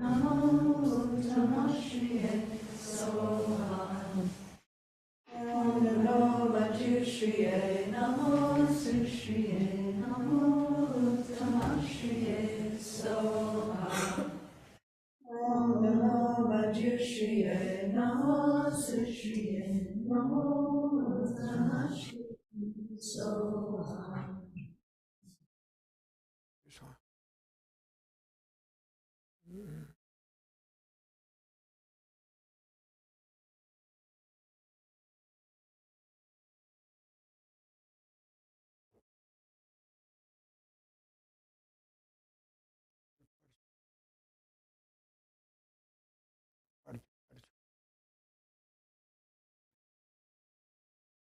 Namo Tamah Shriye Soha. Om Namo Vajrashriye Namo Sushriye Namo Tamah Shriye Soha. Om Namo Vajrashriye Namo Sushriye Namo Tamah Shriye Soha.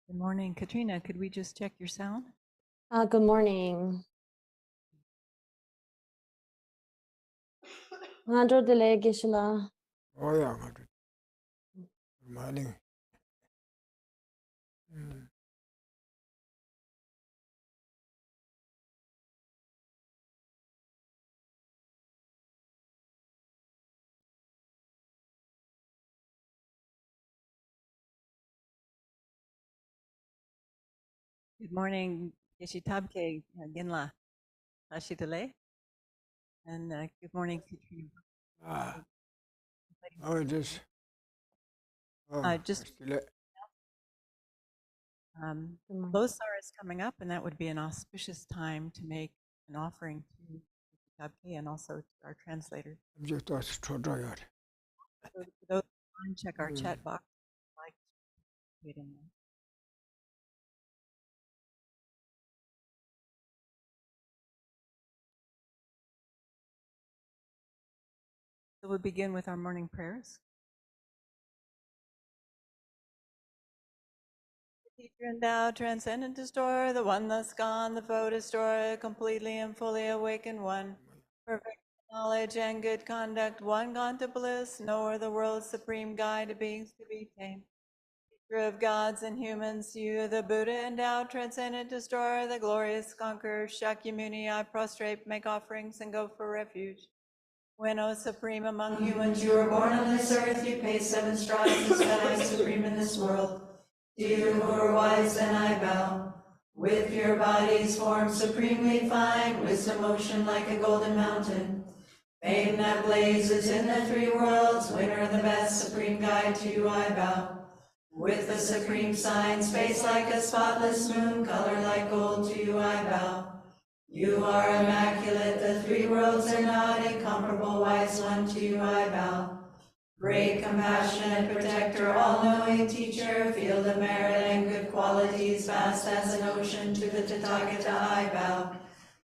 Good morning. Katrina, could we just check your sound? Good morning. Ngandro dele Gisela. Oh yeah, good morning. Good morning, Yeshitabke Ginla Ashitale. And good morning, Katrina. Oh, this. Oh, Just Losar is coming up, and that would be an auspicious time to make an offering to Yeshitabke and also to our translator. I'm just a Sutra yet. So for those who want, check our chat box. Like, wait in there. So we'll begin with our morning prayers. Teacher endowed, transcendent destroyer, the one thus gone, the foe destroyer, completely and fully awakened one, perfect knowledge and good conduct, one gone to bliss, knower the world's supreme guide to beings to be tamed. Teacher of gods and humans, you, the Buddha endowed, transcendent destroyer, the glorious conqueror, Shakyamuni, I prostrate, make offerings, and go for refuge. When, O supreme among humans, you were born on this earth, you paced 7 strides, and sped supreme in this world. To you who are wise, then I bow. With your body's form supremely fine, wisdom ocean like a golden mountain. Fame that blazes in the 3 worlds, winner of the best, supreme guide, to you I bow. With the supreme signs, face like a spotless moon, color like gold, to you I bow. You are immaculate, the 3 worlds are not, incomparable wise one, to you I bow. Great, compassionate protector, all-knowing teacher, field of merit and good qualities, vast as an ocean, to the Tathagata I bow.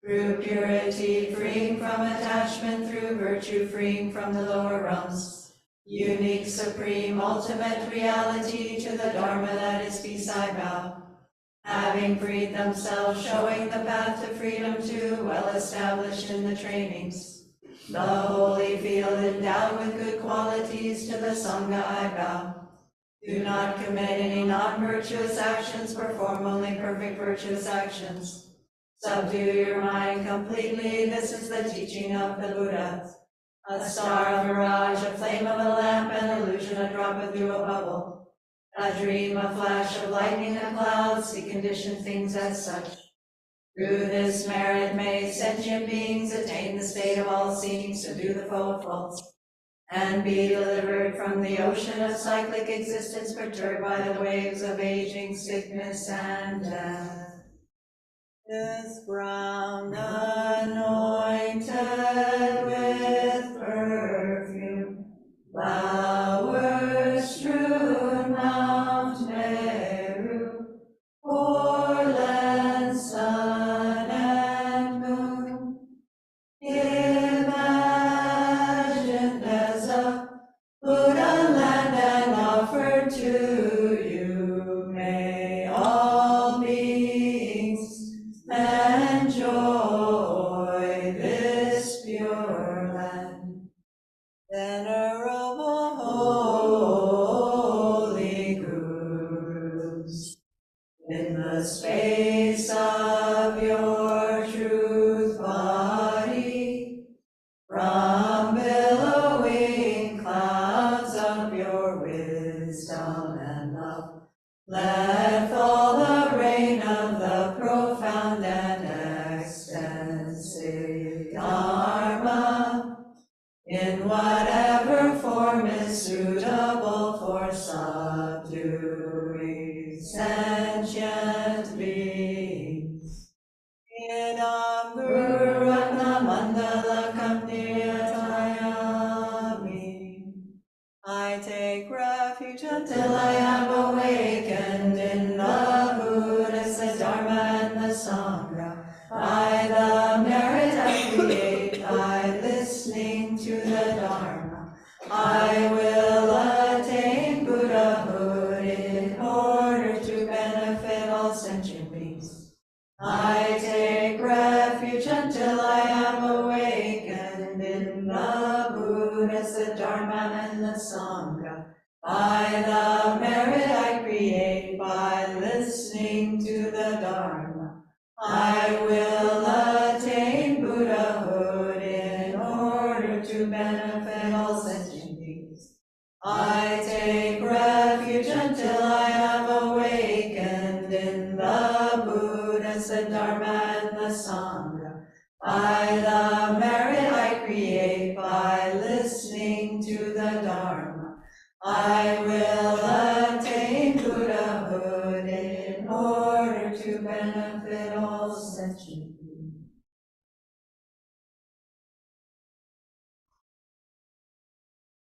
Through purity, freeing from attachment, through virtue, freeing from the lower realms. Unique, supreme, ultimate reality, to the Dharma that is peace I bow. Having freed themselves, showing the path to freedom too, well established in the trainings. The holy field endowed with good qualities, to the Sangha I bow. Do not commit any non-virtuous actions, perform only perfect virtuous actions. Subdue your mind completely, this is the teaching of the Buddha. A star, a mirage, a flame of a lamp, an illusion, a drop through a bubble. A dream, a flash of lightning, a cloud, see conditioned things as such. Through this merit may sentient beings attain the state of all seeing, subdue the foe of false, and be delivered from the ocean of cyclic existence, perturbed by the waves of aging, sickness, and death. This ground anointed with perfume, flowers strewn Mount Meru, Portland, sun and moon, imagined as a Buddha land and offered to you. May all beings enjoy this pure land. Venerable holy gurus, in the space of your truth body, from below Mandalakam Niyatayami. I take refuge until I am awakened in the Buddhas, the Dharma, and the Sangha. By the merit I create by listening to the Dharma, I will attain Buddhahood in order to benefit all sentient beings. I take refuge until I am awakened in the Buddhas, the Dharma, and the Sangha. By the merit I create by listening to the Dharma, I will attain Buddhahood in order to benefit all sentient beings. I take refuge until I am awakened in the Buddhas, the Dharma, and the Sangha. By the merit I create by listening to the Dharma, I will attain Buddhahood in order to benefit all sentient beings.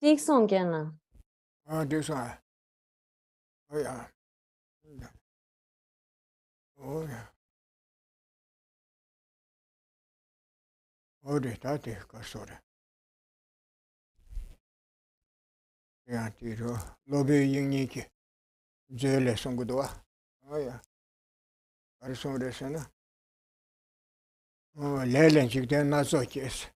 Diksongena. This one. Oh, yeah. Oh, yeah. Oh, that's it. Sorry. Yeah, tiro. Lobby yiniki. Jele songudwa. Oh, yeah. Arson resena. Oh, Lelen jikden nazokes.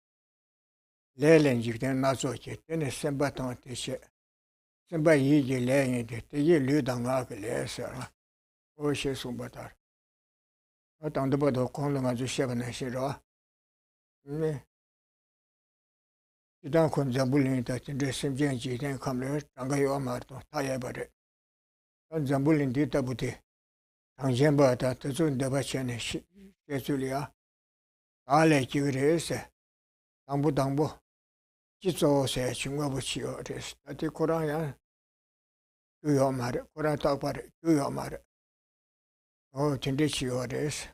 Lelen jikden nazokes. Tene sembaton teshe. Semba yiji lenye de. Te ye ludanga ke lesera. Oh, she sumbatar. Atandabado konlanga ju shebana shira. Ne. Idan kon zambulin ta tinde semjen jiden kamle tanga yo marto taye bare. An zambulin dita buti. Tangjenba ta tazun deba chene shezulia. Ale jigres. Dambu. Jizo se chungwa buchiyo res. Tati Koran ya. Yuyo mare. Koran takpare. Yuyo mare. O tinde chiyo res.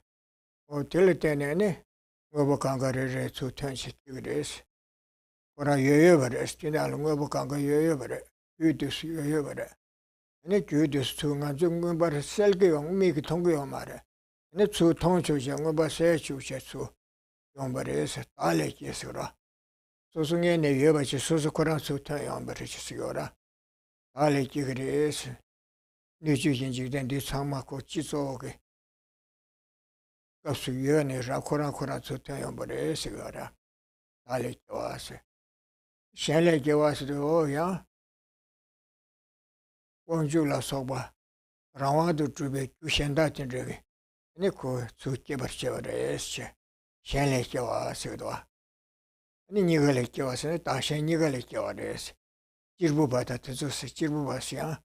O tili tene ne. Ngobo kangare re tsu tenshi jigres. Koran yoyo bares. Tindal ngobo kanga yoyo bare. Yudus yoyo bare. Ane yudus tsu nga zungun bare selgi yung miki tongu yung mare. Ane tsu tongchu je ngobo se chu che tsu. Yung bare se tale jesura. 소송에 내 여바치 소소코랑 소타 양바르치 시고라 알레키 그레스 니주진지된 디 상마고 지소게 가수연에 라코랑코라 소타 양바르 시고라 알레키 와서 샬레키 와서도 야 원주라 소바 라와도 주베 주신다 진저게 네코 수께 버쳐버레스 샬레키 와서도 니가래 끼워서 다시 니가래 끼워래서 jirbu bata tuzu jirbu basya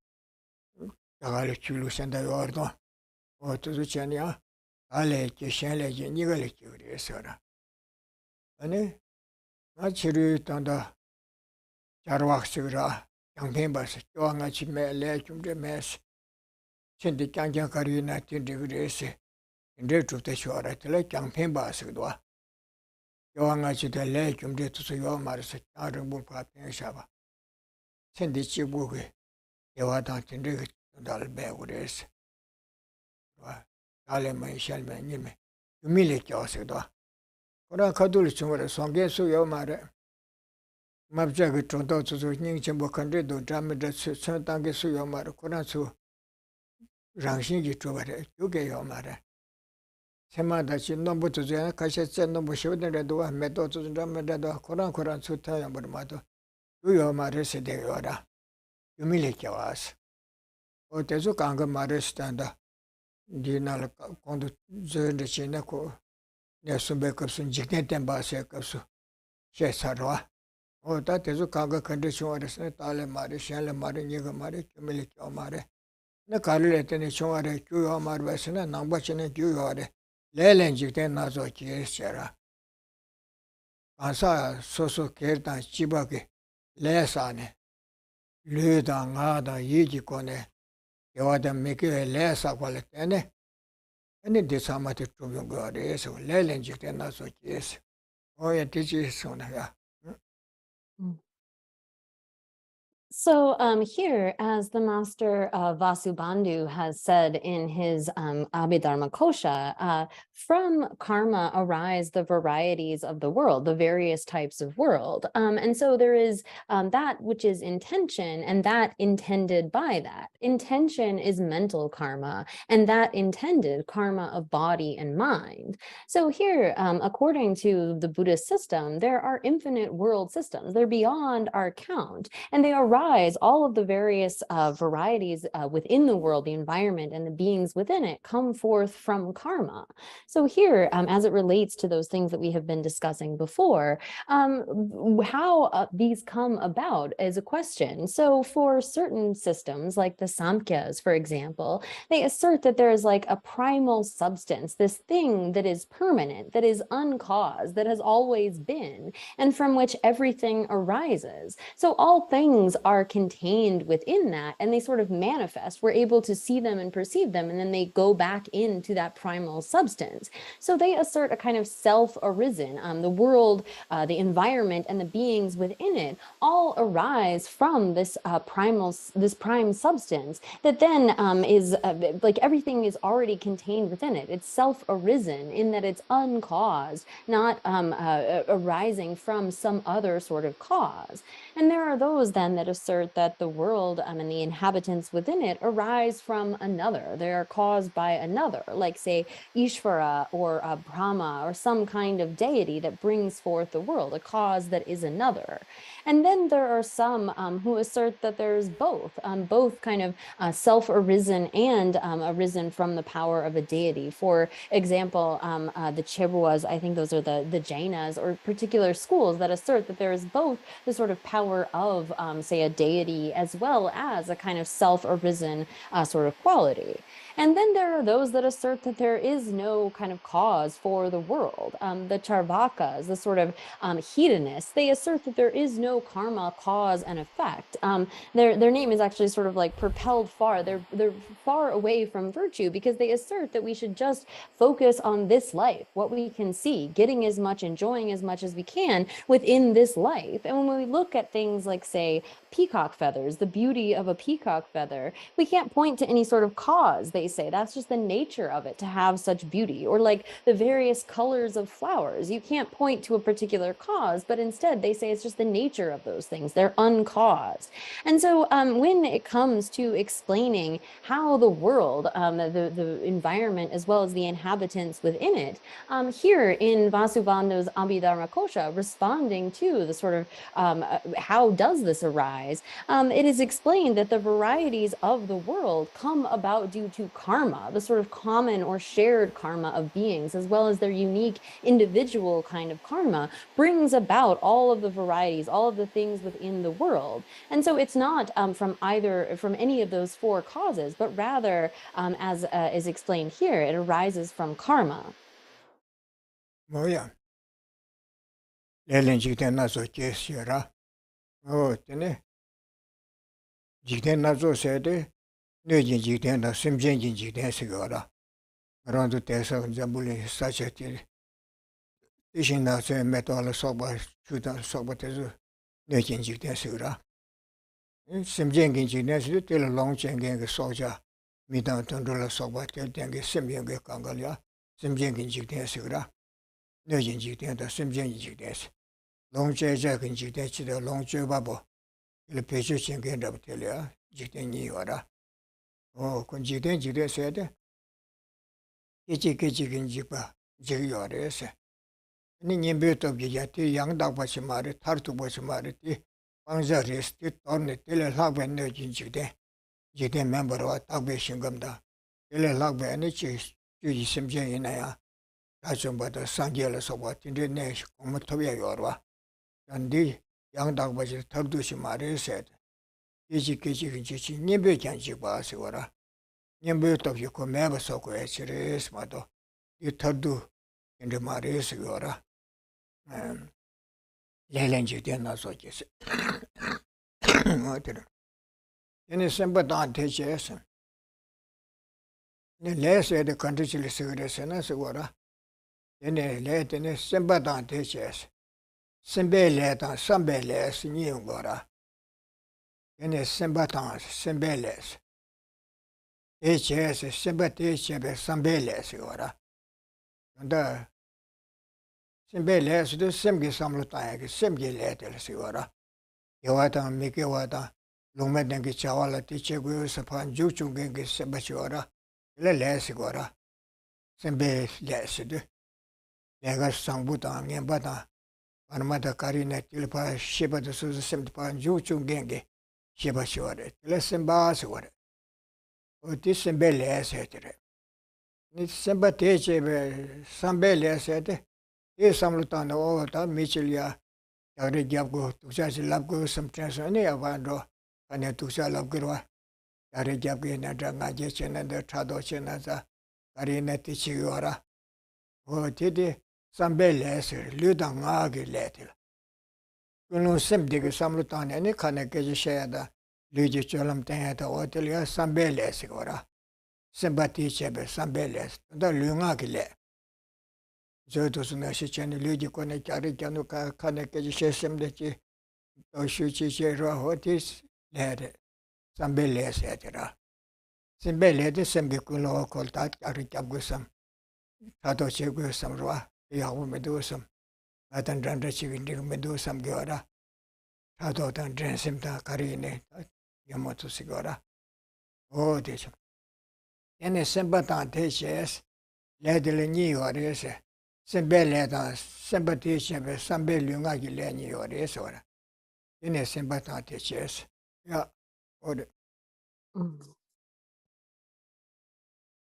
dagale chulu senda yordo o tuzu chania ale ke shale je nigale ke resora ane na chiru tanda jarwak sigra yangpen bas joanga chime le chumde mes chendi kyangkyang kari na tinde grese inde chute shora tele yangpen bas gdo joanga chide le chumde tuzu yo marse arbu pa penshaba chendi chibuge Yawatan tindrik dal begures. Dale mai shalme nime. Umile kyasido. Koran kadul chungore songe su yomare. Mabja ge chondo tsu ning chimbo kandre do jamida chen tange su yomare. Koran su rangshin gi chobare yuge yomare. Sema da chi nombu tsu ya kashe chen nombu shobden do medo tsu jamida do koran su ta yomare mado. Yu yomare se de yora. Umile kyas. O tezu kanga marestanda dinal kondo zende china ko nesumbe kapsun jikneten base kapsu she sarwa o ta tezu kanga kande chore tale mare shale mare niga mare kemele kyo mare na kalle tene chore kyo mare basena namba chene kyo yore lelen jikten nazo ki sera asa soso kerta chibake lesane leda ngada yiji kone Yawada meke lesa qualitene, and it is a matter to go race or lelenjik and also yes. Oh, yeah, this is so, yeah. So here, as the master Vasubandhu has said in his Abhidharma Kosha, from karma arise the varieties of the world, the various types of world. And so there is that which is intention and that intended by that. Intention is mental karma and that intended karma of body and mind. So here, according to the Buddhist system, there are infinite world systems. They're beyond our count. And they arise, all of the various varieties within the world, the environment, and the beings within it come forth from karma. So here, as it relates to those things that we have been discussing before, how these come about is a question. So for certain systems, like the Samkhyas, for example, they assert that there is like a primal substance, this thing that is permanent, that is uncaused, that has always been, and from which everything arises. So all things are contained within that, and they sort of manifest. We're able to see them and perceive them, and then they go back into that primal substance. So they assert a kind of self-arisen. The world, the environment, and the beings within it all arise from this this prime substance that then is like everything is already contained within it. It's self-arisen in that it's uncaused, not arising from some other sort of cause. And there are those then that assert that the world and the inhabitants within it arise from another. They are caused by another, like say Ishvara or Brahma or some kind of deity that brings forth the world, a cause that is another. And then there are some who assert that there's both kind of self-arisen and arisen from the power of a deity. For example, the Chebuas, I think those are the Jainas, or particular schools that assert that there is both the sort of power of, say, a deity as well as a kind of self-arisen sort of quality. And then there are those that assert that there is no kind of cause for the world. The Charvakas, the sort of hedonists, they assert that there is no karma, cause, and effect. Their name is actually sort of like propelled far. They're far away from virtue because they assert that we should just focus on this life, what we can see, getting as much, enjoying as much as we can within this life. And when we look at things like, say, peacock feathers, the beauty of a peacock feather, we can't point to any sort of cause, they say. That's just the nature of it to have such beauty. Or like the various colors of flowers, you can't point to a particular cause, but instead they say it's just the nature of those things. They're uncaused. And so when it comes to explaining how the world, the environment, as well as the inhabitants within it, here in Vasubandhu's Abhidharma Kosha, responding to the sort of how does this arise, it is explained that the varieties of the world come about due to karma, the sort of common or shared karma of beings, as well as their unique individual kind of karma, brings about all of the varieties, all of the things within the world. And so it's not from any of those four causes, but rather, as is explained here, it arises from karma. 뭐야? 레렌 직대 나서 계시라. 되네. 직대 나서 세대 뇌진 직대나 심전진 직대스거라. 그런도 대서 잠불이 사체티. 대신 나서 메탈 소바 주다 소바테서 뇌진 직대스거라. 심전진 직대스 때 롱전gen 그 소자 미다 던돌 소바테 된게 심전게 강가랴. 심전진 직대스거라. 뇌진 직대다 심전진 직대스. 롱제자 근 직대치다 롱제바보 일 배치 신경을 붙여려 직대니 와라. 그 직대서야 돼. 이지기지긴 직바 직요래서. 니 님베도 비자티 양다바시 말에 타르투 바시 말에 방자리스티 돈네 텔레 학벤네 진직대. 직대 멤버와 딱배 신금다. 텔레 학벤네 주의 심정이나야. 다좀 받아 상계를 봐. 근데 내 공부 토비야 요라. 안디 양다바시 타르투시 말에서 이지기지긴 님베 장직 바시거라. 님베도 비고 매버서고 에치레스 마도 이 타르투 인데 말에서 요라. 레렌지 되나서 계세. 뭐들. 얘네 sembadan teje서. 네 레스에데 컨트롤을 쓰그래서나 쓰고라. 얘네 레드네 셈바단 대체스 셈벨레단 삼벨레스 니용거라 얘네 셈바단 셈벨레스 대체스 셈바대체베 삼벨레스 거라 근데 셈벨레스도 셈게 삼로타야게 셈게 레텔스 거라 여와다 미게와다 롱메dengi chavala tichegu sapan juchungenge sebachora leles gora sembe lesde lega sangbuta ngembata anmata karine tilpa shibata suzu sempa juchungenge shibachore lesemba sore oti sembe lesetre ni semba techebe sambe lesete e samlutana ota michilia yare gyabgo tuchasi labgo samtrasani avando ane tuksha labgirwa yare gyabge na dranga je chena de chado chena za karine tichi yora o tidi sambe leser lyuda ngage letil kuno semdige samlutane ani khane keje shayada lyuji cholam tayata otel ya sambe leser ora sembati chebe sambe les da lyunga gile zoto suna shi chene lyuji kone kyare kyanu ka khane keje shesemde chi to shuchi che ro hotis lere sambele setera sembele de semge kulo koltat arikyagusam tato chegusam roa yawu medusam atan dranda chigindig medusam geora tato tan drensimta karine yamoto sigora o decho ene sembatan teches ledele ni yorese sembele da sembati chebe sambelu ngagi le ni yorese ora ene sembatan teches ya ode. Mm.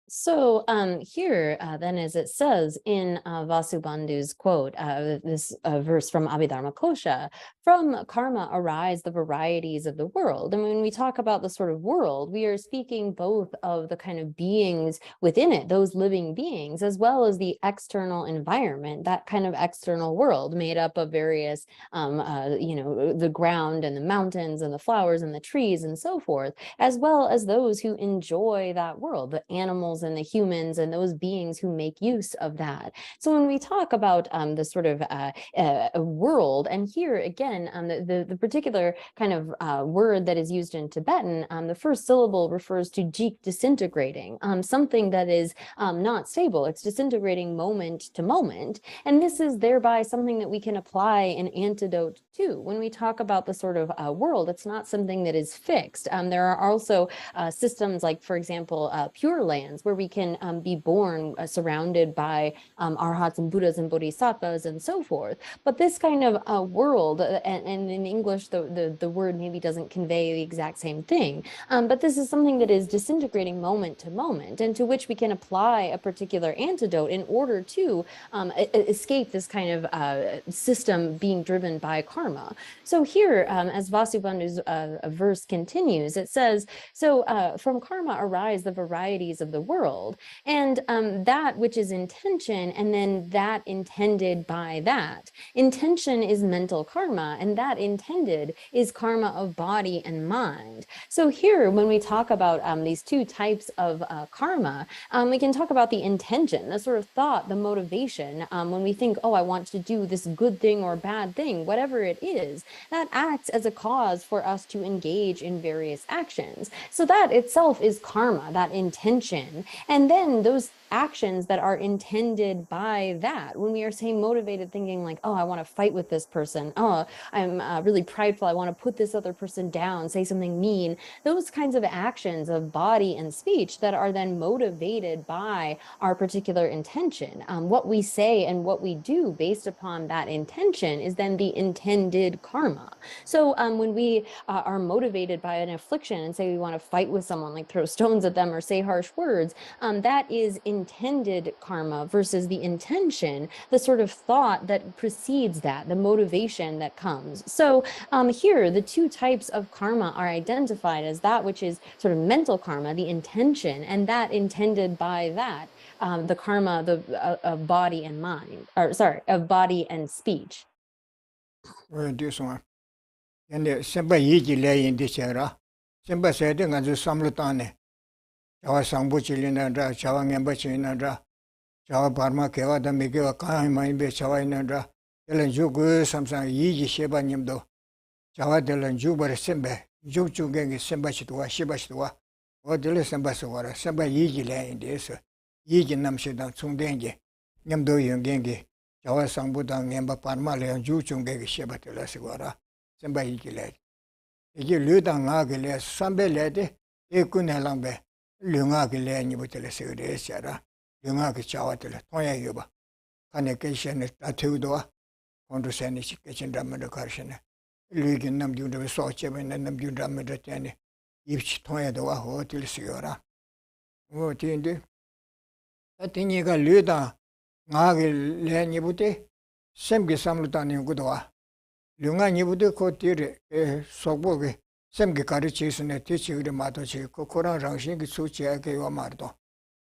So here, then, as it says in Vasubandhu's quote, this verse from Abhidharma Kosha, from karma arise the varieties of the world. And when we talk about the sort of world, we are speaking both of the kind of beings within it, those living beings, as well as the external environment, that kind of external world made up of various, the ground and the mountains and the flowers and the trees and so forth, as well as those who enjoy that world, the animals and the humans and those beings who make use of that. So when we talk about the sort of world, and here again, the particular kind of word that is used in Tibetan, the first syllable refers to jik, disintegrating, something that is not stable. It's disintegrating moment to moment. And this is thereby something that we can apply an antidote to. When we talk about the sort of world, it's not something that is fixed. There are also systems like, for example, Pure Lands, where we can be born surrounded by arhats and Buddhas and bodhisattvas and so forth. But this kind of world, and in English, the word maybe doesn't convey the exact same thing, but this is something that is disintegrating moment to moment, and to which we can apply a particular antidote in order to escape this kind of system being driven by karma. So here, as Vasubandhu's verse continues, it says, so from karma arise the varieties of the world, and that which is intention, and then that intended by that. Intention is mental karma, and that intended is karma of body and mind. So here, when we talk about these two types of karma, we can talk about the intention, the sort of thought, the motivation. When we think, oh, I want to do this good thing or bad thing, whatever it is, that acts as a cause for us to engage in various actions. So that itself is karma, that intention. And then those actions that are intended by that, when we are saying motivated, thinking like, oh, I want to fight with this person, oh, I'm really prideful, I want to put this other person down, say something mean, those kinds of actions of body and speech that are then motivated by our particular intention. What we say and what we do based upon that intention is then the intended karma. So when we are motivated by an affliction and say we want to fight with someone, like throw stones at them or say harsh words, that is intended karma versus the intention, the sort of thought that precedes that, the motivation that comes. So here, the two types of karma are identified as that which is sort of mental karma, the intention, and that intended by that, the karma of body and mind, or sorry, of body and speech. 근데 semba yiji le indi chera semba sede nganzu samlutane jawa sangbu chilina dra jawa ngemba chilina dra Chawa Parma Kewa da Mikiwa Kahi Maimbe Chawa Inandra, Telan Jugu Samsang Yiji Sheba Nyimdo, Chawa Telan Jubar Sembe, Juchu Gengi Semba Chitua, Sheba Chitua, or Dele Semba Sawara, Semba Yiji Lay in this, Yiji Namshidan Tsungdengi, Nyamdo Yungengi, Chawa Sangbudang Yamba Parma Leon Juchu Gengi Sheba Tela Sigara, Semba Yiji Lay. Iji Ludang Agile, Sambe Lede, Ekunelambe, Lungagile Nibutele Sigare Sierra. 영화가 자와들 통해 요바 커넥션을 다투도와 온도선이 시켜진다면 가르치네 리긴 남준도 소체면 남준다면 되네 입시 통해도와 호텔 쓰여라 뭐 뒤인데 아티니가 르다 나길 레니부테 샘게 삼루다니 고도와 룡아니부데 코티르 속보게 샘게 가르치스네 티치그레 마도치 코코랑 장신기 수치하게 요 말도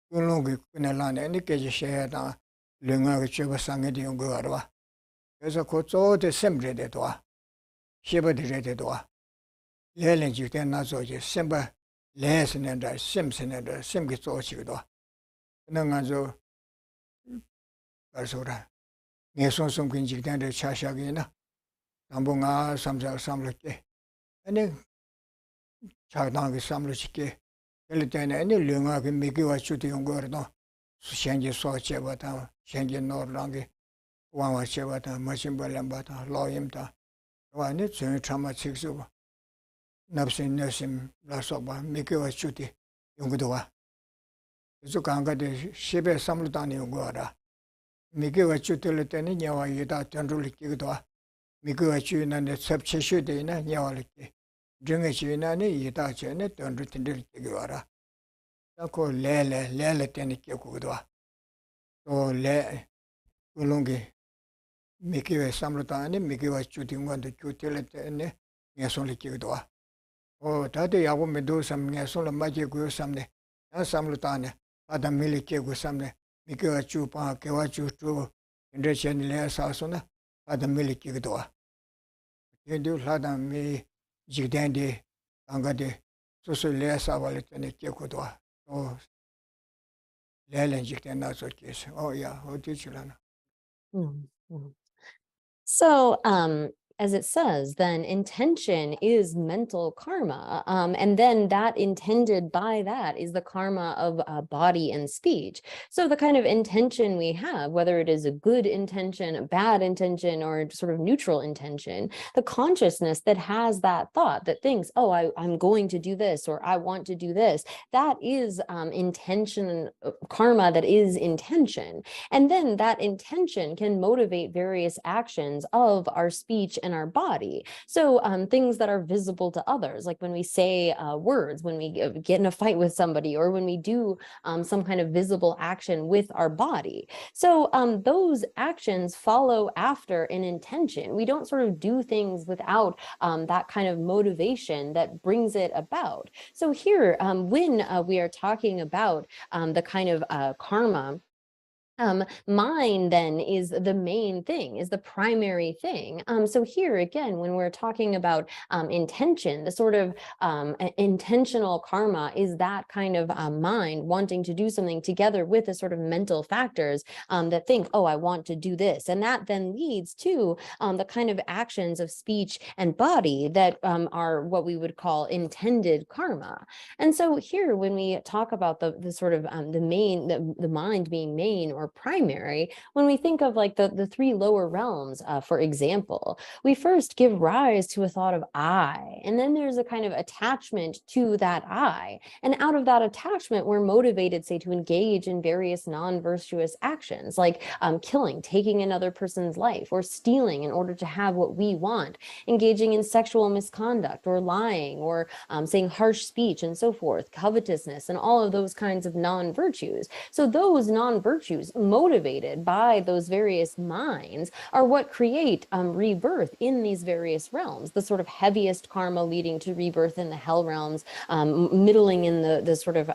그런게 그날라네 니께지 셰다 릉아가 쳐버 상게디 용거 알아 그래서 고조데 셈레데도 셰버드레데도 레렌지 때 나서지 셈바 레스는다 셈스는다 셈게 조치기도 그능아저 가서라 내손손 근직된데 차샤기나 남봉아 삼자 삼르게 아니 자당하게 삼르시게 엘테네 아니 릉아게 미기와 주디 용거도 수현지 소체바다 현지 노랑게 왕와체바다 마신발람바다 로임다 와니 저 참아 직수 납신 내심 라서바 미기와 주디 용거도 와 그래서 강가데 시베 삼루다니 용거라 미기와 주들 때는 냐와 이다 전줄리기도 와 미기와 주는데 섭체슈데나 냐와리기 정의 주인이 이다 전에 던르틴들 되게와라. 그 레레 때니 깨고도 또 레 울롱게 미기에 삼로다니 미기와 주딩관도 주텔 때네 예솔리기도 다들 야고 메도 삼게 솔 맞게고 삼네 나 삼로다네 아다 밀리게고 삼네 미기와 주파 개와 주주 인데션레 사소나 아다 밀리기도 근데 하다 미 지된데 안가데 소소레 사발했더니 깨고도 또 레렌직된 나서 계셔 야 어디지라나 Mm, mm. So, as it says, then intention is mental karma. And then that intended by that is the karma of body and speech. So the kind of intention we have, whether it is a good intention, a bad intention, or sort of neutral intention, the consciousness that has that thought that thinks, oh, I'm going to do this, or I want to do this, that is intention, karma that is intention. And then that intention can motivate various actions of our speech and our body. So things that are visible to others, like when we say words, when we get in a fight with somebody, or when we do some kind of visible action with our body. So those actions follow after an intention. We don't sort of do things without that kind of motivation that brings it about. So here, when we are talking about the kind of karma, mind then is the main thing, is the primary thing. So here again, when we're talking about intention, the sort of intentional karma is that kind of mind wanting to do something together with the sort of mental factors that think, oh, I want to do this. And that then leads to the kind of actions of speech and body that are what we would call intended karma. And so here, when we talk about the sort of the mind being main or primary, when we think of like the three lower realms, for example, we first give rise to a thought of I, and then there's a kind of attachment to that I. And out of that attachment, we're motivated, say, to engage in various non-virtuous actions, like killing, taking another person's life, or stealing in order to have what we want, engaging in sexual misconduct, or lying, or saying harsh speech, and so forth, covetousness, and all of those kinds of non-virtues. So those non-virtues, motivated by those various minds, are what create rebirth in these various realms, the sort of heaviest karma leading to rebirth in the hell realms, middling in the sort of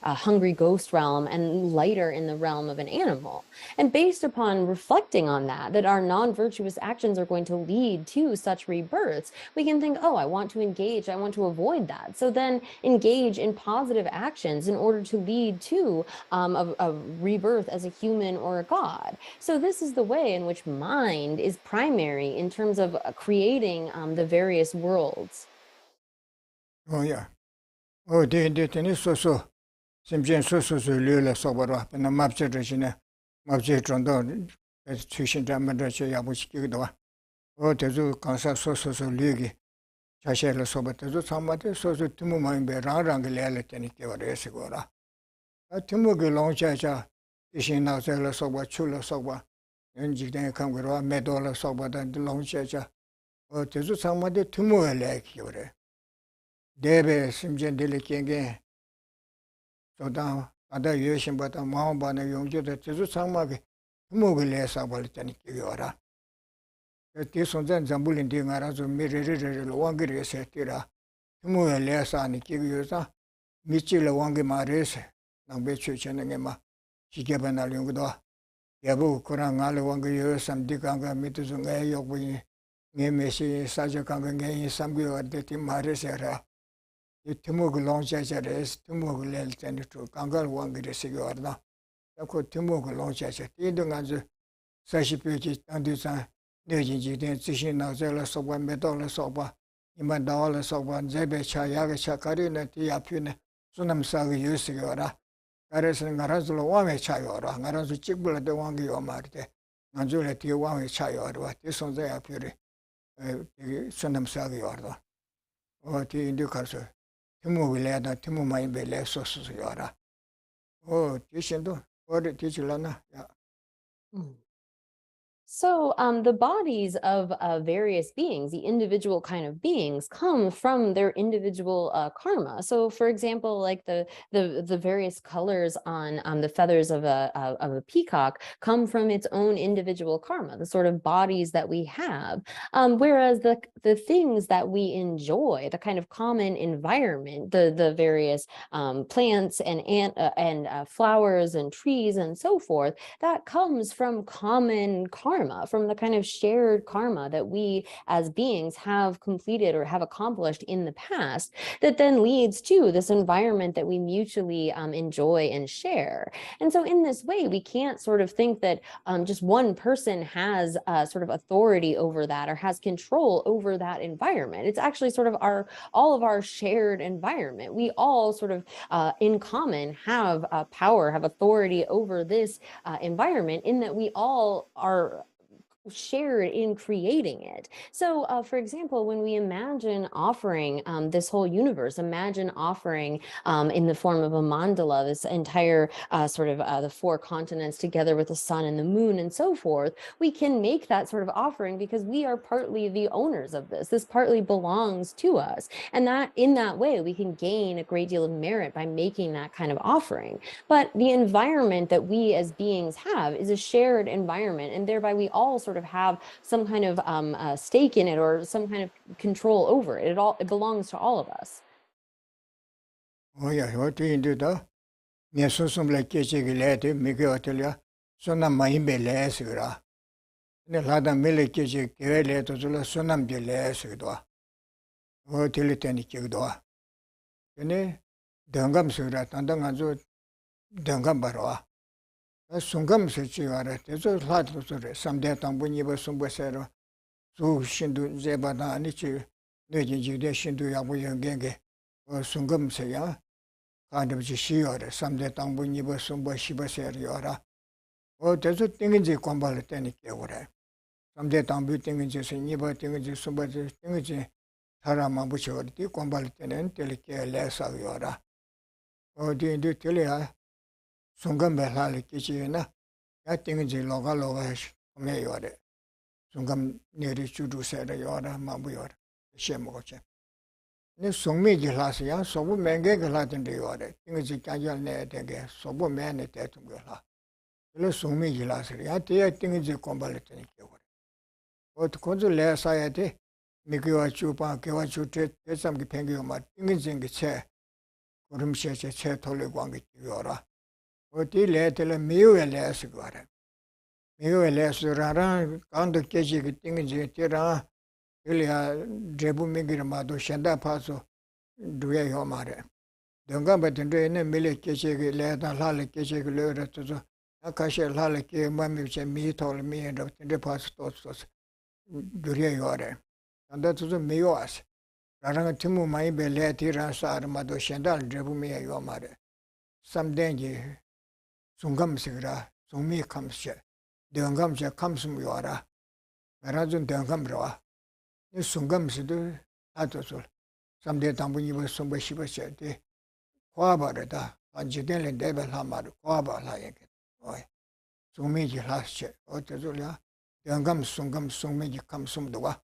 hungry ghost realm, and lighter in the realm of an animal. And based upon reflecting on that our non-virtuous actions are going to lead to such rebirths, we can think, oh, I want to engage, I want to avoid that. So then engage in positive actions in order to lead to a rebirth as a human or a god. So this is the way in which mind is primary in terms of creating the various worlds. Oh yeah. Oh, de so simjen so le sobarwa na mapche rechine mapche trondo chishin jamandra che yabuchi kido. Oh, tezu kansa so legi chashela sobata zo samate so timu maimbe rang lele teni keware sigora. A timu ge longcha cha ishin na zela soba chula soba enjiden kamgura medola soba dan longcha cha. Oh, tezu samate timu ele keware. Debe simjen dele kenge sodan ada yeshin bata maamba na yongjo de tezu samage timu ge le sabal teni kewara. Te sonzan zambulin di ngara zo mi re lo wangi re se tira. Timu ya le sa ni ki yo sa mi chi lo wangi ma re se. Nang be chu chen nge ma chi ge ba na lyong do. Ya bu kora nga lo wangi yo sam di kanga mi tu zo nge yok bu nge me si sa je kanga nge yin sam ge wa de ti ma re se ra. Timu ge long cha cha re se timu ge le ten tu kanga lo wangi re se ge wa na. Ya ko timu ge long cha cha ti do nga zo sa shi pe chi tang du san 내진 지된 지신 나절을 소바 메달을 소바 이만 나올을 소바 제베 차야가 차카리네 뒤앞이네 수남사가 유스겨라 그래서 나라즈로 왕에 차요라 나라즈 찍불데 왕이 요마르데 나줄에 뒤 왕에 차요라 뒤손제 앞이리 수남사가 요라 어디 인도 가서 티모빌레다 티모마이 벨레 소스요라 뒤신도 어디 뒤질라나 야 So the bodies of various beings, the individual kind of beings, come from their individual karma. So, for example, like the various colors on the feathers of a peacock come from its own individual karma, the sort of bodies that we have. Whereas the things that we enjoy, the kind of common environment, the various plants and flowers and trees and so forth, that comes from common karma, from the kind of shared karma that we as beings have completed or have accomplished in the past, that then leads to this environment that we mutually enjoy and share. And so in this way, we can't sort of think that just one person has sort of authority over that or has control over that environment. It's actually sort of all of our shared environment. We all sort of in common have power, have authority over this environment, in that we all are shared in creating it. So for example, when we imagine offering this whole universe, imagine offering in the form of a mandala, this entire sort of the four continents together with the sun and the moon and so forth, we can make that sort of offering because we are partly the owners of this. This partly belongs to us. And that in that way, we can gain a great deal of merit by making that kind of offering. But the environment that we as beings have is a shared environment, and thereby we all sort of have some kind of stake in it or some kind of control over it. It belongs to all of us. Oh yeah, what do you do though? Nya susum la keche gilete mege hotelia sona maimbe lesgra. Ne lada mele keche gele to zula sonam de lesgdo. Hotel teni kigdo. Ne dangam sura tandanga zo dangam barwa. Sungam se chiwara te zo lat lo sore samde tambuni ba sumba sero. Su shindu zebada ani chi neji jide shindu yabu yengenge. Sungam se ya 간접지 시어래 삼대 당분이 벌써 뭐 시버세리어라 대저 땡인지 관발을 때니까 그래 삼대 당부 땡인지 신이버 땡인지 숨버지 땡인지 사람만 붙여버리 관발을 때는 telike 레사요라 어디인데 tel야 순간 배할 끼지나 야 땡인지 로가로가 메요래 순간 내리 주두세요라 마부요라 시험먹었지 네 송미지 라스야 소부 맹게 글라든데 요래 이거지 까절네 되게 소부 매네 대tum 거라 그래 송미지 라스야 대야 띵이지 콤발레트니 겨래 어떻게 건줄 레사야 돼 미기와 주파 개와 주테 대삼기 팽기요 마 띵이지 체 그rum시에 체 돌려 관계 요라 어디 레텔 미우에 레스 거래 미우에 레스라라 간도 깨지 띵이지 때라 일이야 제부미기마도 챤다 파서 두에 요마레 동가 버튼데네 밀레 깨체게 레다 할레 깨체게 레르토서 아카시 라르게 마미체 미토르 미엔도 텐데 파스토스 두리에 요래 안다 투즈 미요아스 라랑 티무 마이 벨레 티라사 아르마도 셴달 드부미에 요마레 삼덴지 송감스그라 송미 감스 대응감세 감스무 요라 라라준 대응감로와 이 송감스도 아도솔 삼대 당분이 송바시바세데 과바르다 안지델레 데벨하마르 과바라예게 오이 송미지 하시 어쩌졸야 영감 송감 송미지 감숨도와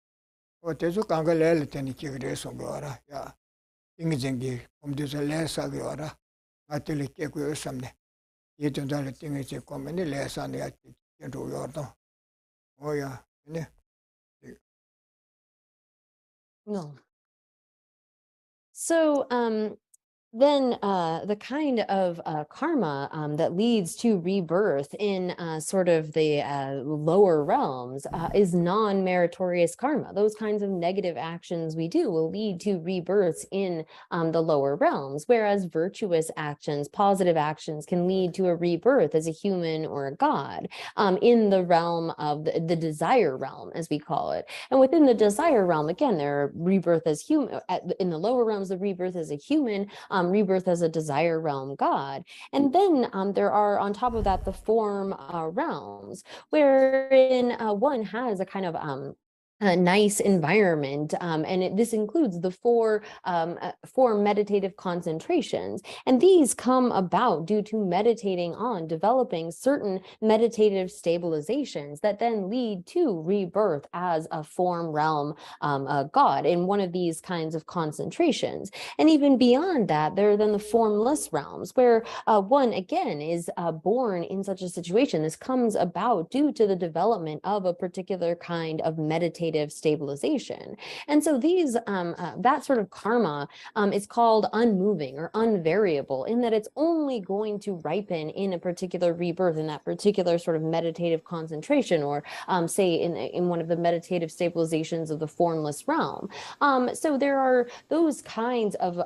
어때서 강가래를 때니 기그래서 뭐라 야 띵이쟁기 엄두서 레사기 와라 아틀리 깨고 삼네 예전달에 띵이제 꼬면이 레사네 야도 요도 오야 네 No. So, then the kind of karma that leads to rebirth in sort of the lower realms is non-meritorious karma. Those kinds of negative actions we do will lead to rebirths in the lower realms, whereas virtuous actions, positive actions, can lead to a rebirth as a human or a god in the realm of the desire realm, as we call it. And within the desire realm, again, there are rebirth as human. In the lower realms, the rebirth as a human, rebirth as a desire realm god. And then there are, on top of that, the form realms, wherein one has a kind of a nice environment, and this includes the four meditative concentrations, and these come about due to meditating on developing certain meditative stabilizations that then lead to rebirth as a form realm god in one of these kinds of concentrations. And even beyond that, there are then the formless realms, where one again is born in such a situation. This comes about due to the development of a particular kind of meditative stabilization. And so these that sort of karma is called unmoving or unvariable, in that it's only going to ripen in a particular rebirth, in that particular sort of meditative concentration, or say in one of the meditative stabilizations of the formless realm. So there are those kinds of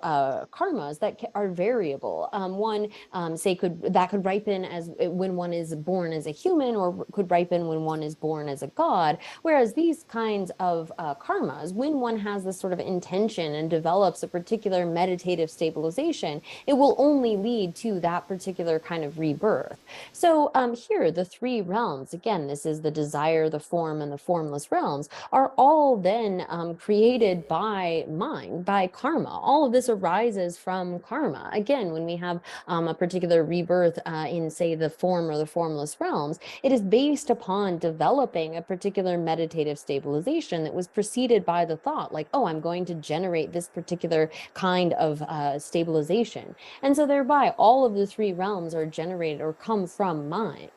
karmas that are variable. One say could ripen as when one is born as a human, or could ripen when one is born as a god. Whereas these kinds of karmas, when one has this sort of intention and develops a particular meditative stabilization, it will only lead to that particular kind of rebirth. So here, the three realms, again, this is the desire, the form, and the formless realms, are all then created by mind, by karma. All of this arises from karma. Again, when we have a particular rebirth in, say, the form or the formless realms, it is based upon developing a particular meditative stabilization that was preceded by the thought, like, oh, I'm going to generate this particular kind of stabilization. And so thereby, all of the three realms are generated or come from mind.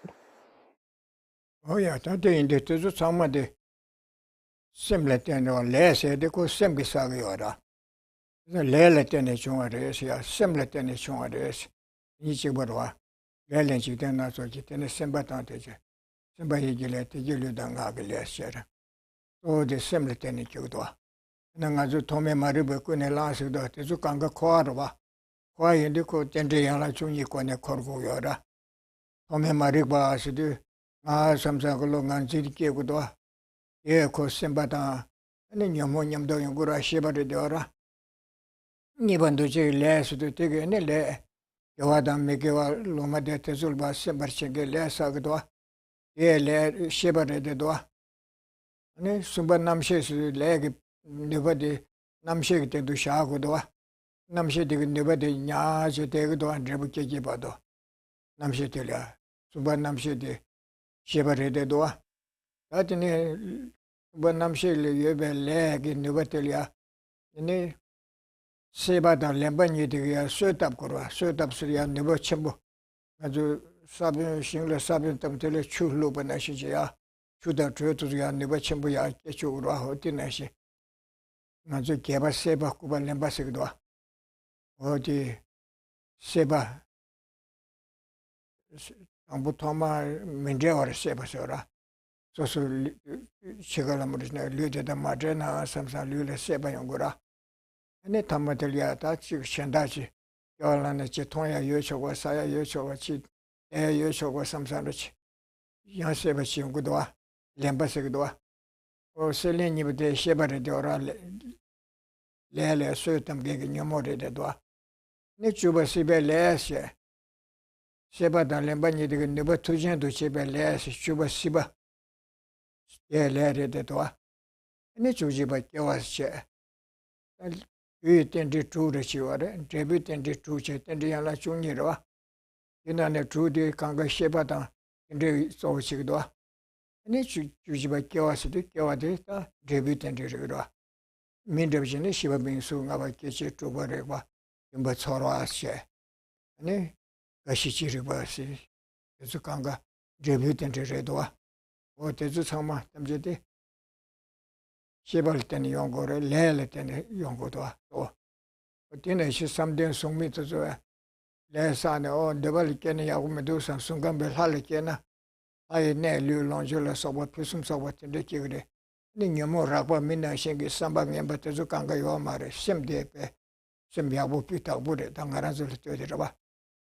Oh yeah, that indeed is somebody similar to less ko sem sagi ora. The lele tene chungares ya similar tene chungares. Nichi borwa. Lele chi tena so chi tene sembatante che. Semba yigile te jilu danga gilesera. So the similar tene chudwa. Nangazu tome maribe ko ne lasi do te zu kanga kwarwa. Kwa yindi ko tende yala chunyi ko ne korgu yora. Tome mariba asidu samsa ko lo nganji ke gudwa. Ye ko sembata ne nyamo nyamdo yungura shibare deora. Nibandu je le sudu tege ne le. Yawadam megewa loma de tezulba sembarchege le sagdwa. Ye le shibare de doa. Ne sumba namshe su le nibadi namshe te du shagudwa. Namshe de nibadi nya je te gudwa drebu keji bado. Namshe te la. Sumba namshe de shibare de doa. Atine Banamshe yebe legi nubatelia. Ini sebada lembani diya sotap korwa. Sotap surya nubachembo. Aju sabin shingle sabin tamtele chuhlu banashi ya. Chuda chutu ya nubachembo ya kechu urwa hoti nashi. Aju keba seba kuba lemba sigdwa. Odi seba ambu thoma mende or seba sora. So Chigalamurina Luda Madrena, Samsa Lula Seba Yongura. And it Tamatelia, that's Shandachi. Yolana Chetoya Yosho was Saya Yosho, 요 쇼고 삼산르치 양세바 시용구도와 렘바세구도와 셀레니부데 셰바르 되어라 레레 소요탐 게게 녀모레데도와 네 주바시베 레세 셰바다 렘바니데 네바 투젠도 셰베 레세 주바시바 예 레레데도와 네 주지바 껴와세 위 텐디 투르치와레 데비 텐디 투체 텐디 야라 중니로와 이나네 투디 강가 셰바다 인데 소시기도와 네 주지바 껴와스도 껴와데다 데비 텐디르로와 민데비네 시바빙수 나바 케체 투바레과 임바 서로아세 네 가시치르바시 그래서 강가 데비 텐디르도와 어때서 참마 담제데 시발 때는 연구를 레레 때는 연구도와 또 어때는 시삼된 송미도서 레산에 데발 깨는 야구 메두산 순간별 할게나 아예 내 류론줄을 서버 표승 서버 때데 그래 닝여모라고 민나 생기 삼바면 버터서 강가 요 말에 심대배 심야부 피타부래 당가라서 되더라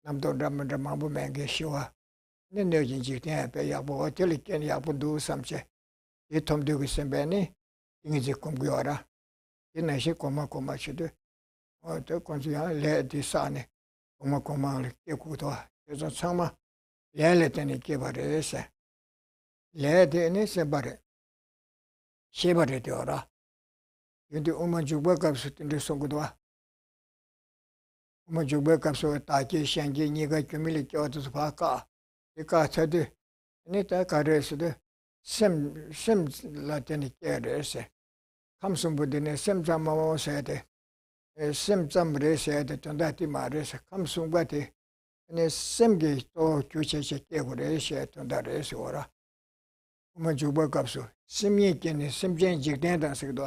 남도 담은 마부 맹게 시와 내 내진지 대배 야부 어쩔 깨는 야부도 삼체 이 톰되고 sembe니 이제 공부하라 이내시 고마고마시도 또 건지야 레디사네 고마고마를 깨고도 그래서 참마 레레테니 깨버려서 레데니 세버려 쉐버려 되어라 근데 오만 주버값을 뜬데 송고도 오만 주버값을 다게 생기 니가 규밀이 껴서 봐까 이까 저도 네다 가르스도 셈 라테니 깨르세 감순부드네 셈잠마모세데 셈잠브레세데 ton다티 마레세 감순바데 네 셈게 또 규체체 깨고레세 ton다레세 오라 오만 주버값을 셈예께네 셈젠 직된다스기도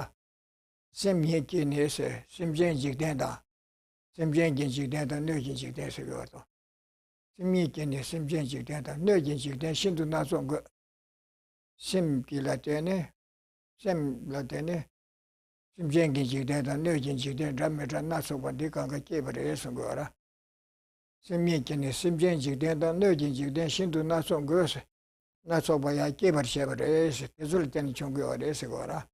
셈예께네세 셈젠 직된다 셈젠 직된다 너진 직된스기도 셈예께네 셈젠 직된다 너진 직된 신도 나선 거 심기라테네 셈라테네 심쟁기 직된다 너진 직된 ram메라 나서버디 강가 깨버려서 거라 심예께네 심쟁 직된다 너진 직된 신도 나선 거서 나서봐야 깨버려서 result는 총거래서 거라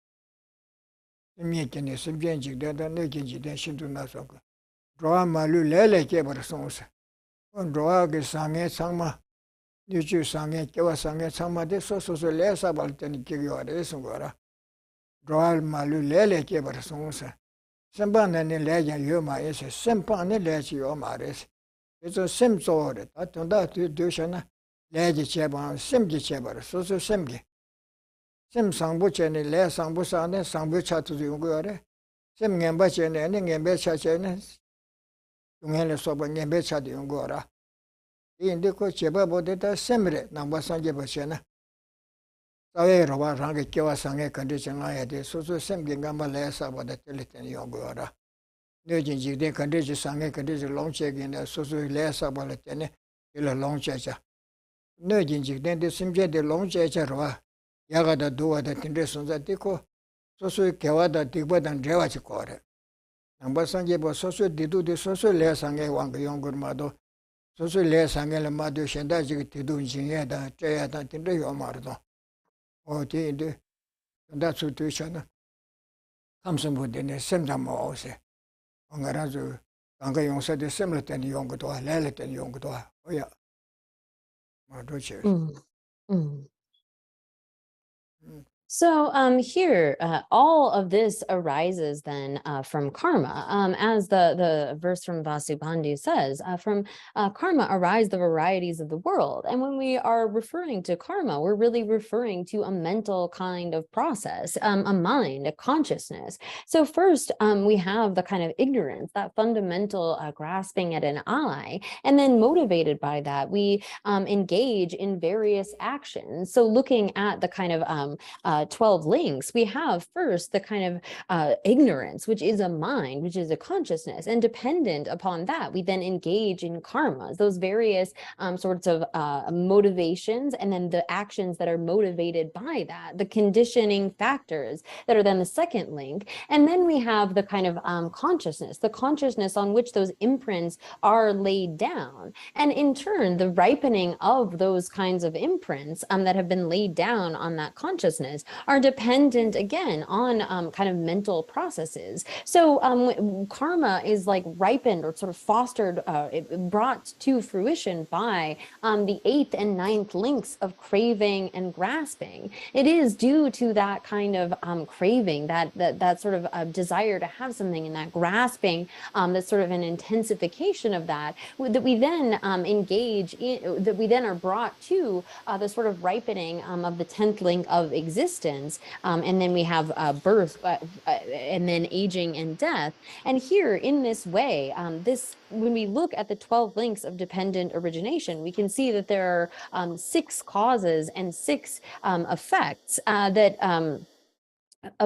심예께네 심쟁 직된다 너진 직된 신도 나선 거 로아말루 레레 깨버려서 로아게 상에 상마 뉴주 상에 깨와 상에 상마데 소소소 레사 발테니 깨요래서 거라 로알 말루 레레 깨버려서 sembanane leja yoma ese sempane leji yoma res eso semsore atonda döshana leji cheba semgi cheba so semgi sem sangbu chene le sangbu sane sangbu chatu yungore sem ngemba chene ne ngembe chachene ungele soba ngembe chatu yungora inde ko cheba bodeta semre namba sangge bachena sawe roba range kewa sange condition ya de so semgi ngamba le sabada teleten yongora nöjin jigden condition sange condition longche gene so le sabala tene ile longche cha nöjin jigden de simje de longche cha roba yaga da duwa da tinde sonza diko so kewa da digba dan rewa chi kore namba sange bo so didu de so le sange wang yongur ma do so le sange le ma do shenda jig didu jinye da cheya da tinde yo mardo 어디인데 나도 되잖아. 감성부대네 셈담모 오세. 언가라주 강가 용사대 셈을 때는 용거도 레레 때는 용거도 어야. 뭐도지. So here, all of this arises then from karma. As the verse from Vasubandhu says, from karma arise the varieties of the world. And when we are referring to karma, we're really referring to a mental kind of process, a mind, a consciousness. So first, we have the kind of ignorance, that fundamental grasping at an eye. And then motivated by that, we engage in various actions. So looking at the kind of 12 links, we have first the kind of ignorance, which is a mind, which is a consciousness, and dependent upon that, we then engage in karmas, those various sorts of motivations, and then the actions that are motivated by that, the conditioning factors that are then the second link. And then we have the kind of consciousness, the consciousness on which those imprints are laid down. And in turn, the ripening of those kinds of imprints that have been laid down on that consciousness are dependent again on kind of mental processes. So karma is like ripened or sort of fostered, brought to fruition by the 8th and 9th links of craving and grasping. It is due to that kind of craving, that sort of desire to have something, and that grasping, that's sort of an intensification of that we then engage in, that we then are brought to the sort of ripening of the 10th link of existence, and then we have birth, and then aging and death. And here in this way, when we look at the 12 links of dependent origination, we can see that there are 6 causes and 6 effects that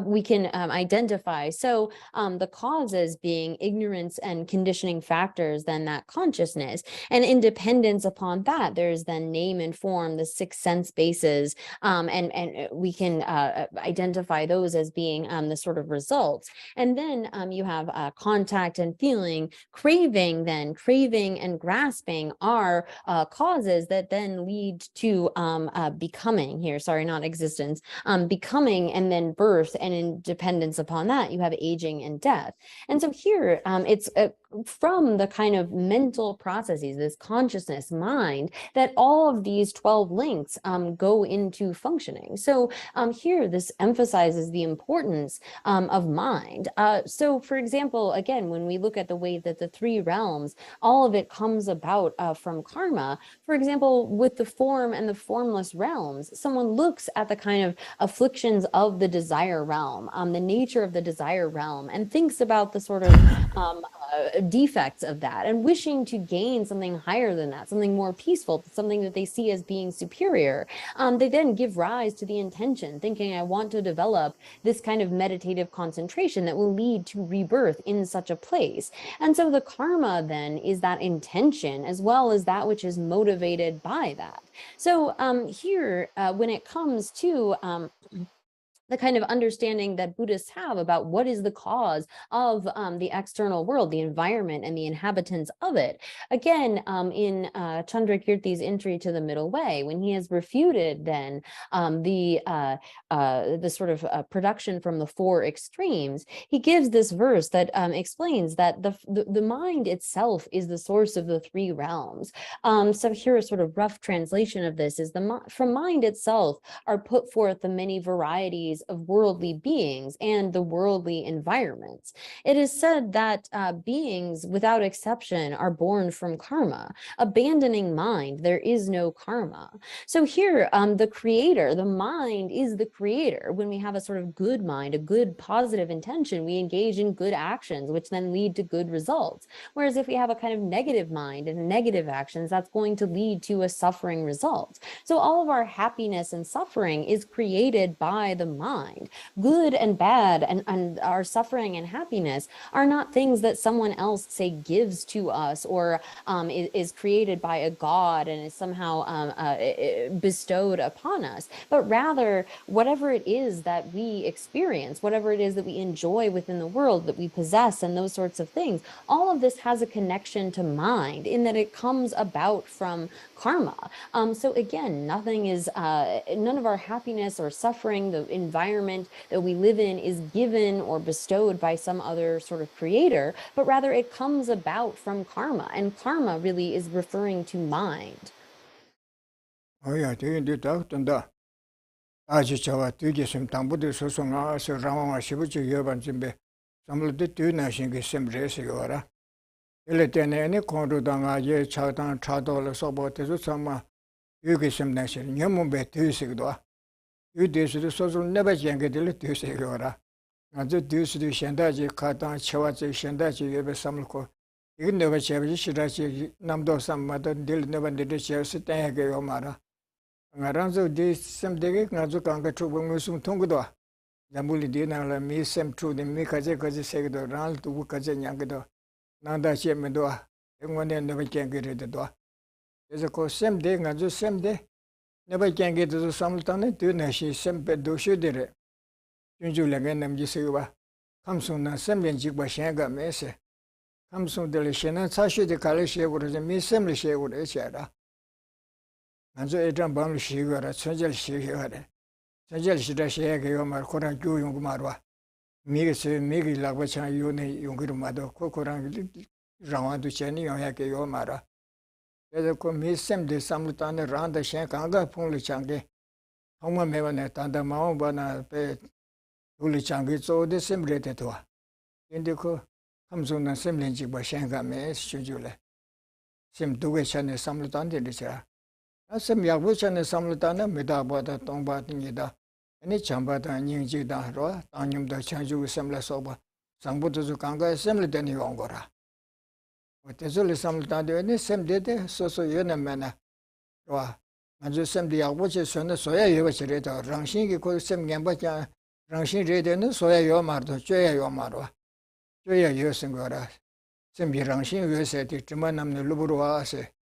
we can identify. So the causes being ignorance and conditioning factors, then that consciousness, and independence upon that, there's then name and form, the 6 sense bases, and we can identify those as being the sort of results. And then you have contact and feeling, craving, then craving and grasping are causes that then lead to becoming here, sorry, not existence, becoming, and then birth, and in dependence upon that, you have aging and death. And so here, it's from the kind of mental processes, this consciousness mind, that all of these 12 links go into functioning. So here, this emphasizes the importance of mind. So for example, again, when we look at the way that the 3 realms, all of it comes about from karma. For example, with the form and the formless realms, someone looks at the kind of afflictions of the desire realm, the nature of the desire realm, and thinks about the sort of defects of that, and wishing to gain something higher than that, something more peaceful, something that they see as being superior. They then give rise to the intention, thinking, I want to develop this kind of meditative concentration that will lead to rebirth in such a place. And so the karma then is that intention, as well as that which is motivated by that. So here, when it comes to the kind of understanding that Buddhists have about what is the cause of the external world, the environment, and the inhabitants of it. Again, in Chandrakirti's entry to the Middle Way, when he has refuted then the sort of production from the 4 extremes, he gives this verse that explains that the mind itself is the source of the 3 realms. So here a sort of rough translation of this is from mind itself are put forth the many varieties of worldly beings and the worldly environments. It is said that beings without exception are born from karma. Abandoning mind, there is no karma. So here, the creator, the mind is the creator. When we have a sort of good mind, a good positive intention, we engage in good actions, which then lead to good results. Whereas if we have a kind of negative mind and negative actions, that's going to lead to a suffering result. So all of our happiness and suffering is created by the mind. Good and bad and our suffering and happiness are not things that someone else, say, gives to us, or is created by a god and is somehow bestowed upon us, but rather whatever it is that we experience, whatever it is that we enjoy within the world, that we possess, and those sorts of things, all of this has a connection to mind in that it comes about from karma. So again, nothing is, none of our happiness or suffering, the environment that we live in, is given or bestowed by some other sort of creator, but rather it comes about from karma, and karma really is referring to mind. Oh yeah, the doctor and the Aji Chawa, Tugism, Tambudu, Sosonga, Rama, Shibuchi, Yoban Zimbe, some of the 2 nations, some race, Yora. Eletene, Kondanga, Ye, Chatan, Chadol, Sobote, some Yugism nation, Yamumbe, 2 Sigdoa. You did the social never younger than 2 Sigora. And the deuce to Shandaji, Katan, Chawachi, Shandaji, ever Samko. You never share Shirachi, Namdo, some mother, Dil never did share Sitanga Omara. ngaranzo de sem de ngazo kanga chubo ngusum tongdo jambuli de na la mi sem tru de mi kaje kaje segdo ral tu kaje nyangdo nanda cheme do ngone ne ba kengere de do eso ko sem de ngazo sem de ne ba kengere de samltane tu na shi sem pe do shu de re junju le ngen nam ji se ba kamsun na sem len ji ba shen ga me se kamsun de le shena cha shu de kale she go de mi sem le she go de cha da 먼저 일단 밤을 쉬거라 천절 쉬거라 천절 쉬다 쉬게 말 코랑 교용 말와 미게서 미게 라고차 요네 용기로 마도 코코랑 라와도 챤니 요야게 요 말아 그래서 그 미셈데 삼루탄에 란다 챤 강가 풍리 창게 정말 매번에 단다 마음 바나 베 울리 창게 쪼데 셈레데 도와 근데 그 함소나 셈렌지 바 챤가메 쉬줄래 셈 두게 챤네 삼루탄데 리자 asam yakbu chane samlutana medabada tongba tingida ani chambada nyingjida ro tanyumda chanju samla soba sangbudu kanga samle deni yongora otezul samlutana ani semdede soso yena mena ro anju semdi yakbu che sona soya yoba chireta rangshin ki ko sem nyamba cha rangshin rede ne soya yo mardo choya yo marwa choya yo singora sembi rangshin yo se ti chima namne luburu ase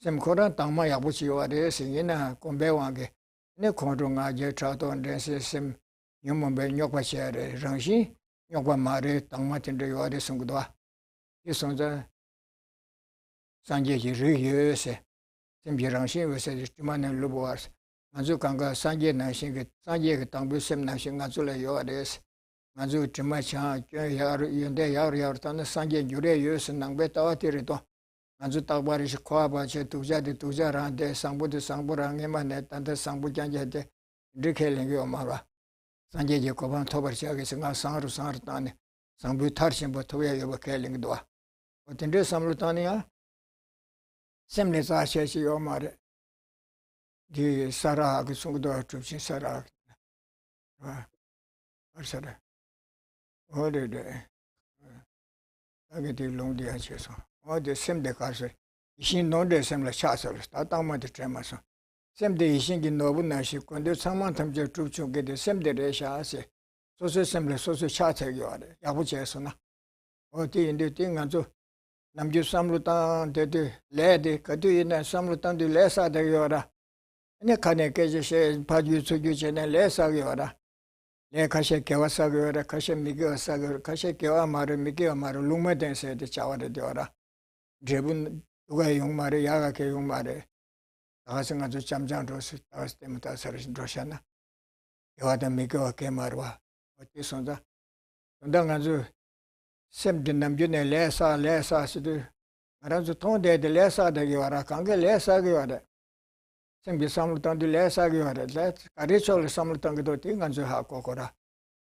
sem koran tangma yabuchi wade singina kombe wange ne kondro nga je chato ndense sem nyumombe nyokwa chere rangshi nyokwa mare tangma tinde wade sungdwa yisonza sanje ji ri se sem bi rangshi wese timane lubuars anzu kanga sanje na shinge sanje ge tangbu sem na shinga zule yode anzu tima cha yar yende yar tan sanje jure yus nangbe tawatire to 안주 딱바리시 코아바체 두자데 두자란데 상부드 상부랑에만 단데 상부장제데 이렇게 랭게 오마라 산제제 코반 토버시하게 생각 상하루 상하르다네 상부 타르신부 토야 여버 켈링도 어떤데 삼루타니야 셈레사 셰시 오마레 디 사라 그 송도 줍시 사라 아 알사라 어데데 아게디 롱디아 셰소 어디 셈데 가서 이신 논데 셈라 샤서 다다마데 트레마서 셈데 이신기 노분나시 건데 상만 탐제 줍죽게 셈데레 샤세 소소 셈레 소소 샤체기와데 야부제서나 어디 인데 띵간조 남주 삼루탄 데데 레데 가두이나 삼루탄데 레사데요라 네 칸에 깨제셰 바주 소규제네 레사기와라 네 가셰 개와사기와라 가셰 미게와사기 가셰 개와 마르 미게와 마르 룽메덴세데 자와데 되어라 제분 누가 용말에 야가게 용말에 나가서 가서 잠장로서 나왔을 때부터 살으신 도시나 여하다 미겨게 말와 어디선다 근데 가서 샘든 남준에 레사스도 알아서 통대데 레사되게 와라 관계 레사게 와라 생비 삼루탄도 레사게 와라 가리철 삼루탄도 띵간저 하고 거라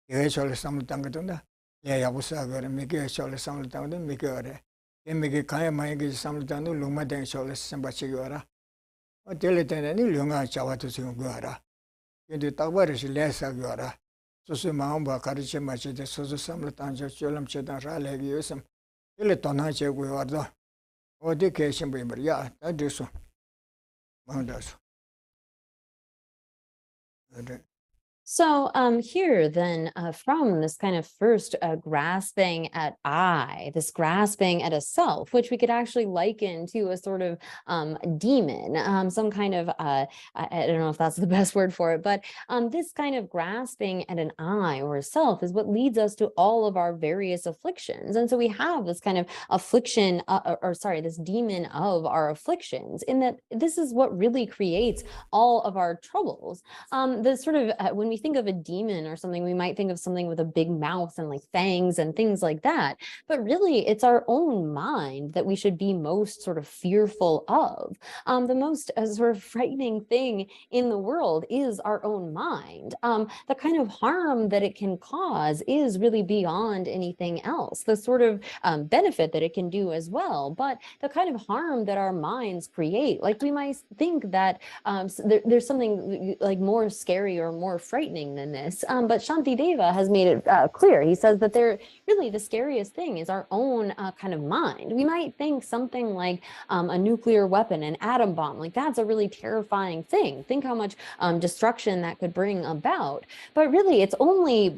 예철 삼루탄도 나 야부사게 미겨철 삼루탄도 미겨래 에미게 가야 마이게 삼루탄도 롱마댕 철 semba치게 와라 어텔레테니 룡아 자와도 지금 거라 근데 딱바르시 레사게 와라 소소 마음바 가르치 마치데 소소 삼루탄 저 쫄람체다 라레기 요섬 일레 떠나제 고와다 어디 계신 분이 말이야 나도서 마음다서 So here then from this kind of first grasping at I, this grasping at a self, which we could actually liken to a sort of demon, some kind of, I don't know if that's the best word for it, but this kind of grasping at an I or a self is what leads us to all of our various afflictions. And so we have this kind of affliction, this demon of our afflictions, in that this is what really creates all of our troubles. The sort of, when we think of a demon or something, we might think of something with a big mouth and like fangs and things like that. But really, it's our own mind that we should be most sort of fearful of. The most sort of frightening thing in the world is our own mind. The kind of harm that it can cause is really beyond anything else. The sort of benefit that it can do as well, but the kind of harm that our minds create, like we might think that there's something like more scary or more frightening frightening than this. But Shantideva has made it clear. He says that really the scariest thing is our own kind of mind. We might think something like a nuclear weapon, an atom bomb, like that's a really terrifying thing. Think how much destruction that could bring about. But really, it's only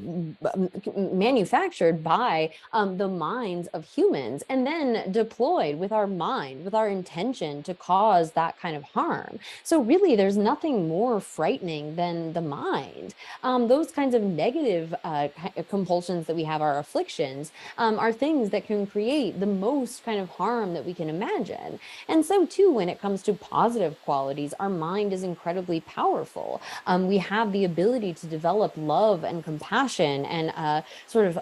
manufactured by the minds of humans and then deployed with our mind, with our intention to cause that kind of harm. So really, there's nothing more frightening than the mind. Those kinds of negative compulsions that we have, our afflictions, are things that can create the most kind of harm that we can imagine. And so too, when it comes to positive qualities, our mind is incredibly powerful. We have the ability to develop love and compassion and sort of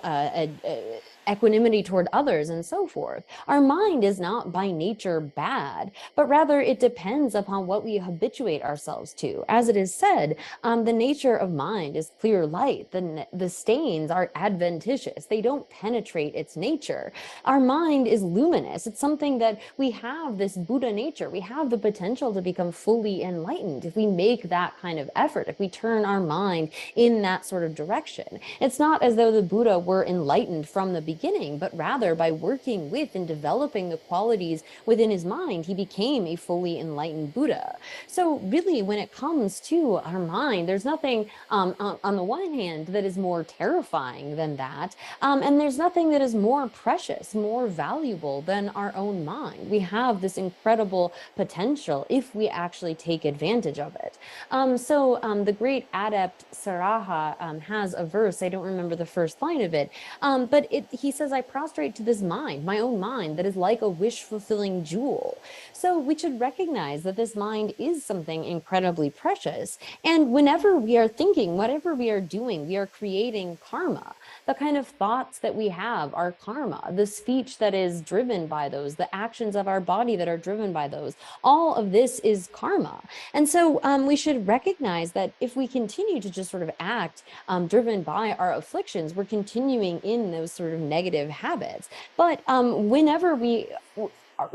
equanimity toward others and so forth. Our mind is not by nature bad, but rather it depends upon what we habituate ourselves to. As it is said, the nature of mind is clear light. The stains are adventitious. They don't penetrate its nature. Our mind is luminous. It's something that we have this Buddha nature. We have the potential to become fully enlightened if we make that kind of effort, if we turn our mind in that sort of direction. It's not as though the Buddha were enlightened from the beginning, but rather by working with and developing the qualities within his mind, he became a fully enlightened Buddha. So really, when it comes to our mind, there's nothing on the one hand that is more terrifying than that, and there's nothing that is more precious, more valuable than our own mind. We have this incredible potential if we actually take advantage of it. So the great adept Saraha has a verse, I don't remember the first line of it, but he says, I prostrate to this mind, my own mind, that is like a wish-fulfilling jewel. So we should recognize that this mind is something incredibly precious. And whenever we are thinking, whatever we are doing, we are creating karma. The kind of thoughts that we have are karma. The speech that is driven by those, the actions of our body that are driven by those, all of this is karma. And so we should recognize that if we continue to just sort of act driven by our afflictions, we're continuing in those sort of negative habits. But whenever we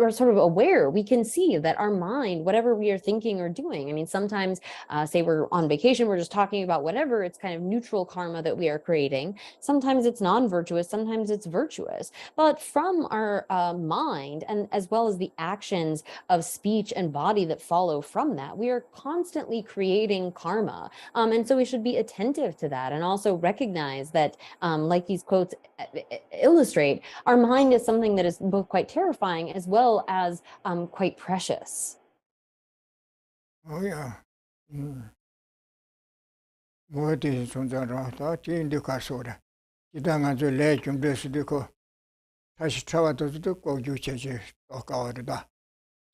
are sort of aware, we can see that our mind, whatever we are thinking or doing, I mean, sometimes say we're on vacation, we're just talking about whatever, it's kind of neutral karma that we are creating. Sometimes it's non-virtuous, sometimes it's virtuous. But from our mind, and as well as the actions of speech and body that follow from that, we are constantly creating karma. And so we should be attentive to that and also recognize that, like these quotes illustrate, our mind is something that is both quite terrifying as well as quite precious. Oh yeah. What is on the right? In the castle. You don't have to let him dress the co. Has traveled to the go you change or cover that.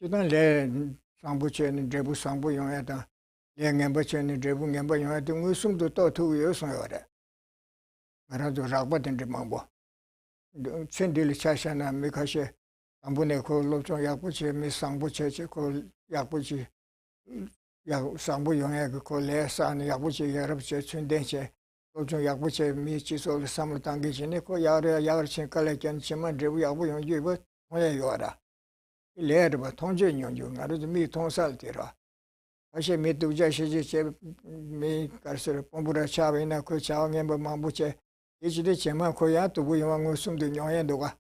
You don't let Sambuche and Jebu Sambu Yonata, Yang Embache and Jebu Yamba Yonata, we soon to talk 2 years on order. I had to Rabat and Mambo. Send the Chashana Mikashe, Ambuneko, Loto Yapuche, Miss Sambuche, called Yapuchi, Sambu Yonga, called Lesa and Yapuchi, Yarabche, Chendenche, Loto Yapuche, Michis, all the Samutangi, Neko, Yara, Yarchin, Kalek, and Chima, Jebu Yabu, you but where you are. Later, but Tonjin Yong, I don't meet Ton Saltira. I should meet to Jashi, me, Carcer, Pombura Chavina, Cocha, Member Mambuche. Each day, Chema Koyato, we want to sum the Yoendoga.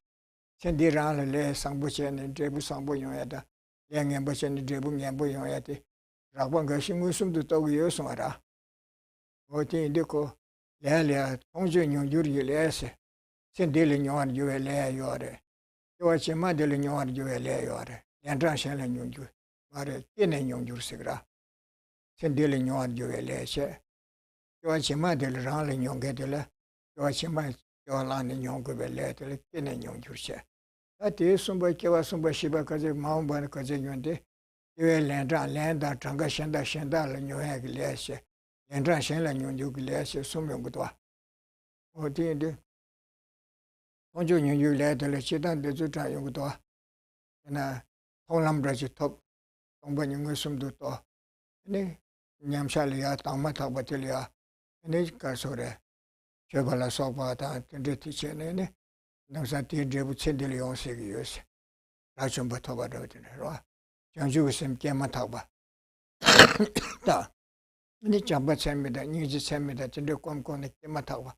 Send the round Le Sambuche and Jebu Sambo Yoeta, Yang Embassy and Jebu Yambo Yoeti. Raban Gashim Musum to Togo Sora. What in Deco, Lelia, Tonjin Yuri Lesse. Send Dilling on you a lay yore. You watch a modeling on you a lay yore. And Russian and you, Mare, in and young Jursigra. Send Dilling on you a lesse. You watch a model round young Gedela. You watch a man, your land in young Gubelette, in and young Jurse. That is somebody Kawa Sumba Shiba Kazi, Mount Banakazi, you will land that Tangashanda Shandal and you have lesse. And Russian and you glass, some young Gudwa. What do you do? Don't you let the Lechidan de Zuta Yungudwa? And a Holam Brazil top, Tombanyungusum Duto. And Yamshalia, Tamata Batelia, and each Casore. Jabala Sobata, and the teacher, and Namsati Jebu Cendilion Sigius. Rachum Batoba, Janjus and Kemataba. ni chamba chamida ni ji chamida chinde kom kom ne kema tawa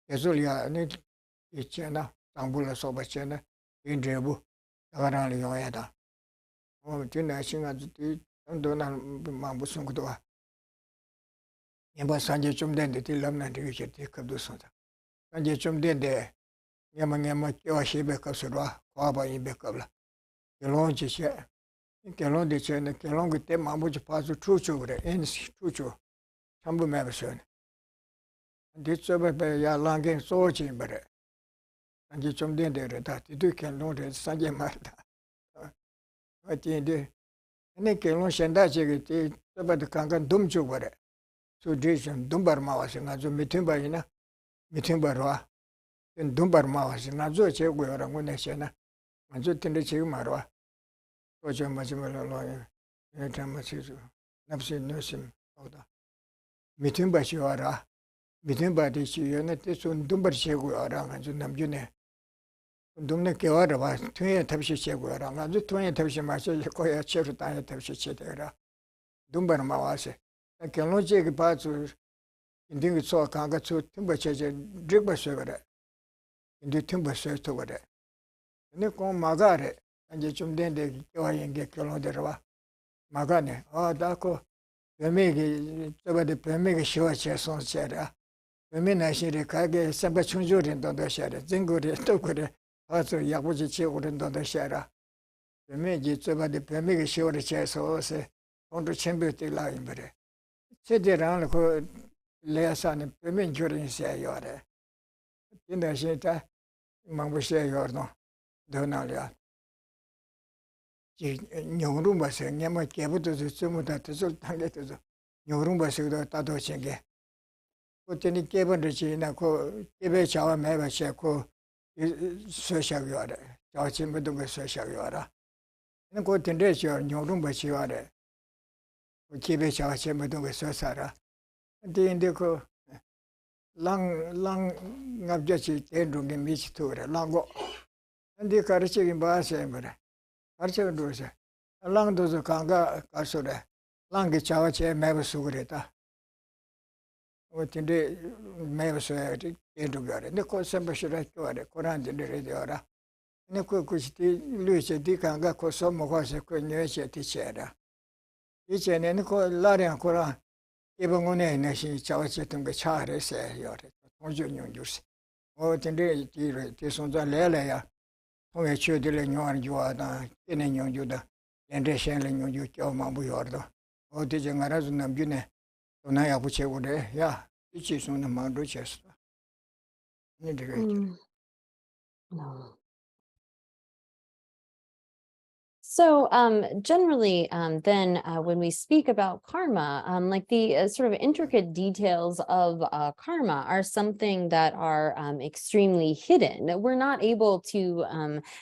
yezulia ni ichena tambula soba chena indrebu tagaran li yoyada o tinna singa ti ndona mambu sungudwa yamba sanje chumdende ti lamna de ke ti kabdu sonda sanje chumdende yama kewa shebe kapsurwa kwa ba ibe kabla kelon chi che kelon de chena kelon gite mambu chi pasu chuchu bre en chuchu chambu mebson de chobe be ya langen sochi bre sanje chumdende re ta ti du kelon de sanje marta ati de ne kelon shenda che ge ti chobe de kangan dum chu bre so dejan dumbar ma wase nga zo mitimba ina mitimba roa ten dumbar ma wase nga zo che go ra ngone chena nga zo tende che ma roa ko je ma je lo lo ne ta ma chi zo napsi nosim oda mitimba chi wara mitimba de chi yo ne te so dumbar che go ra nga zo nam ju ne dumne ke wara ba tue tabshi che go ra nga zo tue tabshi ma che ko ya che ru ta tabshi che de ra dumbar ma wase kelon che ge pa zo 인딩이 소 강가 초 팀버체제 드릭버셔거래 인디 팀버셔토거래 근데 꼭 마가래 이제 좀 된데 교화인게 결혼되러와 마가네 다고 베메기 저버데 베메기 쉬워체 손체라 베메나시리 가게 삼바 충조린 돈도셔래 증거리 또 그래 아주 약부지 치고린 돈도셔라 베메기 저버데 베메기 쉬워체 소세 온도 챔비티 라인버래 제대로 그 레아사는 빼면 결혼했어야 요래. 근데 진짜 망보셔야 요르노. 더나려. 지 녀rum 봐서 냐마 개부터 좀다 뜻을 당게도 녀rum 봐서도 따도 챙게. 그때니 개번을 지나 그 개배 자와 매바셔 그 소샤 요래. 자친 모든 거 소샤 요라. 그 텐데 저 녀rum 봐서 요래. 그 개배 자와 chen 모든 거 소사라. 근데 그 랑 ngabjachi tendu nge michi ture lango ndi karche gi baase mare karche dosa lang dozo kanga kasore lang gi chawa che meba sugure ta o tinde meba so tendu gare ne ko semba shira kore koran de re de ora ne ko kusti luche di kanga ko so mo ko se ko nyeche ti chera iche ne ko lare koran 이번에 내시 자와쳤던 거 차례세 요래 통전용 주스 근데 이 손자 레레야 통에 쳐들래 녀안 좋아다 얘네 녀주다 엔데션래 녀주 껴만 부여도 어디 정하라서 남주네 도나야 부채고래 야 이치 손은 만도 쳤어 니 되게 No. So generally, then when we speak about karma, like the sort of intricate details of karma are something that are extremely hidden. We're not able to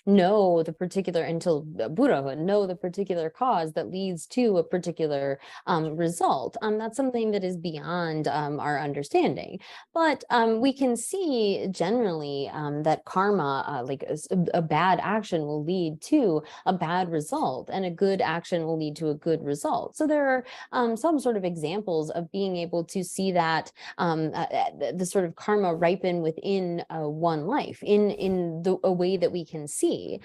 know the particular, until Buddhahood, know the particular cause that leads to a particular result. That's something that is beyond our understanding. But we can see generally that karma, like a bad action will lead to a bad result, and a good action will lead to a good result. So there are some sort of examples of being able to see that the sort of karma ripen within one life in a way that we can see.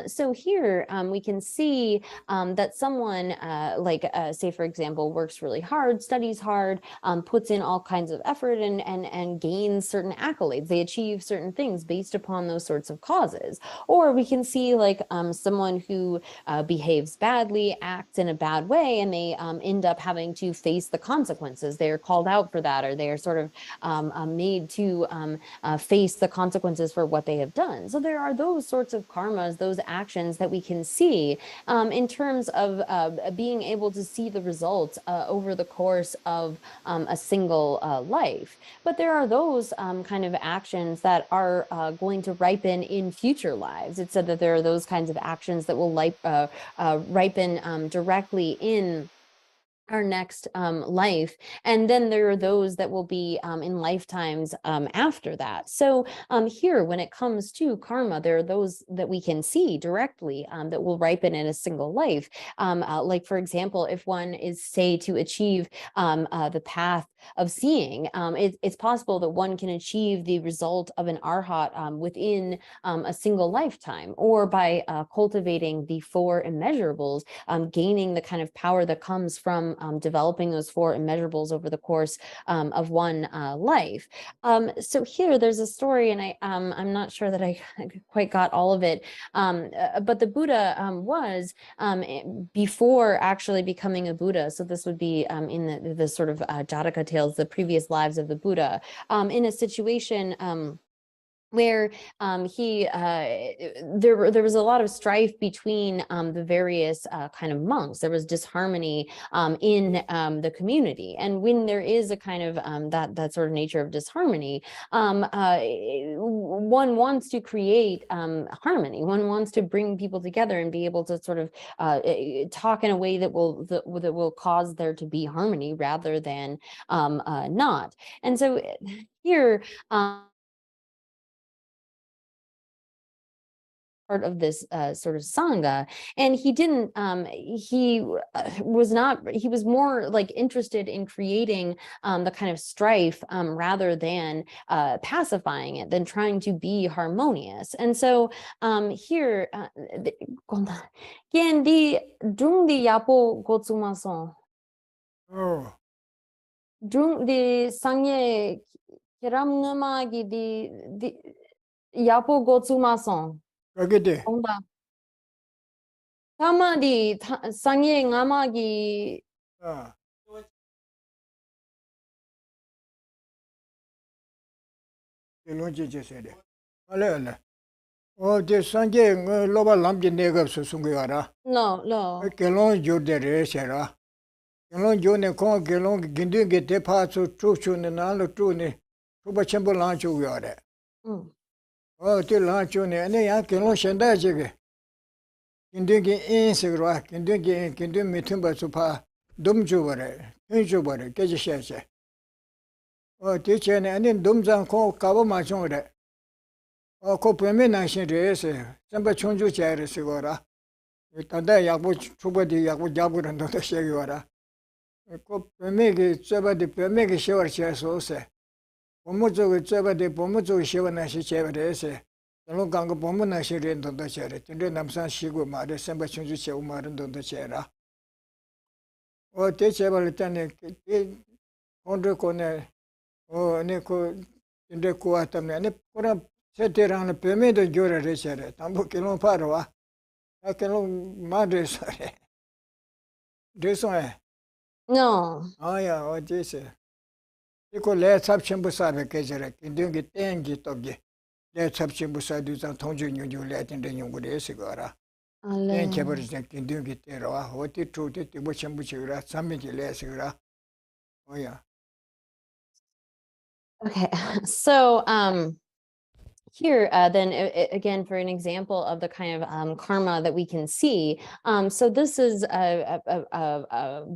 So here we can see that someone say for example works really hard, studies hard, puts in all kinds of effort and gains certain accolades. They achieve certain things based upon those sorts of causes. Or we can see like someone who behaves badly, acts in a bad way, and they end up having to face the consequences. They are called out for that, or they are sort of made to face the consequences for what they have done. So there are those sorts of karmas, those actions that we can see in terms of being able to see the results over the course of a single life. But there are those kind of actions that are going to ripen in future lives. It said that there are those kinds of actions that will ripen directly in our next life, and then there are those that will be in lifetimes after that. So here, when it comes to karma, there are those that we can see directly that will ripen in a single life. Like, for example, if one is, say, to achieve the path of seeing, it's possible that one can achieve the result of an arhat within a single lifetime, or by cultivating the four immeasurables, gaining the kind of power that comes from developing those four immeasurables over the course of one life. So here there's a story, and I'm not sure that I quite got all of it, but the Buddha was before actually becoming a Buddha. So this would be in the sort of Jataka tales, the previous lives of the Buddha, in a situation where there was a lot of strife between the various kind of monks. There was disharmony in the community, and when there is a kind of that sort of nature of disharmony, one wants to create harmony. One wants to bring people together and be able to sort of talk in a way that will cause there to be harmony rather than not. And so here. Part of this sort of sangha, and he didn't he was more like interested in creating the kind of strife rather than pacifying it, than trying to be harmonious. And so here quien di dung di yapo gotsumason Oh, dung di sangye kiram ngamagi di yapo gotsumason 그게 onda Tamadi sangye ngamagi 아, 일론지제세래. 알레알레. 제 산제 로바 람지 내가 수송거라. no 결론 조데레세라. 결론 조네 공 결론 긴딩게 대파수 추추네 나로 추네. 초바 첨부 란주요래. mm. 제 란주네 아니 야 결론 현대지게. 긴딩게 인식으로 긴딩게 긴딩 미팅 바수파 돔주버래. 해주버래. 깨지셔야지. 대체네 아니 돔장 고 가보 마종래. 그 뱀에 나신레세. 전부 총주 자르시거라. 일단다 약부 초보디 약부 잡으는 것도 시기와라. 그 뱀에게 저바디 뱀에게 시월시에서세. 본무적을 저바디 본무적 시원하시 제베레세. 너는 강거 본무나시는 돈도 제래. 근데 남산 시고 말에 선부 총주 제우 말은 돈도 제라. 대체발 때는 온도 거네 네고 인데 고았다면 아니 그럼 세테랑은 뱀에도 조라를 해셔래. 담보 kilon 파로와. 아 kilon 마드서래. 됐어요. no 아야 어디서. 이거 내 잡침부사를 계절에 인등기 땡기 떡기. 내 잡침부사도 통중용주 내던데 용구를 해서 거라. ale 땡겨버리지 인등기 때로와 어디 투데 뭐 전부치라 삼미지 내서라. 어야. okay. So here then again, for an example of the kind of karma that we can see, so this is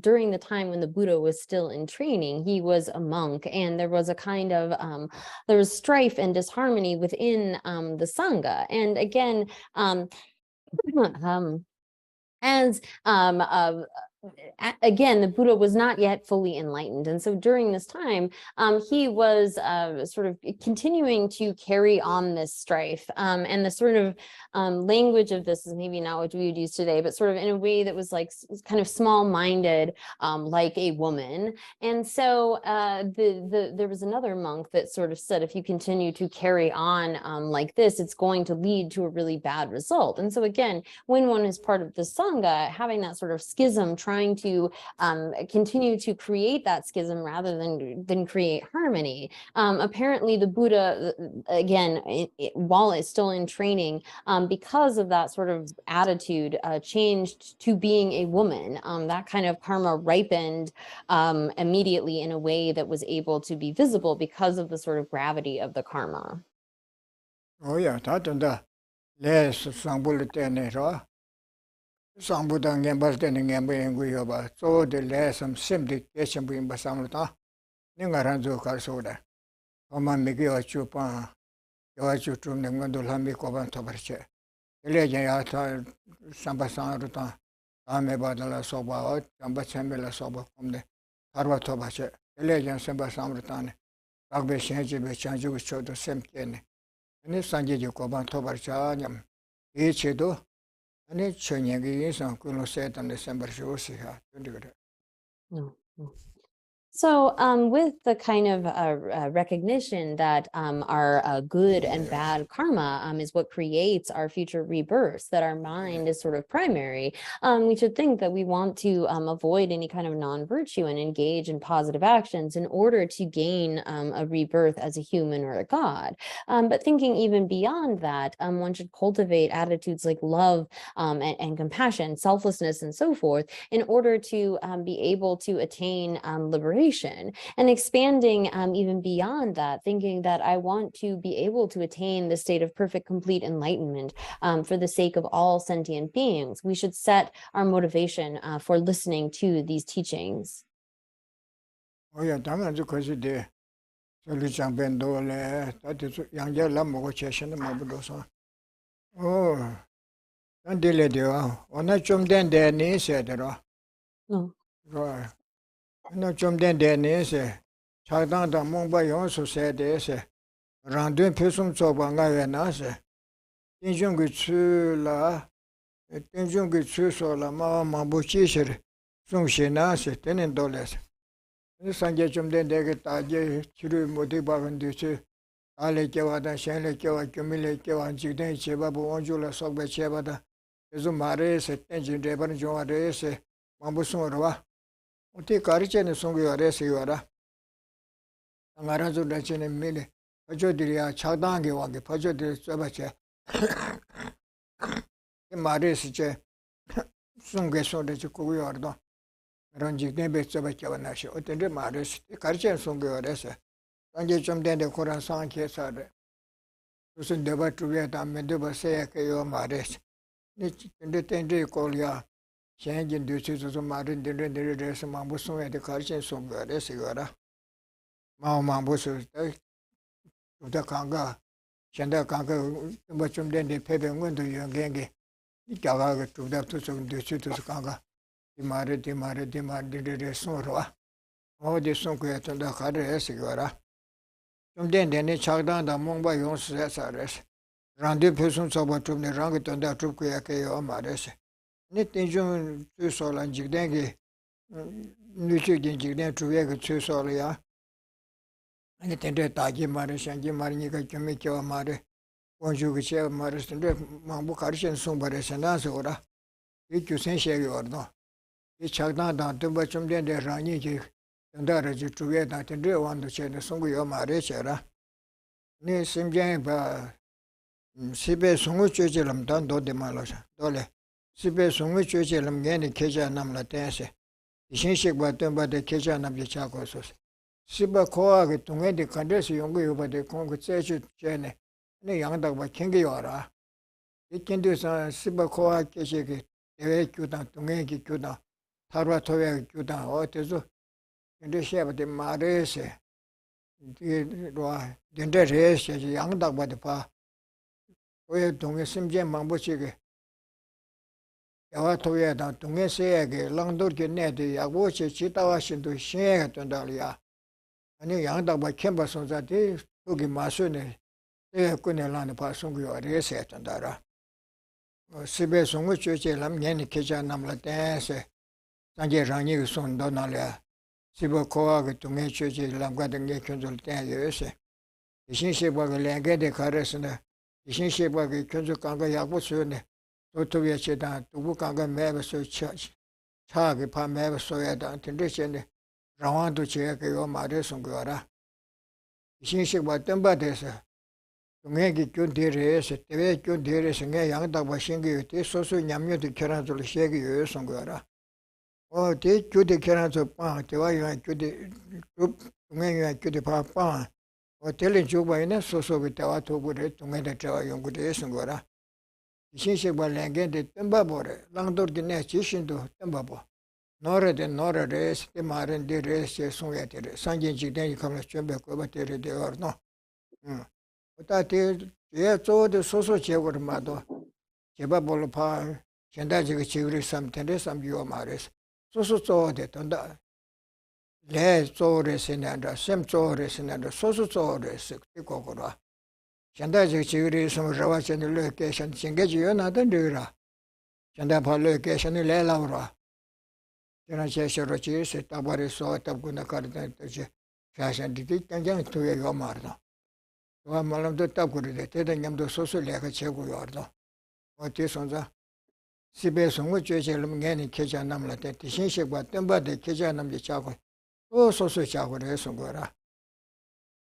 during the time when the Buddha was still in training. He was a monk, and there was a kind of there was strife and disharmony within the sangha. And again, as again, the Buddha was not yet fully enlightened. And so during this time, he was sort of continuing to carry on this strife. And the sort of language of this is maybe not what we would use today, but sort of in a way that was like kind of small-minded, like a woman. And so there was another monk that sort of said, if you continue to carry on like this, it's going to lead to a really bad result. And so again, when one is part of the Sangha, having that sort of schism, trying to continue to create that schism rather than create harmony. Apparently the Buddha, again, while it's still in training, because of that sort of attitude, changed to being a woman. That kind of karma ripened immediately in a way that was able to be visible because of the sort of gravity of the karma. 어야 다 된다. 내 상불을 때내서 Sambudan Gambal and Gambian Guyoba, so the less some simply catching being Basamata, Ningaranzo Carsoda. Oma Migi or Chupa, Yoachu Trum, the Gondolami Coban Toberche. The legend after Sambasan Ruta, Ame Badala Soba, Tambachamela Soba from the Tarva Tobache. The legend Sambasan Rutan, Agbe Shanji, Chanju showed the same kin. And if Sanji Coban Toberchanium, each do. And Chonyagi is on Kuno set on December Shosiha. No, no. So, with the kind of recognition that our good and bad karma is what creates our future rebirths, that our mind is sort of primary, we should think that we want to avoid any kind of non-virtue and engage in positive actions in order to gain a rebirth as a human or a god. But thinking even beyond that, one should cultivate attitudes like love and compassion, selflessness, and so forth, in order to be able to attain liberation. And expanding even beyond that, thinking that I want to be able to attain the state of perfect, complete enlightenment for the sake of all sentient beings. We should set our motivation for listening to these teachings. Oh, yeah, 당연히 그것이 솔루션 벤도래 다들 양절라 먹고 제시는 뭐부도서 안딜래요 오늘 좀 된데 니세더라 오늘 좀 된데 니세 차당다 몽바 용수세데세 란든 표승 조방가 왜나세 인중그 추라 인중그 추소라 마마부치셔 송시나세 되는 돌레세 Sanje chumden deke taje chiru moti bagan desi ale kewa da shenle kewa kumile kewa jigden cheba bu onjula sokbe cheba da ezu mare se tenjin deban jonga re se mambu sungorwa uti kariche ne sungu yare se yara ngara zu da chene mile pajo diria chadang ge wage pajo dir cheba che mare se che sunge so de ku yordo 런직된 배서밖에 안 나셔. 어떤데 말을 가르쳐 송교래서. 단계 좀 된데 코란 상계사를. 무슨 내가 주변에 담면도 벌써야 그요 말했어. 근데 텐데 콜이야. 현진 뒤에서 말은 들으려서 마음부송에 가르쳐 송교래서 이거라. 마음부송 때 강가 현대 강가 뭐좀 된데 배병원도 연계게 이 자가가 두답도 좀 뒤에서 강가 Dimare sonroa. Oh, the sonquet and the Kare Sigara. Some den Chagdan, the Mumba Yons Sares. Randy persons about to the Ranget and the Truque or Mares. Knitting June two sol and Jigdengi. Nutrigin Jigden to Vega two solia. And it ended Tagi Maris and Jimanica Jamaica Mare. One Jugicha Maris and Mambukaris and Sumbares and Azora. It you say or no. 이 작다다 좀 좀된데 라니지 전달하지 주에다 된데 완도 전에 송구요 말해줘라 네 심장에 봐 시베 송구 쥐질럼 단도데 말아서 돌래 시베 송구 쥐질럼 내니 계좌 남라 대세 이신식 받던 바데 계좌 남지 자고서 시바 코하게 동에데 간데서 연구요 바데 공부 제주 전에 네 양다고 봐 챙겨 와라 이 킨도서 시바 코하 계시게 대외 교단 동에기 교단 Tarva Toya Judan, Otezo, and the Sheba de Marese, Dende Res, young dog by the pa. We don't Simjam Mambuchig. Yawatoya, Tunge Sege, Langdor Genet, Yawoche, Chitawash into Shea Tondalia. And a young dog by Kembason that day, Tugi Masune, they couldn't land the Passungu or Reset and Dara. Sibe Sunguchu, Lam Yen Kitchen Namla Dance. Sanjay Rani son Donalia, Sibo Koag to make church Lamgadan Consul Tayose. The Shinship of the Langue de Carresna, the Shinship of the Consul Kanga Yapusune, Totovia Chedan, to Bukanga Mavis Church, Chag, Pam Mavis Soyada, Tendation, Rawan to check your Maris on Guara. The Shinship of Tembadesa, to make it good dearest, the way good dearest and young dog was singing, this also Yamu to Kerantul Shaggy on Guara. Oh, take you the carrots of pan, the way you had to the group, when you had to the papa, or telling you by so with the auto would it to make a young good days and go. 신식과 랭겐데 뜸바보래 랑도르기네 지신도 뜸바보 노래데 노래레스 때마른데 레스 송야데레 상진직된 이컴을 준비하고 버티레 되어노 어따데 예 조데 소소 제거를 마도 제바볼로 파 현다지가 지그리 삼텐데 삼비오 마레스 소소 조데 돈다 레 조레스난다 셈 조레스난다 소소 조레스 그거거라 현다지가 지그리 삼라와체는 로케이션 징게지요 나던데라 현다 발로케이션을 레라우라 저는 제시로 지스 타바리소 탑구나 카르다지 샤샤디디 당장 토예요 말다 와 말람도 탑구르데 대단냠도 소소레가 제고요르다 어디 손자 집에 송을 죄제를 맹이 계좌 남라데 신식과 뜸바데 계좌 남지 자고 또 소소 자고를 해서 거라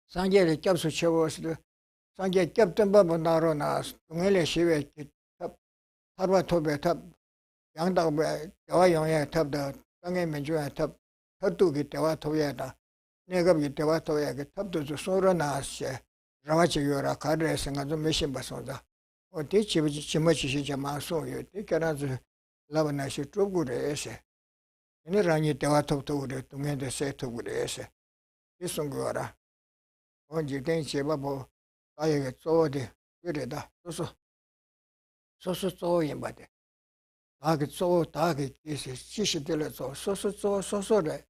상계를 겹수 채워서 상계 겹던 법은 나로나 동해를 시외 하루와 토베 탑 양당부에 대화 영향 탑다 땅의 민주화 탑 탑두기 대화 토야다 내가 이 대화 토야 그 탑도 소로나세 라와치요라 카르에스가 좀 메신 바소다 어디 집어지시 자마소요 되게라즈 라바나시 쪽구레세 얘네랑이 대화 탑도 우리 동해대 세토구레세 이송거라 언제 된 제바보 아예게 쪼데 그래다 소소 쪼인 바데 다게 쪼 다게 이세 시시들어서 소소래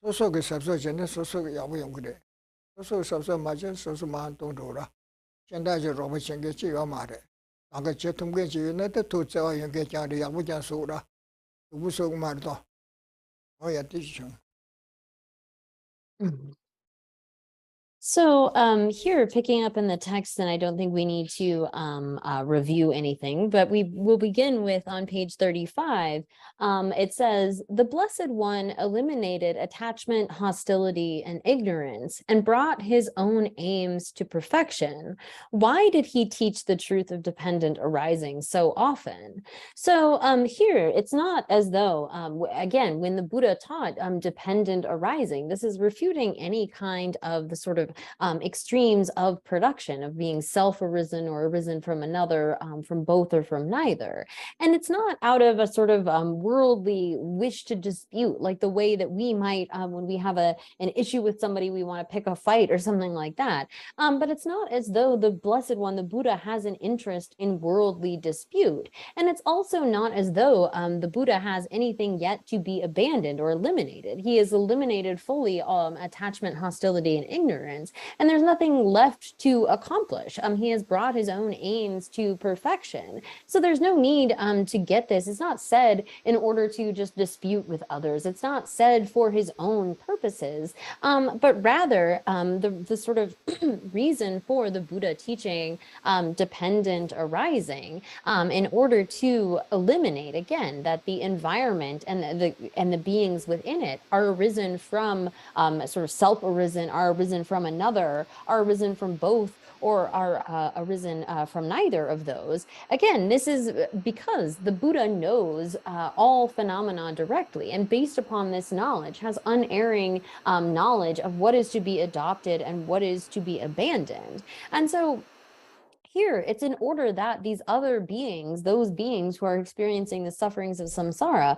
소소게 삽소전에 소소게 야부용 그래 소소 삽소 맞아 소소만 동도라 현다지 로봇생게 지요 말해 아까 제통게 지는데 도저와 연계 자리 야부장 소라 무속 말도 어야 뜻이죠. So here, picking up in the text, and I don't think we need to review anything, but we will begin with on page 35. It says, the Blessed One eliminated attachment, hostility, and ignorance, and brought his own aims to perfection. Why did he teach the truth of dependent arising so often? So here, it's not as though, again, when the Buddha taught dependent arising, this is refuting any kind of the sort of extremes of production, of being self-arisen or arisen from another, from both or from neither. And it's not out of a sort of worldly wish to dispute, like the way that we might, when we have an issue with somebody, we want to pick a fight or something like that. But it's not as though the Blessed One, the Buddha, has an interest in worldly dispute. And it's also not as though the Buddha has anything yet to be abandoned or eliminated. He has eliminated fully attachment, hostility, and ignorance. And there's nothing left to accomplish. He has brought his own aims to perfection. So there's no need to get this. It's not said in order to just dispute with others. It's not said for his own purposes, but rather the sort of reason for the Buddha teaching dependent arising in order to eliminate, again, that the environment and the beings within it are arisen from sort of self-arisen, are arisen from another, are arisen from both, or are arisen from neither of those. Again, this is because the Buddha knows all phenomena directly, and based upon this knowledge has unerring knowledge of what is to be adopted and what is to be abandoned. And so here, it's in order that these other beings, those beings who are experiencing the sufferings of samsara,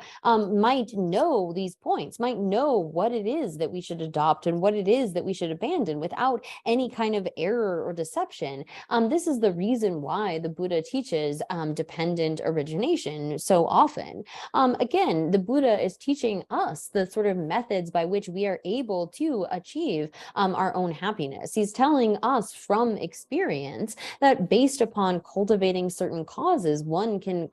might know these points, might know what it is that we should adopt and what it is that we should abandon without any kind of error or deception. This is the reason why the Buddha teaches dependent origination so often. Again, the Buddha is teaching us the sort of methods by which we are able to achieve our own happiness. He's telling us from experience that based upon cultivating certain causes, one can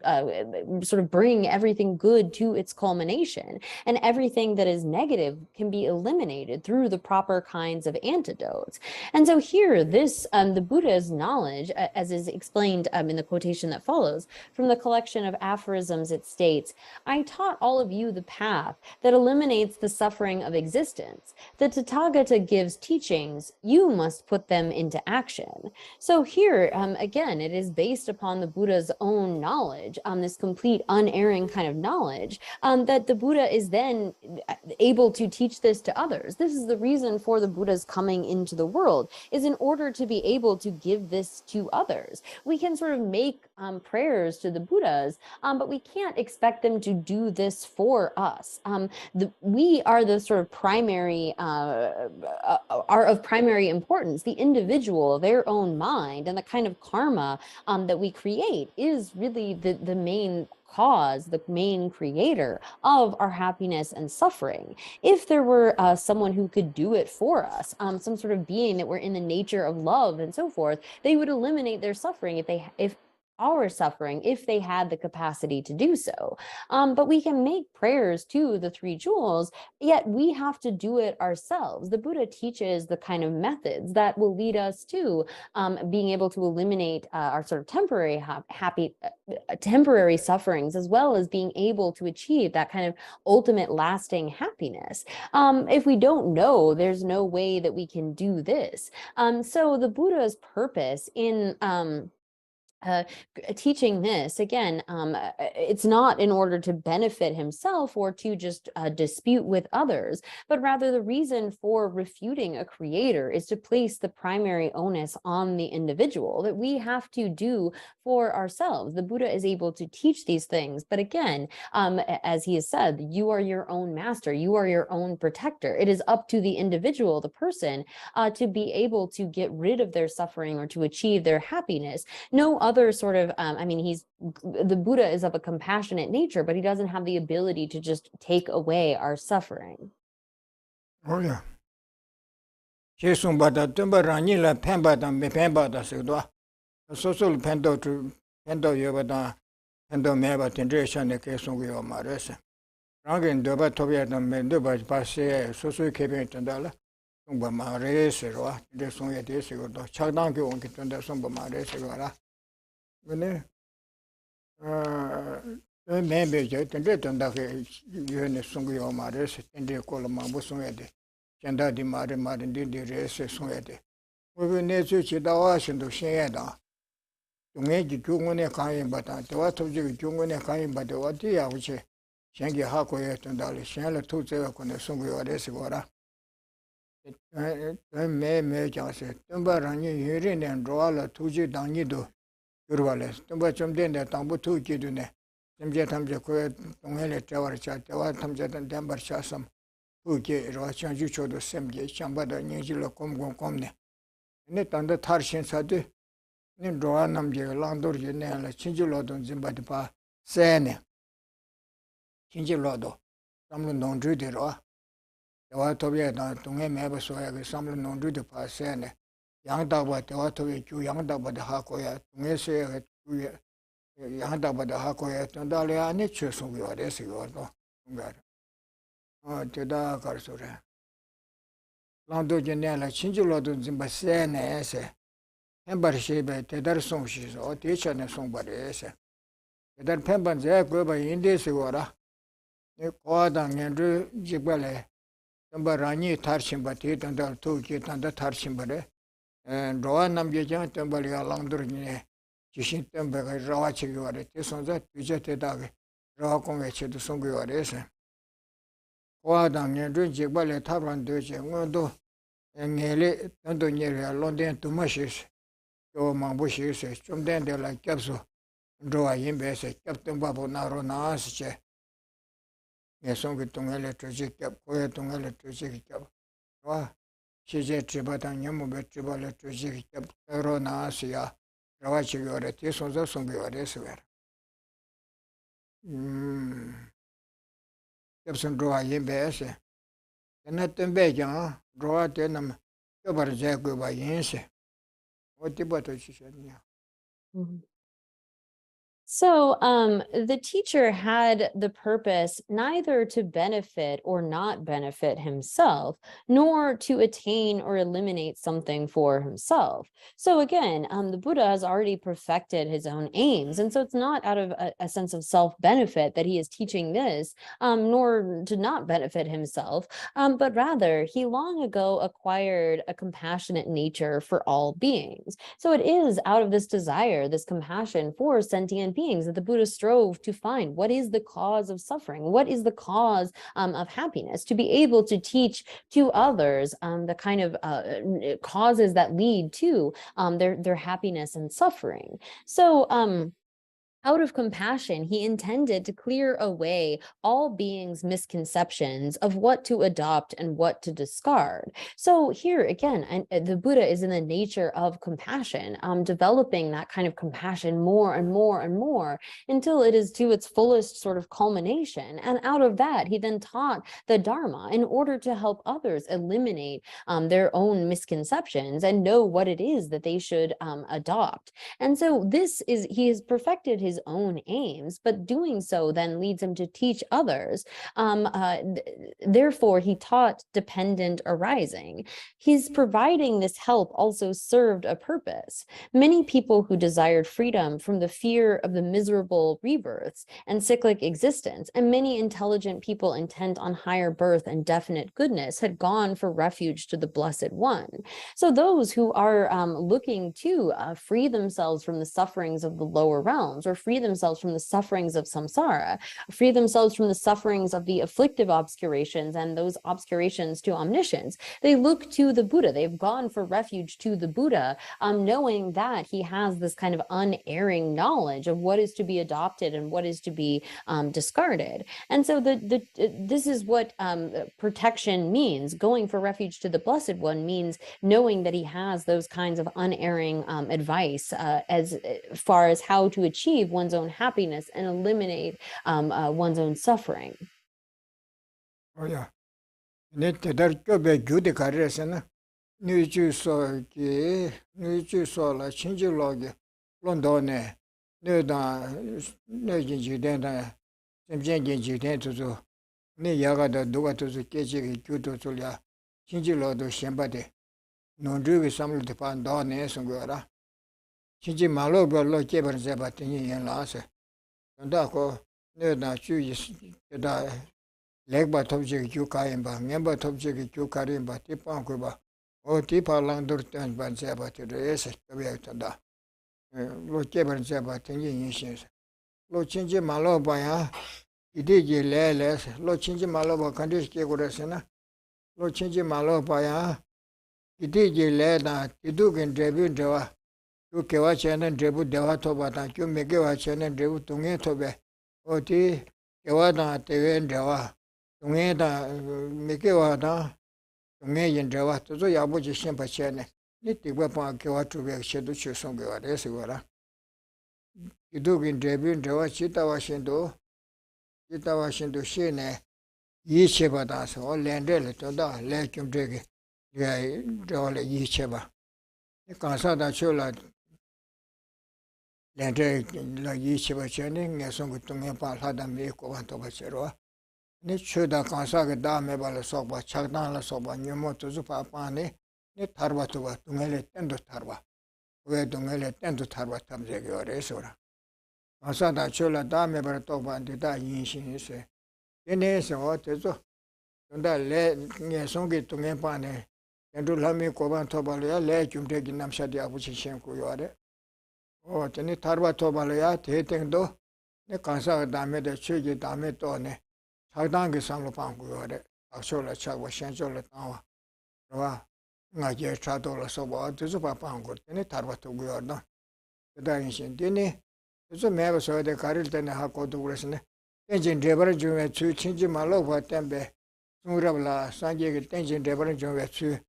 sort of bring everything good to its culmination, and everything that is negative can be eliminated through the proper kinds of antidotes. And so here, this the Buddha's knowledge, as is explained in the quotation that follows, from the collection of aphorisms, it states, I taught all of you the path that eliminates the suffering of existence. The Tathagata gives teachings, you must put them into action. So here, again, it is based upon the Buddha's own knowledge, this complete unerring kind of knowledge, that the Buddha is then able to teach this to others. This is the reason for the Buddha's coming into the world, is in order to be able to give this to others. We can sort of make prayers to the Buddhas, but we can't expect them to do this for us. We are the sort of primary, are of primary importance. The individual, their own mind, and the kind of karma that we create is really the main cause, the main creator of our happiness and suffering. If there were someone who could do it for us, some sort of being that were in the nature of love and so forth, they would eliminate their suffering if our suffering, if they had the capacity to do so. But we can make prayers to the three jewels, yet we have to do it ourselves. The Buddha teaches the kind of methods that will lead us to being able to eliminate our sort of temporary temporary sufferings, as well as being able to achieve that kind of ultimate lasting happiness. If we don't know, there's no way that we can do this. So the Buddha's purpose in teaching this, again, it's not in order to benefit himself or to just dispute with others, but rather the reason for refuting a creator is to place the primary onus on the individual, that we have to do for ourselves. The Buddha is able to teach these things, but again, as he has said, you are your own master, you are your own protector. It is up to the individual, the person, to be able to get rid of their suffering or to achieve their happiness. No other sort of, the Buddha is of a compassionate nature, but he doesn't have the ability to just take away our suffering. Oh yeah. Jesung bada tumba rani la pemba da me pemba da segdo. Social pendo to pendo yobada pendo meba tendresha ne kesung yo mares. Rangin doba tobia da me doba passe social keben tandala. Tumba mares ro. De sung ye de segdo. Chagdang ke on ke tanda sumba mares segora. Bene membe je tende tanda ke yene sung yo mares tende ko ma bu sung ye de. Chanda di mare di rese sung ye de. We ne zu chi da wa shin do shen ye da. Tunge ji jungu ne kan yin ba ta. De wa tu ji jungu ne kan yin ba de wa di ya wu che. Shen ge ha ko ye tanda le shen le tu ze ko ne sung yo de se gora. Me ja se. Tumba ran yin yin rin ne ro la tu ji dang ni do. Yurwale. Tumba chom den de tang bu tu ji du ne. Temje tamje ko ye tunge le te war cha. Te wa tamje dan den bar cha sam. Uke ro chan ju cho do sem ge chamba da ni ji lo kom ne ne tan da thar shin sa de ne ro nam je lang dor je ne la chin ji lo don zim ba de pa se ne chin ji lo do sam lo non ju de ro de wa to ye da tu nge me ba so ya ge sam lo non ju de pa se ne yang da ba de wa to ye ju yang da ba de ha ko ya tu nge se ye ju ye yang da ba de ha ko ya tan da le a ne che so ge wa de se go do ngar Teda Karsura. Lando Janela, Chinjulo Zimba Sene, Ember Shebe, Tedar Song Shis, or teacher and song by the Tedar Pemban Zek by India Sigora, Kodang Andrew Jibale, Tambarani Tarchim Batit and the two kit and the Tarchim Bade, and Roanam Yajan Tambali along Durine, Chishin Temba, Rawachi, this on that, Vijated Dog, Rawakong, the Songu. Wadang and Jibale Taban Doge, Mondo, and Nele, and Donia, London to Mushes, Joe Mambushes, from then they like Capsule, draw him best, Captain Babu Naro Nasche. Yes, on with Tung electric cap, Tung electric cap. She said Tribatan Yamu Tribal electric cap, Rona Asia, Rawachi or a tis was also be or elsewhere. Capson draw him best. And not them begging, draw them, cover Jago by Yense. What the butter she said, yeah. So the teacher had the purpose neither to benefit or not benefit himself, nor to attain or eliminate something for himself. So again, the Buddha has already perfected his own aims. And so it's not out of a sense of self-benefit that he is teaching this, nor to not benefit himself, but rather he long ago acquired a compassionate nature for all beings. So it is out of this desire, this compassion for sentient beings that the Buddha strove to find what is the cause of suffering, what is the cause of happiness, to be able to teach to others the kind of causes that lead to their happiness and suffering. So out of compassion, he intended to clear away all beings' misconceptions of what to adopt and what to discard. So here again, the Buddha is in the nature of compassion, developing that kind of compassion more and more and more until it is to its fullest sort of culmination. And out of that, he then taught the Dharma in order to help others eliminate their own misconceptions and know what it is that they should adopt. And so he has perfected his own aims, but doing so then leads him to teach others. Therefore, he taught dependent arising. His providing this help also served a purpose. Many people who desired freedom from the fear of the miserable rebirths and cyclic existence, and many intelligent people intent on higher birth and definite goodness had gone for refuge to the Blessed One. So those who are looking to free themselves from the sufferings of the lower realms, or free themselves from the sufferings of samsara, free themselves from the sufferings of the afflictive obscurations and those obscurations to omniscience, they look to the Buddha. They've gone for refuge to the Buddha, knowing that he has this kind of unerring knowledge of what is to be adopted and what is to be discarded. And so this is what protection means. Going for refuge to the Blessed One means knowing that he has those kinds of unerring advice as far as how to achieve one's own happiness and eliminate one's own suffering. Oh yeah. Net dar kyobe gyude karesena. Nuju so ki nuju so la chinju loge londone ne da ne jinji den da semjen jinji den to ne yaga da duga to keje ki gyudo to ya chinji lo do shembade nonju ge samlu de pan da ne sungora chinji malo go lo kebar zeba tin yin la se da ko ne da chu yi da legba topje ki kayen ba ngemba topje ki karin ba ti pan ko ba o ti pa lang dur tan ban zeba te re se be ta da lo kebar zeba tin yin shin lo chinji malo ba ya ide je le lo chinji malo ba kan de ke go re se na lo chinji malo ba ya ide je le da ti du gen de bi de wa yu ke wa chen de bu de wa to ba ta kyu me ke wa chen de bu tu nge to be o ti ke wa da te wen de wa tu nge da me ke wa da tu nge yin de wa to zo ya bu ji shen pa chen ne ni ti ba pa ke wa tu be che du che song ge wa de se wa ra ti du gen de bi de wa chi ta wa shen do she ne yi che ba da so len de le to da le kyum de ge ye de le yi che ba ni ka sa da cho la len la yi che ba chen ne nge song gu tu nge pa la da me ko wa to ba che ro ni cho da ka sa ge da me ba le so ba chak da la so ba nyu mo to zu pa pa ne ni thar ba to ba tu nge le ten do thar ba we tu nge le ten do thar ba tam je ge re so ra ka sa da cho la da me ba to ba de da yin shin se ne se o te zo da le nge song ge tu nge pa ne ten do la me ko ba to ba le kyum de gi nam sha dia bu chi shen ku yo re o te ni thar ba to ba le ya te teng do ne ka sa da me de che ge da me to ne chak ge sang lo pa ku yo re a cho la chak wa shen cho la ta wa wa nga je cha do la so ba te zo pa pa ku te ni thar ba to gu yo da da yin shin de ne zo me ba so de karil te ne ha ko du res ne ten jin de bar ju me chu chin ji ma lo ba ten be sung ra la sang je ge ten jin de bar ju me chu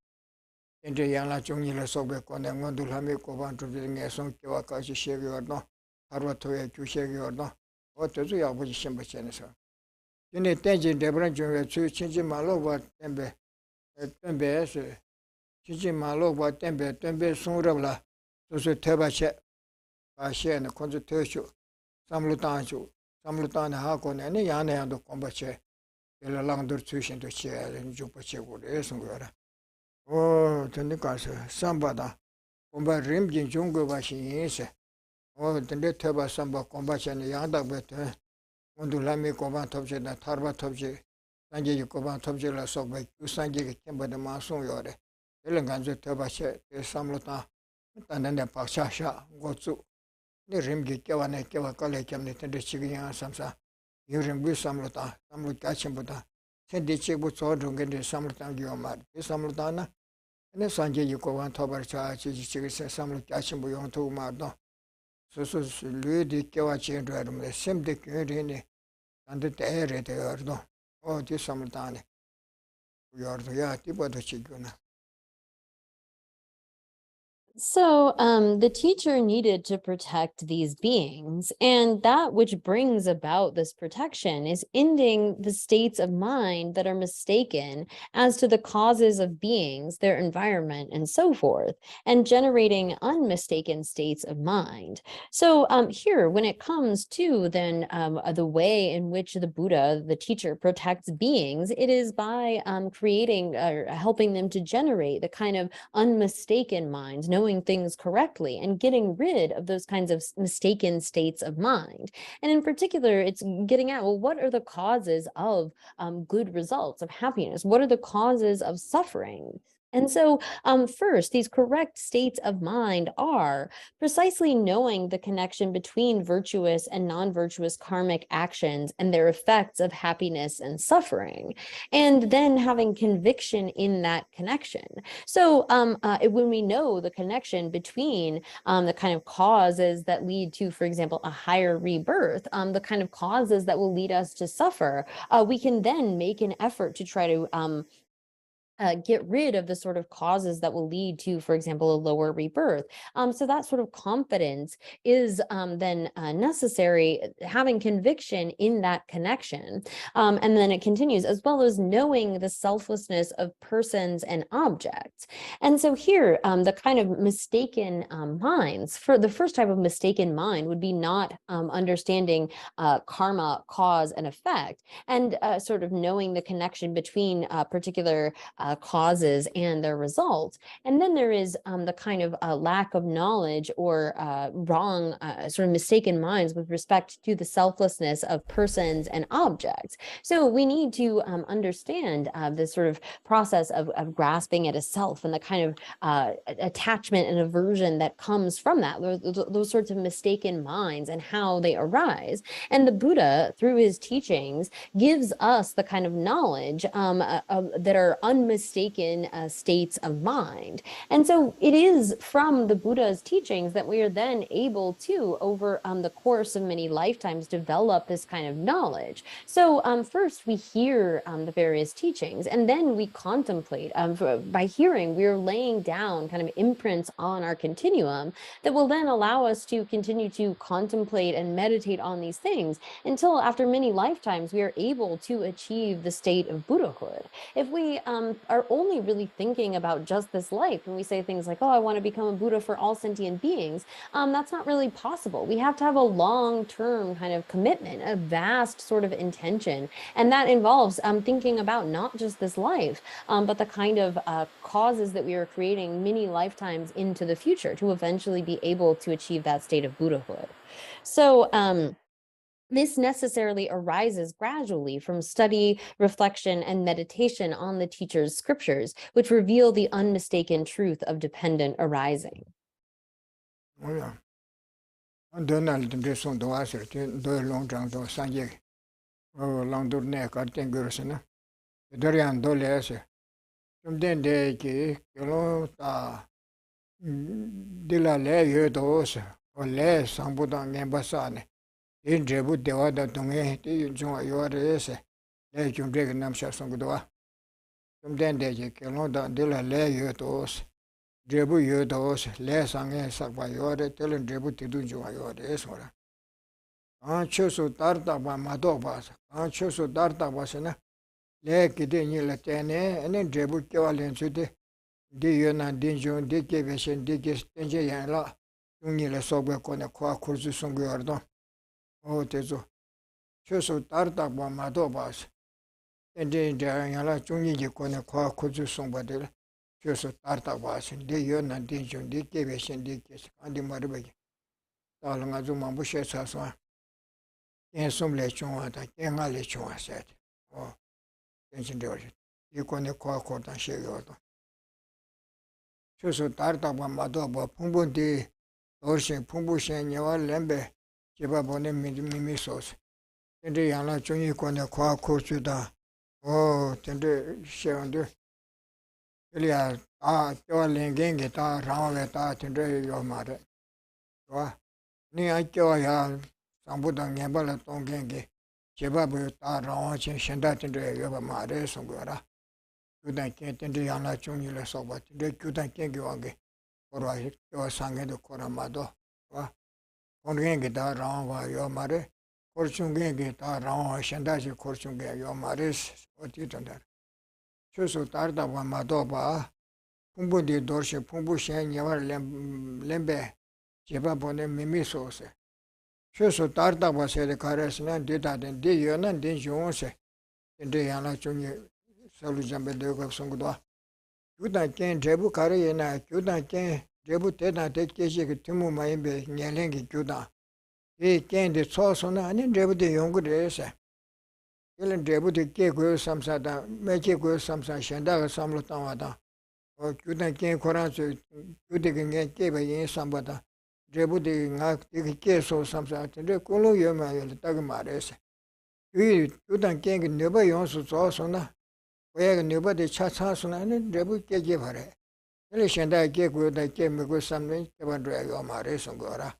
ten je yang la chung ni la so be ko ne ngon du la me ko ban tu de nge song ke wa ka chi she ge yo no thar ba to ye chu she ge yo no o te zo ya bu ji shen ba chen so ne ten jin de bar ju me chu chin ji ma lo ba ten be se chin ji ma lo ba ten be sung ra la to so te ba che a she ne kon zo te chu samlutanju samlutan ha ko ne yana yando kombache ela langdur tsushin to che jupa che go re sungora o tende kasa sambada komba rimjin jungo ba shi yese o tende theba samba komba chane yanda bete ondu lami komba tobje na tharba tobje sanje komba tobje la sokba usanje ke kemba de masung yore ela ganjo theba che samlutan tanande paksha sha gotsu ne rimgi kewane kewa kale kemne tende chigiya samsa yurimbu samlutan samlu kachimbuta tende chigbu so dungende samlutan gyomar samlutana 네 산제 유고만 토벌차 지지치기세 삼을 짜침부 용토 마도 소소 르디 깨와 지르르면 셈데 께리니 안데 때레 되어도 어디 삼을다네 요르도야 티보도 치구나 So, the teacher needed to protect these beings, and that which brings about this protection is ending the states of mind that are mistaken as to the causes of beings, their environment, and so forth, and generating unmistaken states of mind. So, here, when it comes to then the way in which the Buddha, the teacher, protects beings, it is by creating or helping them to generate the kind of unmistaken minds, knowing things correctly and getting rid of those kinds of mistaken states of mind. And in particular, it's getting at, well, what are the causes of good results, of happiness? What are the causes of suffering? And so, first, these correct states of mind are precisely knowing the connection between virtuous and non-virtuous karmic actions and their effects of happiness and suffering, and then having conviction in that connection. So when we know the connection between the kind of causes that lead to, for example, a higher rebirth, the kind of causes that will lead us to suffer, we can then make an effort to try to get rid of the sort of causes that will lead to, for example, a lower rebirth. So that sort of confidence is then necessary, having conviction in that connection. And then it continues, as well as knowing the selflessness of persons and objects. And so here, the kind of mistaken minds, for the first type of mistaken mind would be not understanding karma, cause and effect, and sort of knowing the connection between particular causes and their results. And then there is the kind of lack of knowledge or wrong, sort of mistaken minds with respect to the selflessness of persons and objects. So we need to understand this sort of process of grasping at a self and the kind of attachment and aversion that comes from that, those sorts of mistaken minds and how they arise. And the Buddha, through his teachings, gives us the kind of knowledge that are unmistaken states of mind. And so it is from the Buddha's teachings that we are then able to, over the course of many lifetimes, develop this kind of knowledge. So first we hear the various teachings, and then we contemplate. By hearing, we're laying down kind of imprints on our continuum that will then allow us to continue to contemplate and meditate on these things until, after many lifetimes, we are able to achieve the state of Buddhahood. If we are only really thinking about just this life, and we say things like, oh, I want to become a Buddha for all sentient beings, that's not really possible. We have to have a long-term kind of commitment, a vast sort of intention, and that involves thinking about not just this life, but the kind of causes that we are creating many lifetimes into the future to eventually be able to achieve that state of Buddhahood. So, this necessarily arises gradually from study, reflection, and meditation on the teacher's scriptures, which reveal the unmistaken truth of dependent arising. Oh yeah. Donald de son do aser do long jang do sanje. Oh long dur ne kar tengurusena. Dorian do lese. Den de ki lo ta de la le yo dos o le sambudan ngembasane. In Jebu Dewa da Dunge, the Jung Yorese, Le Jung Drag Namsha Songudua. From then they cannot de la Le Yotos, Jebu Yotos, Le Sange Sakba Yore, telling Jebu to do Jung Yores. Anchoso Tarta by Madobas, Anchoso Tarta Basana, Le Kidin Latene, and then Jebu Kawalen Sute, Diana Dinjun, Dikivation, Dikis, Tenjayala, Unila Sobe Kona Kwa Kurzu Songyardo. 대조 최소 따르다고 마도 봐서 근데 양라 중립이 권에 과 고주 송바들 최소 따르다고 봐서 내 연난 대중 내 개배신 내 개시 안디 말이 다른 아주 만부셔 사서 예솜래 중화다 깽알래 중화세 괜찮대요 이 권에 과 고단 시여도 최소 따르다고 마도 봐 풍분디 어르신 풍부신 여월 렘베 제바 보낸 미미소스 근데 양라 중위권의 과학 코스다 근데 시험들 일이야 저 랭겐게 다 라오에 다 근데 요 말에 와 니가 껴야 상부당 예발을 동겐게 제바부 다 라오 진 신다 근데 요 말에 송거라 그다음 근데 양라 중위를 써봐 근데 그다음 깽게 와게 거라 저 상에도 거라마도 와 오늘게 다 라오와 요 말에 고르충게 다 라오 신다지 고르충게 요 말이스 어디던다 최소 따르다 보마도 봐 풍부디 도시 풍부신 여월 렘베 제바 보내 미미소세 최소 따르다 봐서 가르스는 데다된 데여는 된 좋은세 근데 야나 중에 설루잠베 되고 송고도 그다 깬 제부 가르에나 그다 깬 제부 때다 대께시 그 팀무 마이베 녀랭기 교다 이 깬데 소소나 아니 제부대 연구를 해서 이런 제부대 깨고 삼사다 매개고 삼사 신다가 삼로 땅하다 그다 깬 코란스 그대게 깨바 인 삼바다 제부대 나 이게 깨소 삼사 근데 꼴로 여마를 딱 말해서 이 그다 깬게 너버 용수 소소나 왜 너버대 차차소나는 제부 깨게 바래 이 신다 깨고다 깨먹고 삼는 깨반도야 말해서 거라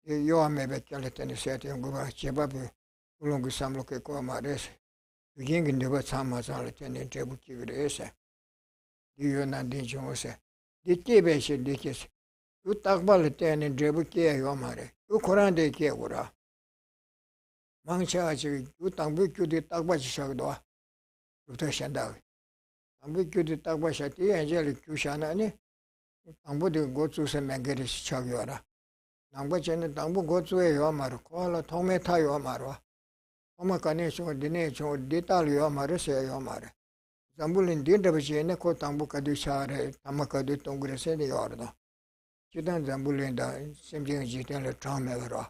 요함에 백견을 때는 세트 연구가 제법이 울렁그 삼록에 고 말해서 그게 근데가 참마잘 때는 제북기 그래서 이요난 대중어세 디케베시 디케스 그 딱발 때는 제북기에 요 말해 그 고란데 깨고라 망쳐가지고 그 땅북규디 딱바지 시작도 부터 신다 땅북규디 딱바시 때 엔젤이 규샤나니 땅부디 고추세 맹게리 시작이와라 남부전은 당부 고추에요 말고 콜라 토메타요 말고 엄마가네 저 디네 저 디탈요 말세요 말 잠불린 딘더버지네 코 당부까지 샤레 담마까지 동그레세니 요르다 지단 잠불린다 심징이 지단을 처음에로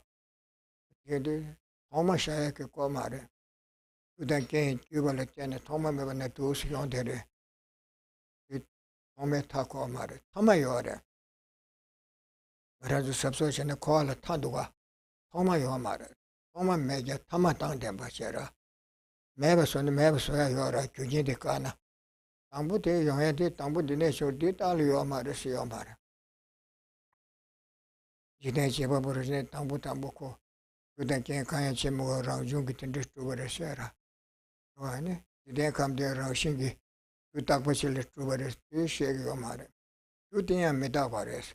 얘들 엄마샤에 그거 말해 그다음에 규발을 때는 토마메바네 도시 온데레 이 토메타고 말해 토마요래 그래서 섭소전에 코알라 타도가 토마요 말을 토마 매게 타마땅 된 바셔라 매버서야 요라 규진데 까나 당부대 영해대 당부디네 쇼디 딸요 말으시요 말 지대 제법으로네 당부고 그다음에 가야 제목으로 중기된 데스토버셔라 와네 이제 감대로 신기 그딱 버실레 투버스 시에요 말 그때야 메다 버스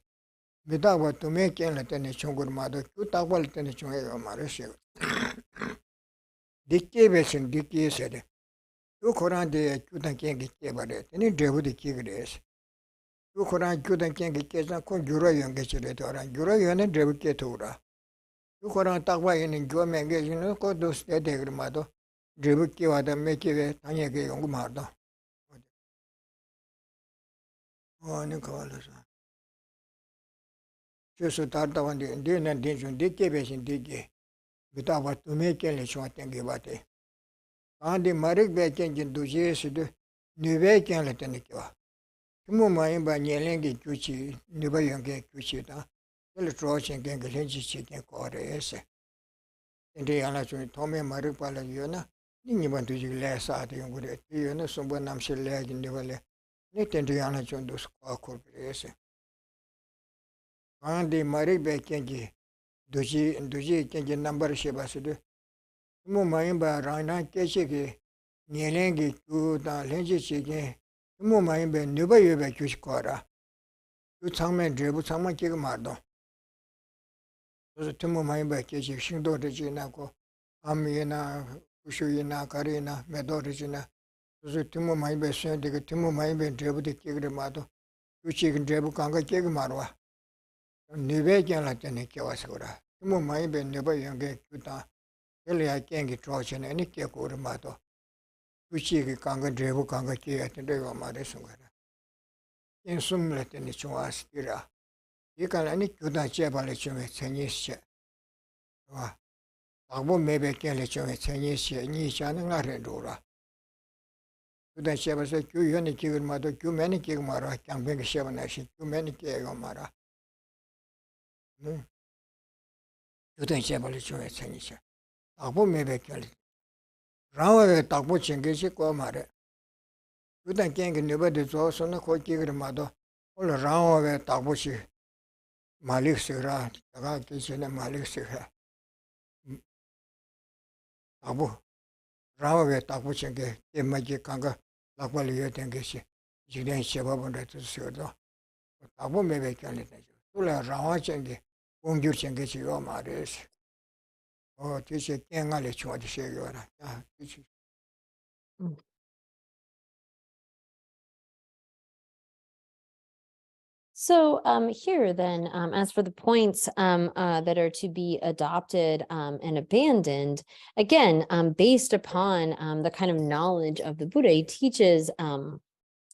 미다고 또매 깨는 때는 총고마도 뚜딱벌 때는 총해요 말이시고 디케베신 디케세데 그 코란데 뚜딱 깨게 깨버려 때는 데부디 끼그레스 그 코란 뚜딱 깨게 깨자 콘 주로 연계치래 도라 주로 연은 데부 깨토라 그 코란 딱바 있는 교맹게 주는 것도 세대 그마도 데부 깨와다 매케게 당에게 연구 말다 어느 거라서 최소 다르다는데 내는 대중 대개배신 대개 그다와 또매견을 좋았던 게 같아. 안데 마릭 배견진 도시에서도 뉴베견을 때는 거. 뭐 많이 바녀랭게 규치 뉴베견게 규치다. 그 조신 게 렌지치게 거래서. 근데 하나 좀 도매 마릭 발라요나 니니만 도지 레사도 연구래. 이거는 sombo 남실래긴 되벌래. 네 텐데 하나 좀 도스 거래서. 안데 마릭 배견기 도지 kenji number shebasidu mo mayimba rana keshege nyelengi kuda lenji chege mo mayimba nuba yobe kyushikora 그 장면 제부 장면 끼고 말도 그래서 팀모 mayimba keshi 신도를 지나고 암이나 우슈이나 가리나 메도를 지나 그래서 팀모 mayimba 선되게 팀모 mayimba 제부도 끼고 말도 우치긴 제부 강가 끼고 말와 니베견을 때는 끼워서 그래 뭐 많이 벤네바 연게 그다 엘리야 깽기 조치네 아니 깨고르 마도 위치기 강가 드레부 강가 끼야 된다고 말했은 거라 인숨을 때니 좋아스티라 이간 아니 그다 제발에 좀 생이시 와 아무 매백견에 좀 생이시 니 자는 날에 돌아 그다 제발서 교연이 기글 마도 교면이 기글 마라 강뱅이 셔나시 교면이 기가 마라 그다 제발에 좀 생이시 아무 매백견 라와에 딱 붙인 게 있고 말해 그다 깽게 너버도 줘서는 거기를 마도 원래 라와에 딱 붙이 말릭스라 내가 계시네 말릭스라 아부 라와에 딱 붙인 게 때문에 간가 낙발이야 된 것이 지금 셔봐본다 뜻이어도 아부 매백이 아니다 원래 라와 쟁게 공주 쟁게 지고 말해서 대체 깽알이 좋아지셔요라 야 그치 So here then, as for the points that are to be adopted and abandoned, again, based upon the kind of knowledge of the Buddha, he teaches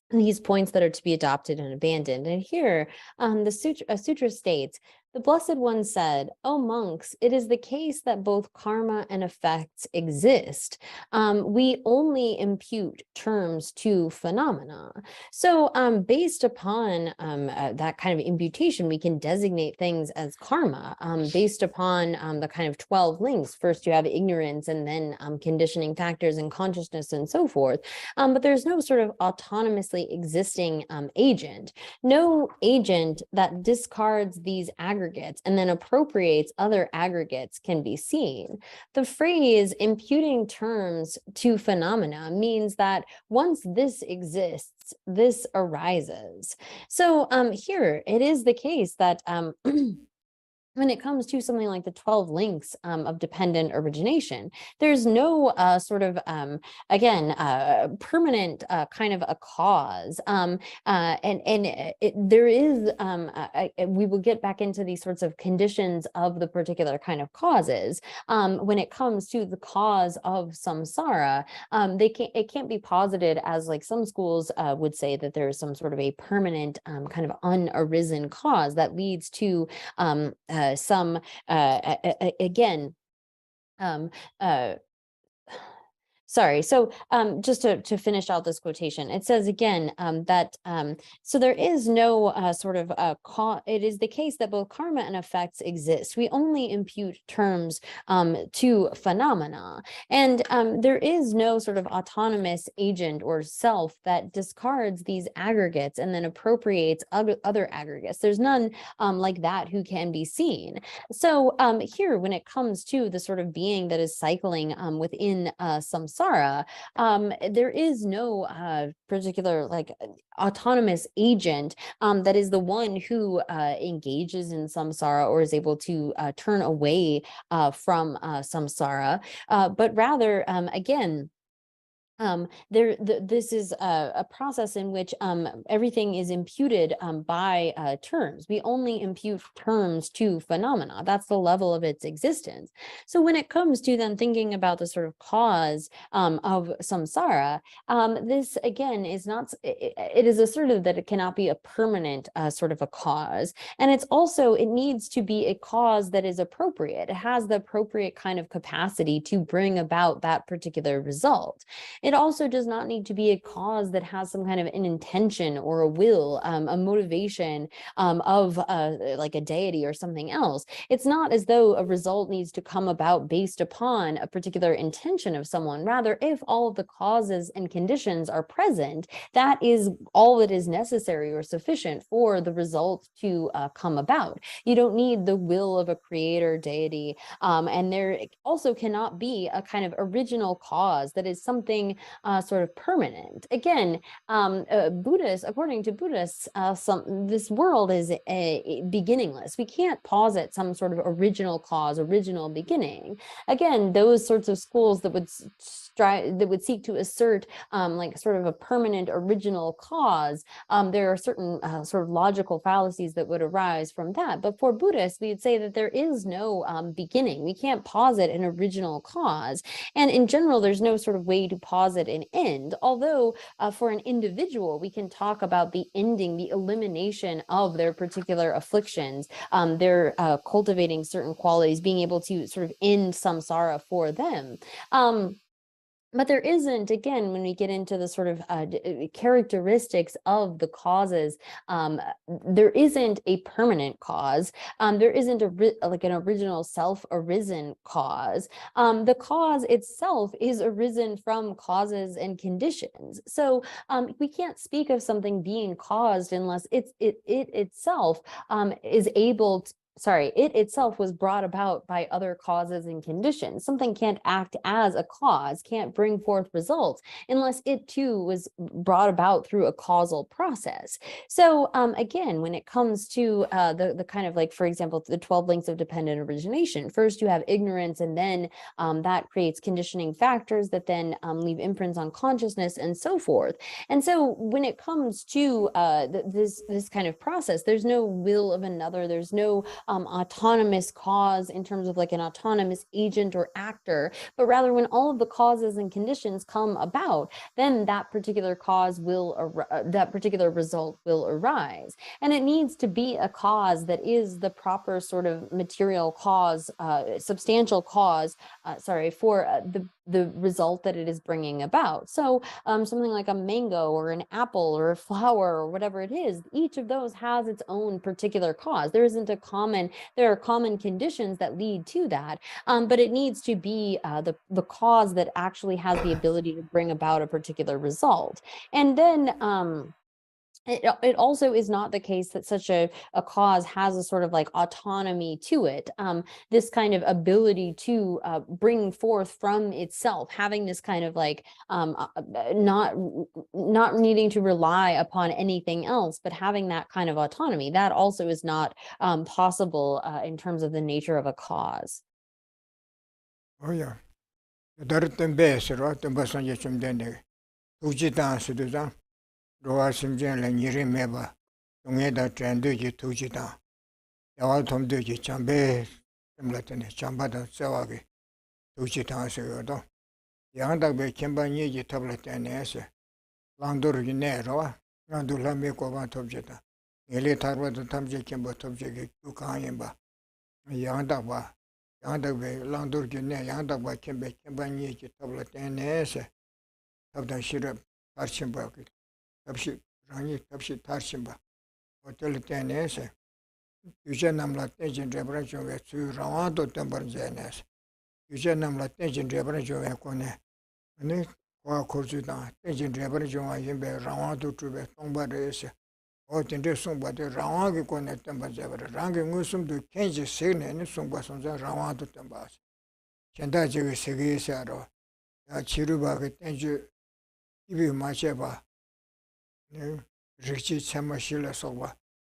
these points that are to be adopted and abandoned. And here, the sutra states, the Blessed One said, "O monks, it is the case that both karma and effects exist. We only impute terms to phenomena." So based upon that kind of imputation, we can designate things as karma based upon the kind of 12 links. First, you have ignorance and then conditioning factors and consciousness and so forth. But there's no sort of autonomously existing agent. No agent that discards these aggregates and then appropriates other aggregates can be seen. The phrase imputing terms to phenomena means that once this exists, this arises. So here it is the case that when it comes to something like the 12 links of dependent origination, there's no sort of, again, permanent kind of a cause. There is, we will get back into these sorts of conditions of the particular kind of causes. When it comes to the cause of samsara, it can't be posited as like some schools would say that there's some sort of a permanent kind of unarisen cause that leads to some again sorry. So just to finish out this quotation, it says again that so there is no sort of it is the case that both karma and effects exist. We only impute terms to phenomena, and there is no sort of autonomous agent or self that discards these aggregates and then appropriates other aggregates. There's none like that who can be seen. So here, when it comes to the sort of being that is cycling within samsara, there is no particular like autonomous agent that is the one who engages in samsara or is able to turn away from samsara, but rather, again, this is a process in which everything is imputed by terms. We only impute terms to phenomena. That's the level of its existence. So when it comes to then thinking about the sort of cause of samsara, this again is not, it is asserted that it cannot be a permanent sort of a cause. And it's also, it needs to be a cause that is appropriate. It has the appropriate kind of capacity to bring about that particular result. It also does not need to be a cause that has some kind of an intention or a will, a motivation of like a deity or something else. It's not as though a result needs to come about based upon a particular intention of someone. Rather, if all of the causes and conditions are present, that is all that is necessary or sufficient for the result to come about. You don't need the will of a creator deity, and there also cannot be a kind of original cause that is something sort of permanent. Again, according to Buddhists, this world is beginningless. We can't posit some sort of original cause, original beginning. Again, those sorts of schools that would seek to assert like sort of a permanent original cause, there are certain sort of logical fallacies that would arise from that. But for Buddhists, we would say that there is no beginning. We can't posit an original cause. And in general, there's no sort of way to posit an end. Although for an individual, we can talk about the ending, the elimination of their particular afflictions. They're cultivating certain qualities, being able to sort of end samsara for them. But there isn't, again, when we get into the sort of characteristics of the causes, there isn't a permanent cause. There isn't like an original self-arisen cause. The cause itself is arisen from causes and conditions. So we can't speak of something being caused unless it itself is able to, it itself was brought about by other causes and conditions. Something can't act as a cause, can't bring forth results, unless it too was brought about through a causal process. So again, when it comes to the kind of like, for example, the 12 links of dependent origination, first you have ignorance, and then that creates conditioning factors that then leave imprints on consciousness and so forth. And so when it comes to this kind of process, there's no will of another, there's no autonomous cause in terms of like an autonomous agent or actor, but rather when all of the causes and conditions come about, then that particular cause that particular result will arise. And it needs to be a cause that is the proper sort of material cause, substantial cause, for the result that it is bringing about. So something like a mango or an apple or a flower or whatever it is, each of those has its own particular cause. There are common conditions that lead to that, but it needs to be the cause that actually has the ability to bring about a particular result. And then it also is not the case that such a cause has a sort of like autonomy to it. This kind of ability to bring forth from itself, having this kind of like not needing to rely upon anything else, but having that kind of autonomy, that also is not possible in terms of the nature of a cause. Oh yeah. Darutem besero, tumbasan yachum dende. Ujitan sududan. Roa simjen la nyiri meba. Tungeda trenduji tujitan. Yawa tomduji chambe. Timlatene chambada sewagi. Tujitan seyodo. Yandak be kemba nyiji tablatene ese. Landur yine roa. Landur la me koban tobjeta. Ele tarwada tamje kemba tobjege kukanyemba. Yandak ba. Yandak be landur yine yandak ba kemba nyiji tablatene ese. Tabdan shirab tarchimba. Tabshi rangi tabshi tarchimba. Hotel tenese. Yuja namla tenjin rebra jove su rawado tembar jenes. Yuja namla tenjin rebra jove kone. Ane kwa kurzu da tenjin rebra jove yimbe rawado tube tongba rese. O tende songba de rawagi kone tembar jebra. Rangi ngusum du kenji segne ne songba sonza rawado tembar. Chenda jege sege saro. Ya chiruba ke tenju ibi macheba. Rikchi tsema shila sokwa,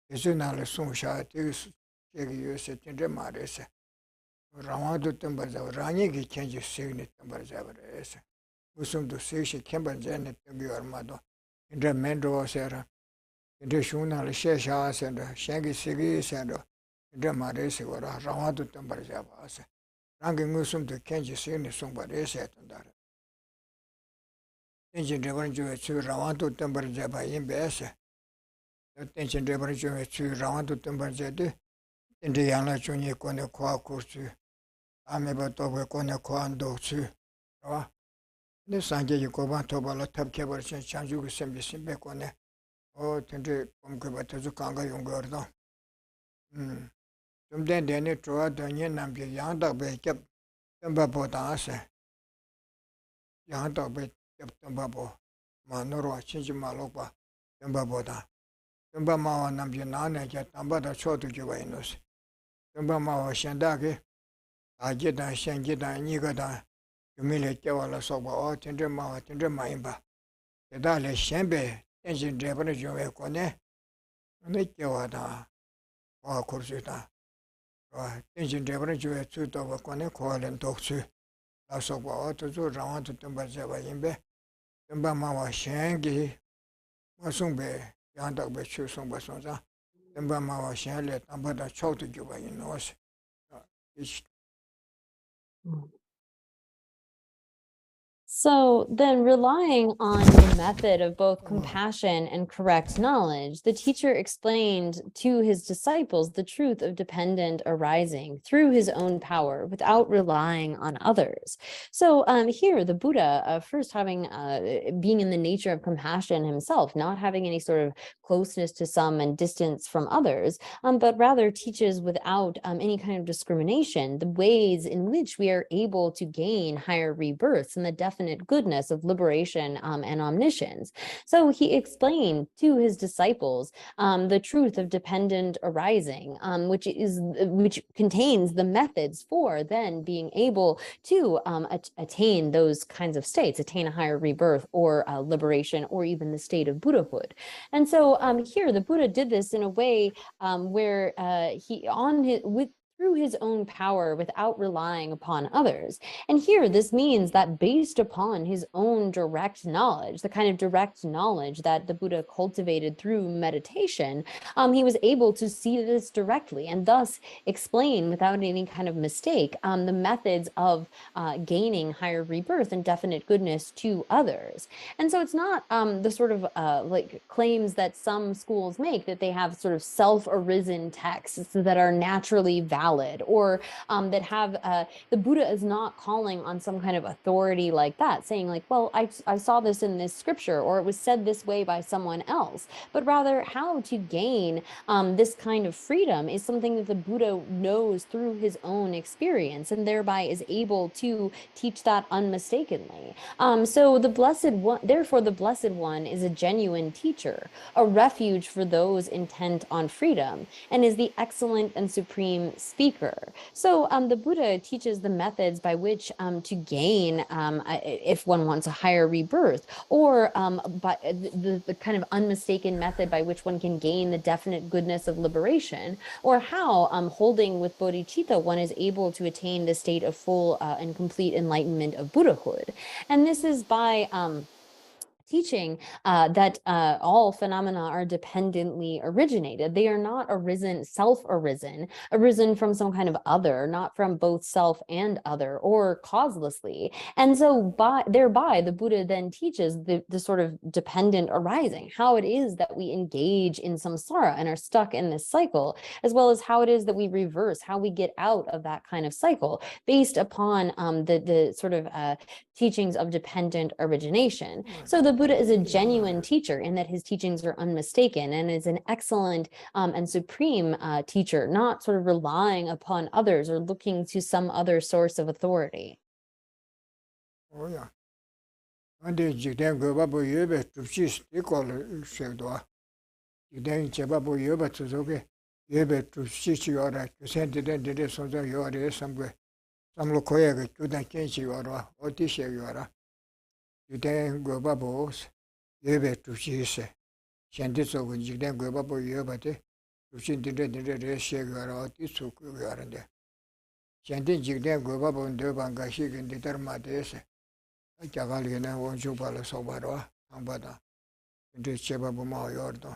yesu nala songsha, tegi yose tende marese. Rawadu tembar zawa, rangi ki kenji signi tembar zawa rese. Usumdu sigshi kembar zene tembi warmado. Tende mendro sera, tende shunala shesha senda, shengi sigi senda, tende marese wara, rawadu tembar zawa ase. Rangi ngusumdu kenji signi songba rese tendara. Tenjin rebaran juwe tsu rawantu tembar jeba yinbe ese. Tenjin rebaran juwe tsu rawantu tembar jede. Tende yangla chunye kone kwa kursu. Ameba tobe kone kwa ando tsu. Rawa. Ne sanje yi koban toba la tab kebar chen chanju gu sembi simbe kone. O tende komkeba tezu kanga yungu ordo. Tumden dene chowa donye namge yangda be kep temba potan ase. Yangda be Tembabo, Manoro, Chinchimalopa, Tembaboda. Tembamawa Namjana, Tambada Chotu Juvenus. Tembamawa Shandaki, Ajita, Shangita, Nigada, Jumile Jawala Soba or Tindrema, Tindremaimba. The Dale Shambe, engine driver Jume Kone, make Jawada or Kursita. Engine driver Juve Suit over Kone, call and talk to La Soba or to do round to Tumbaja Imbe. Tumbamawa Shangi, Masumbe, Yanda Bechu Sumbasonza. Tumbamawa Shanlet, Ambada Chow to Juba in North. So then, relying on the method of both compassion and correct knowledge, the teacher explained to his disciples the truth of dependent arising through his own power without relying on others. So here, the Buddha, first having being in the nature of compassion himself, not having any sort of closeness to some and distance from others, but rather teaches without any kind of discrimination the ways in which we are able to gain higher rebirths and the definite goodness of liberation and omniscience. So he explained to his disciples the truth of dependent arising, which contains the methods for then being able to attain those kinds of states, attain a higher rebirth or liberation, or even the state of Buddhahood. And so here the Buddha did this in a way where through his own power without relying upon others. And here, this means that based upon his own direct knowledge, the kind of direct knowledge that the Buddha cultivated through meditation, he was able to see this directly and thus explain without any kind of mistake the methods of gaining higher rebirth and definite goodness to others. And so it's not the sort of like claims that some schools make that they have sort of self-arisen texts that are naturally valid, or that have the Buddha is not calling on some kind of authority like that, saying like, well, I saw this in this scripture, or it was said this way by someone else, but rather how to gain this kind of freedom is something that the Buddha knows through his own experience, and thereby is able to teach that unmistakably. So the Blessed One, therefore the Blessed One is a genuine teacher, a refuge for those intent on freedom, and is the excellent and supreme speaker. So the Buddha teaches the methods by which to gain, if one wants a higher rebirth, or by the kind of unmistaken method by which one can gain the definite goodness of liberation, or how holding with bodhicitta one is able to attain the state of full and complete enlightenment of Buddhahood. And this is by teaching that all phenomena are dependently originated. They are not arisen, arisen from some kind of other, not from both self and other, or causelessly. And so thereby the Buddha then teaches the sort of dependent arising, how it is that we engage in samsara and are stuck in this cycle, as well as how it is that we reverse, how we get out of that kind of cycle, based upon the sort of teachings of dependent origination. So the Buddha is a genuine teacher in that his teachings are unmistaken, and is an excellent and supreme teacher, not sort of relying upon others or looking to some other source of authority. Oh yeah. Ande jigden go babu yebe tupchis ikol shegdwa. Jigden chebabu yebe tsuzoge yebe tupchis yora kusente den de sonza yore samgwe. Samlo koyega kudan kenchi yora oti shegora. Jigden go babu yebe tupchis. Shende sogo jigden go babu yebe te tupchin de shegora oti suku yorande. Shende jigden go babu ndo banga shigin de tarmadese. Jagalina won't you bala sobara, Ambada, into Chebabuma Yordo.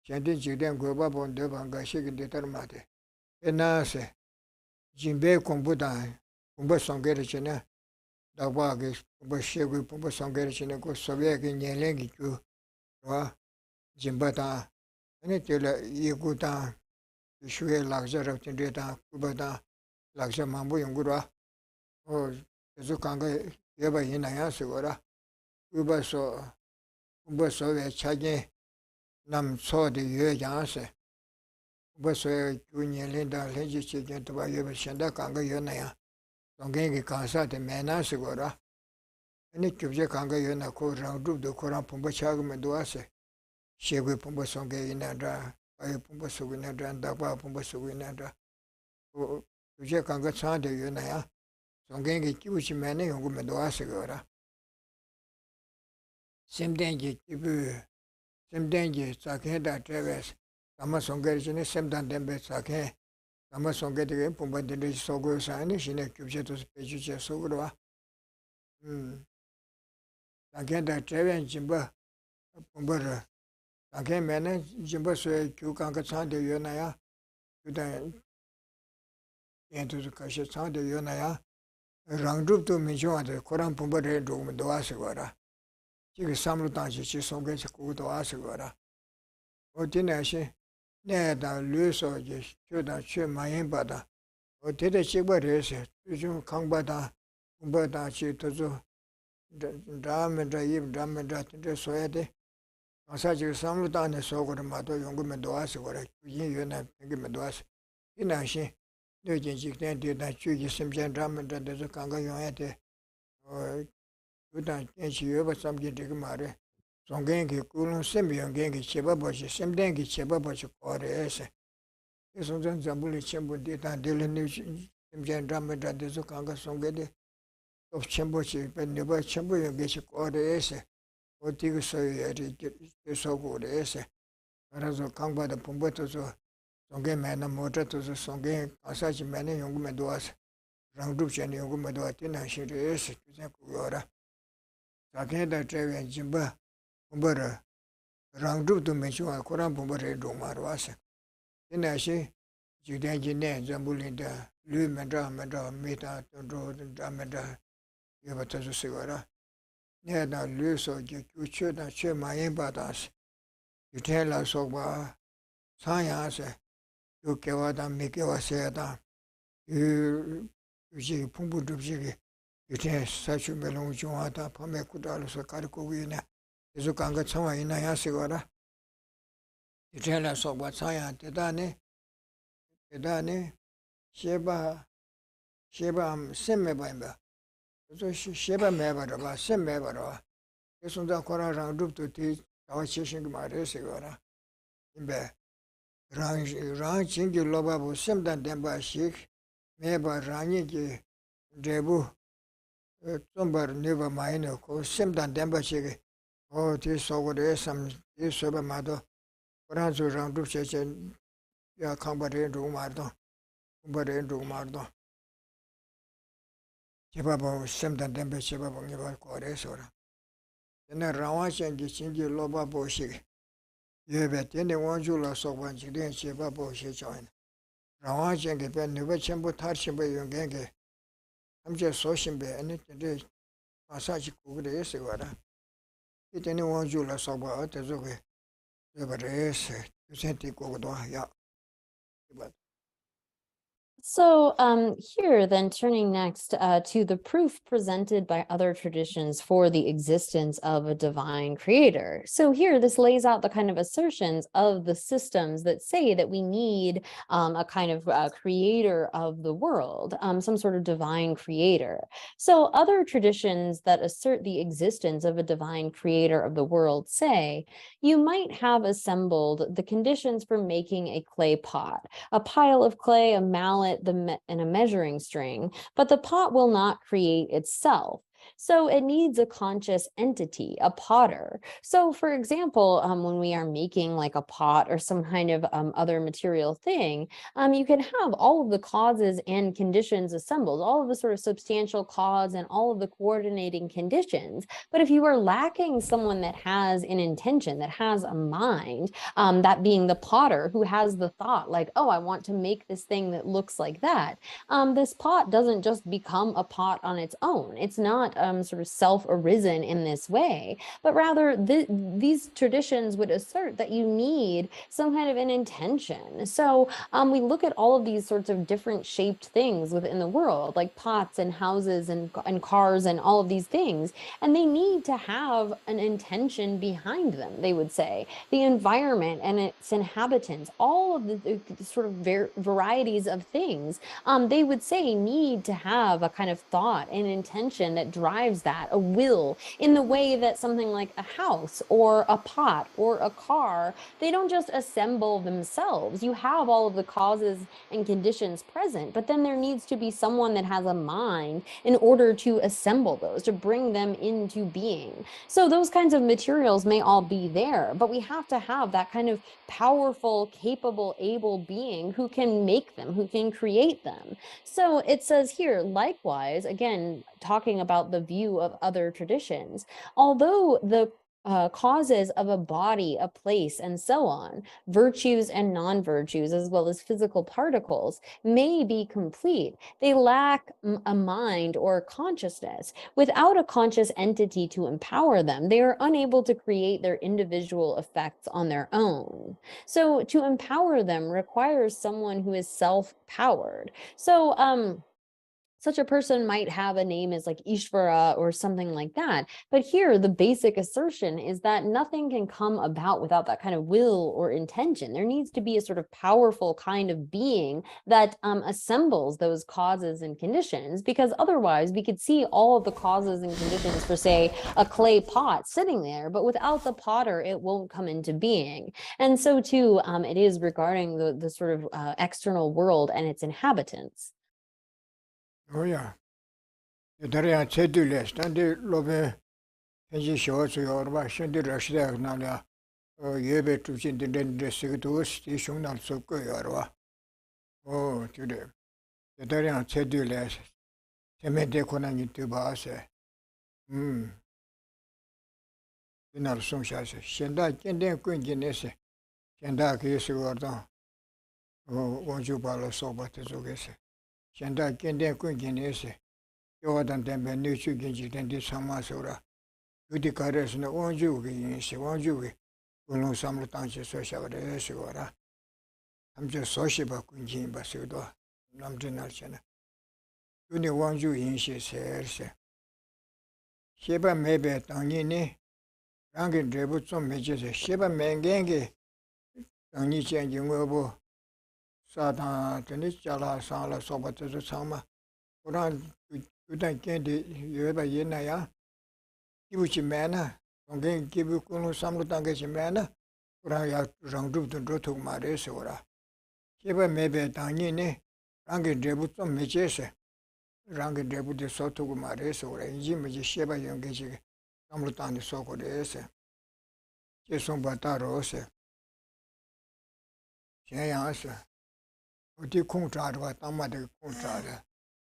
Shantin Jiden go up on Devanga shaking determate. Enase Jimbe Kumbudan, Kumbasongericina, the Wagis, Kumbashagu, Kumbasongericina, go Soviet in Yelengi, Jimbata, and it Yagutan, the Shue Laxer of Tindeta, Kubata, Laxa Mambu Yungura, or Zukanga Yaba Hinaya Sigora, Ubaso Chage Nam saw the Yanse, Ubaso Junior Linda Legislature to Yaba Shanda Kanga Yonaya, Dongangi Kansa, the Mana Sigora, and it gives a Kanga Yona Koran, the Koran Pumbachag Meduase, Shegu Pumbasonga Inadra, I Pumbasuinadra, and Daba Pumbasuinadra, Ujekanga Sanda Yonaya. 송겐기 기부치 매네 용구면 도와서거라. 샘dengi 기부 샘dengi 사케다 트레베스 아마 송게르지네 샘단 덴베 사케 아마 송게르게 봄바데리 소고사니 시네 큐브제도 페주제 소그로와 사케다 트레벤 짐바 봄바르 사케 매네 짐바 소에 큐강가 찬데 요나야 그다 엔투즈 카시 찬데 요나야 랑룹도 미조아데 코란 봄바레 도움 도와서거라 지금 삼루 당시 지 송게서 구도 와서거라 어디나시 내다 류서 이제 교다 최 많이 받아 어디다 식버려서 요즘 강바다 공부다 지도저 다음에다 입 다음에다 진짜 써야 돼 사실 삼루 당에 서거를 마도 연구면 도와서거라 이 연나 되게면 도와서 이나시 너진 직된 데다 주기 심전 다음에다 저 강가 용해야 돼 그다 엔시여바 삼게 되게 말해 송겐기 꾸는 셈비연겐기 제바버시 셈den기 제바버시 거래에서 그래서 전 잠불이 첨부 데이터 델레니 심전 담에다 데서 강가 송게데 또 첨부시 benne바 첨부 연계시 거래에서 어디가 써야지 계속 거래에서 그래서 강바다 본부터서 송게 매나 모터서 송게 아사지 매나 연구면 도와서 랑룹전이 연구면 도와티나 시리에서 그냥 그거라 자기네들 제외 짐바 공부를 랑룹도 mention 코란 공부를 동마로 와서 이나시 주된지네 잠불린다 류면다 메다 또 담에다 여버터서 쓰거라 내가 류서 규초다 최 많이 받아서 유텔라 속바 사야세 요께와다 미께와세다 그 유지 풍부급식이 유태 사주멜롱 중하다 밤에 구달로서 가르고 위네 그래서 강가 청와이나 야시거라 유태라 속바 사야 대단해 셰바 셈메바임바 그래서 셰바 메바라바 셈메바라 그래서 다 코라랑 룹도 뒤 나와 치신 그 말이시거라 임베 랑 진기 로바보 셈단 덴바식 메바 랑이기 데부 좀바 네바 마이너 고 셈단 덴바식 뒤 속으로 셈 뒤서바 마도 그란조랑 룹체체 야 강바레 루마르도 공바레 루마르도 제바보 셈단 덴바 제바보 네바 거래서라 옛날 라와셴기 진기 로바보식 예배 때네 원주라 속반지 된 제바보식 join 라와셴게 배 네바 첨부 타르심베 용게게 함제 소심베 아니 때 마사지 구그레스 거라 이때네 원주라 속바 어때서게 예바레스 유센티 고고도 야 So here, then turning next to the proof presented by other traditions for the existence of a divine creator. So here, this lays out the kind of assertions of the systems that say that we need a kind of creator of the world, some sort of divine creator. So other traditions that assert the existence of a divine creator of the world say, you might have assembled the conditions for making a clay pot, a pile of clay, a mallet, and a measuring string, but the pot will not create itself. So it needs a conscious entity, a potter. So for example, when we are making like a pot or some kind of other material thing, you can have all of the causes and conditions assembled, all of the sort of substantial cause and all of the coordinating conditions. But if you are lacking someone that has an intention, that has a mind, that being the potter who has the thought like, oh, I want to make this thing that looks like that, this pot doesn't just become a pot on its own. It's not sort of self-arisen in this way, but rather these traditions would assert that you need some kind of an intention. So we look at all of these sorts of different shaped things within the world, like pots and houses and cars and all of these things, and they need to have an intention behind them, they would say. The environment and its inhabitants, all of the sort of varieties of things, they would say need to have a kind of thought and intention that drives that, a will, in the way that something like a house or a pot or a car, they don't just assemble themselves. You have all of the causes and conditions present, but then there needs to be someone that has a mind in order to assemble those, to bring them into being. So those kinds of materials may all be there, but we have to have that kind of powerful, capable, able being who can make them, who can create them. So it says here, likewise, again, talking about the view of other traditions, although the causes of a body, a place, and so on, virtues and non-virtues, as well as physical particles, may be complete. They lack a mind or consciousness. Without a conscious entity to empower them, they are unable to create their individual effects on their own. So to empower them requires someone who is self-powered. So, such a person might have a name as like Ishvara or something like that. But here, the basic assertion is that nothing can come about without that kind of will or intention. There needs to be a sort of powerful kind of being that assembles those causes and conditions, because otherwise we could see all of the causes and conditions for, say, a clay pot sitting there, but without the potter, it won't come into being. And so too, it is regarding the sort of external world and its inhabitants. Oh yeah. Daria Cedules, Tandi Lobe, Penji Shawsu Yorba, Shendi Rashida Nalia, Yebe to Chin the Sigatus, the Shunal Soko Yorba. Oh, today. The Daria Cedules, Temede Konani Tubase. Inal Sunshas, Shenda, Kenden Quinginese, Shenda Kisi Gordon, Onjubala Soba Tezogese. Shenda Kenden Quinginese. Yodan Tembe Nuchu Ginji Tendi Samasura. Udi Kares no Onjugi in Siwanjugi, Unu Samlutanchi Soshavare Sigora. I'm just Soshiba Kunjin Basudo, Namdinarchana. Uni Wanju in she says. Sheba maybe Tangini, Rangin Drebutson Major, Sheba Mengangi, Tangi changing Wobo, Satan, Tenichala, Sala, Sobatu Sama, Uran. Udan Kendi, Yuba Yenaya, Kibuchi Mana, Ongan Kibukuno Samlutangachi Mana, Uraya Randu to Drotu Maresora. Shiba maybe Tangini, Rangi Debuton Mechese, Rangi Debu de Soto Maresora, and Jimmy Sheba Yongachi, Samlutan Soko de Ese, Jason Batarose, Chayasa, Uti Kuntra, Tamada Kuntra,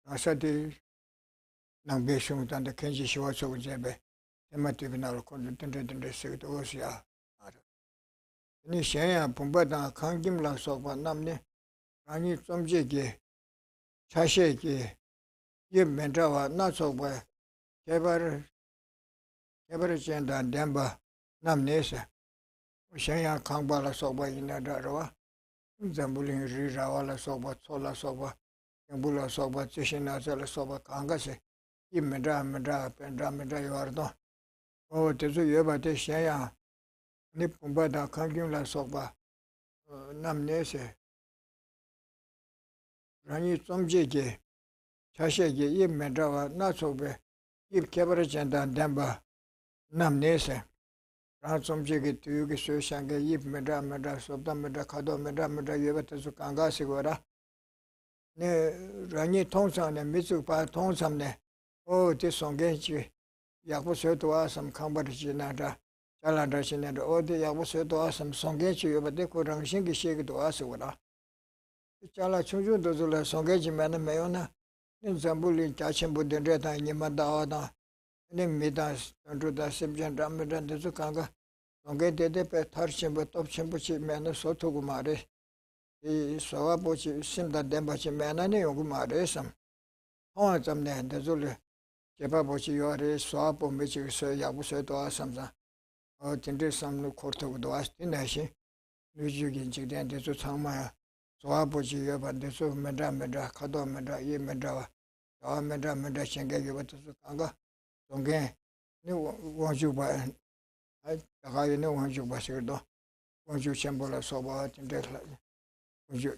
Asadi. Nambeshung than the Kenji Shwaso Jebe, Emativina content in the Secret Osia. Nishaya, Pumbata, Kangim La Soba Namne, Rani Somjegi, Chasheki, Yib Mendrava, not so well, Keber Chenda, Demba, Namnesa, Shaya Kangbala Soba in Adarava, Zambulin Rirawala Soba, Sola Soba, Yambula Soba, Tishina Soba Kangase. Medra, Pendra, Yordo. Oh, Tezu Yoba de Shaya, Nipumbada, Kangula Soba, Namnese, Rani Somjege, Chashege, Yib Medrava, not so be, Yib Cabarage and Damba, Namnese, Ransomjege to Yugi Sushanga, Yib Medra, Sobda Medra, Kado Medra, Yabatazu Kangasigora, Ne Rani Tonsan and Mitsupa Tonsamne. Oh, this song Genchi, Yabuso to us some Kambarinada, Jaladashinada, oh, the Yabuso to us some song Genchi, but they could shingi shake to us. Chala Chunju dozula Songaji Mana Mayona, in Zambuli, Chachimbu, the Reta, and Yamada, and then Midas, and to the Sibjan Ramadan, the Zukanga, Songa de Pet Tarchim, but top Chimbuchi Mana Sotogumare, the Sawabuchi, Simda Dembachi Mana, Yogumare, some. Oh, some land, the Zulu. Jebabochi Yore, swap or Michi say Yabuso to us something. Oh, Tinder some no quarter with us in Nashi. Luigi Jidan to Tama, Swabochi Yoba, the so Madame Medra, Kado Medra, Ye Medra, or Madame Medra Shanga, you to Kanga. Songa, no one you buy. I know one you buy your door. Once you chamber sober in that like. Once you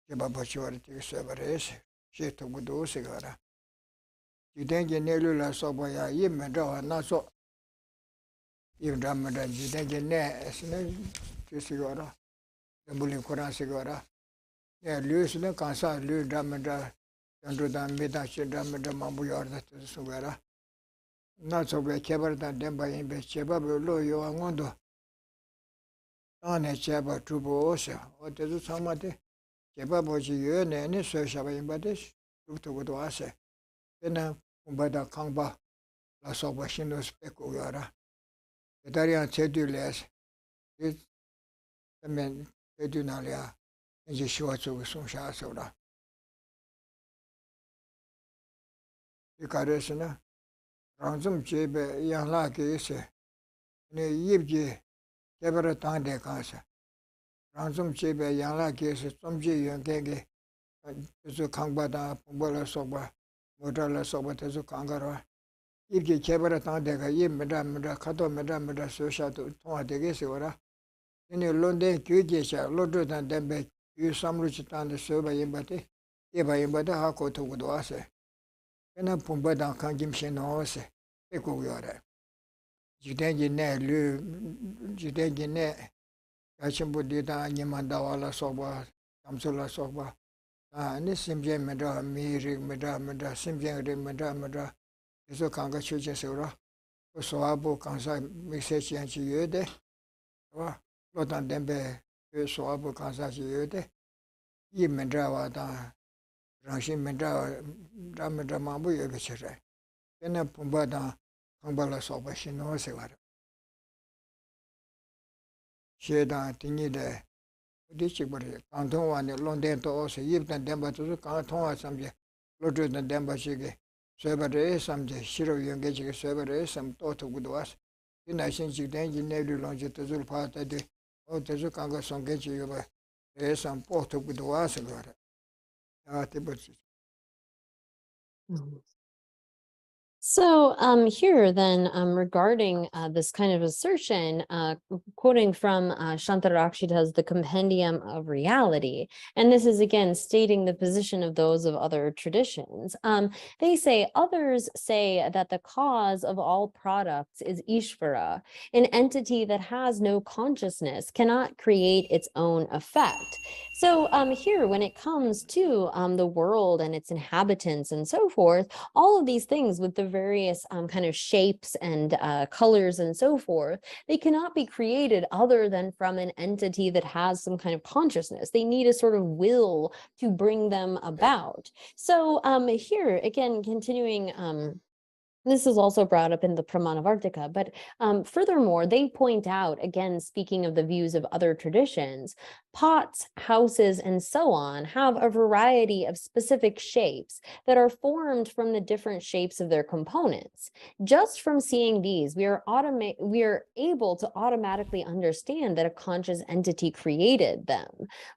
Jebabochi or to serve a race, she took with those cigar. Jidengi Nelu la Sobaya, Yimenda, Naso, Yimdamada, Jidengi Ne, Sigora, the Bully Koran Sigora. Yeah, Lewis the Kansa, Lu Damada, Yandudan Mida, Shidamada Mambuyar, that is Sugara. Not so bad, Cheber than them by in Becheba, Loyo, Angondo. On a Cheba, Tubo Osa, or to do somebody. Cheba was you and any search of anybody's, look to what I say. Then, Umbada Kangba, La Sobashino Specuara. The Darian Tedules, it the men Tedunalia, and the shorts of Sunsha Soda. The Caresana, Ransom Chebe, Yanlaki, ne Yibji, Chebra Tande Cancer. Ransom Chebe, Yanlaki, Somji, Yankege, Tezu Kangbada, Pumbola Soba, Motala Soba, Tezu Kangara. Yibji Chebra Tande, Yim, Madame, Kato, Madame, Sosha to Tonga de Gesora. In a London, Kujesha, Lodro than Dembe, you some Ruchitan the Soba Yimbate, Eva Yimbata Hako to Gudoase. And a Pumbada Kangim Shenose, Eco Yore. Jidengi Ne, Jidengi Ne, Yachambudita, Yamandawala Soba, Samsula Soba, and this Simjay Meda, Miri, Meda, Simjay Meda, Iso Kanga Chuchesura, Soabo Kansa, Mixachi and Chiyude. Lotan Dembe, Soabu Kansachi Yude, Yi Mendrawa, Ranshin Mendrawa, Damada Mambu Yogachere, then a Pumbada, Kambala Soba, Shino Sevara. Sheda, Tinide, Dichiburi, Canton one, London to also, Yiptan Demba to Canton, some Lotus and Demba Shige, Sebare, some Shiro Yongage, Sebare, some Toto Guduas. In I think you then you never launch it to Zulpata. Oh, there's a Kanga song get you over. There's some port with the was about it. So here then regarding this kind of assertion, quoting from Shantarakshita's The Compendium of Reality, and this is again stating the position of those of other traditions. They say, others say that the cause of all products is Ishvara, an entity that has no consciousness, cannot create its own effect. So here, when it comes to the world and its inhabitants and so forth, all of these things with the various kind of shapes and colors and so forth, they cannot be created other than from an entity that has some kind of consciousness. They need a sort of will to bring them about. So here, again, continuing, this is also brought up in the Pramanavartika, but furthermore, they point out, again, speaking of the views of other traditions, pots, houses, and so on have a variety of specific shapes that are formed from the different shapes of their components. Just from seeing these, we are able to automatically understand that a conscious entity created them.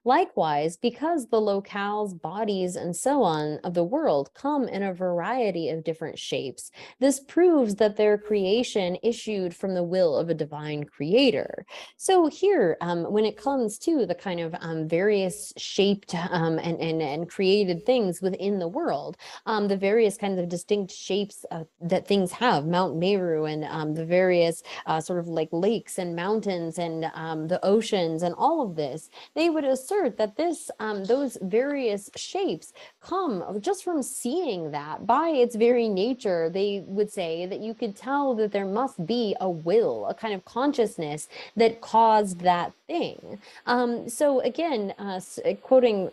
Likewise, because the locales, bodies, and so on of the world come in a variety of different shapes, this proves that their creation issued from the will of a divine creator. So here, when it comes to the kind of various shaped and created things within the world, the various kinds of distinct shapes that things have, Mount Meru and the various sort of like lakes and mountains and the oceans and all of this, they would assert that those various shapes come just from seeing that. By its very nature, they would say that you could tell that there must be a will, a kind of consciousness that caused that thing. So again, quoting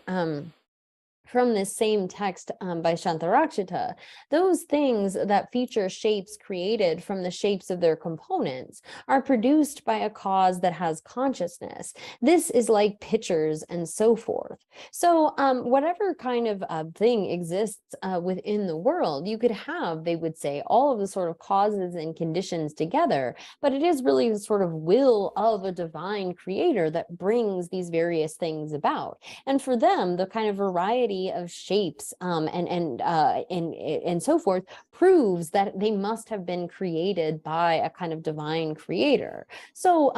from this same text by Shantarakshita, those things that feature shapes created from the shapes of their components are produced by a cause that has consciousness. This is like pictures and so forth. So whatever kind of thing exists within the world, you could have, they would say, all of the sort of causes and conditions together, but it is really the sort of will of a divine creator that brings these various things about. And for them, the kind of variety variety of shapes and so forth proves that they must have been created by a kind of divine creator. So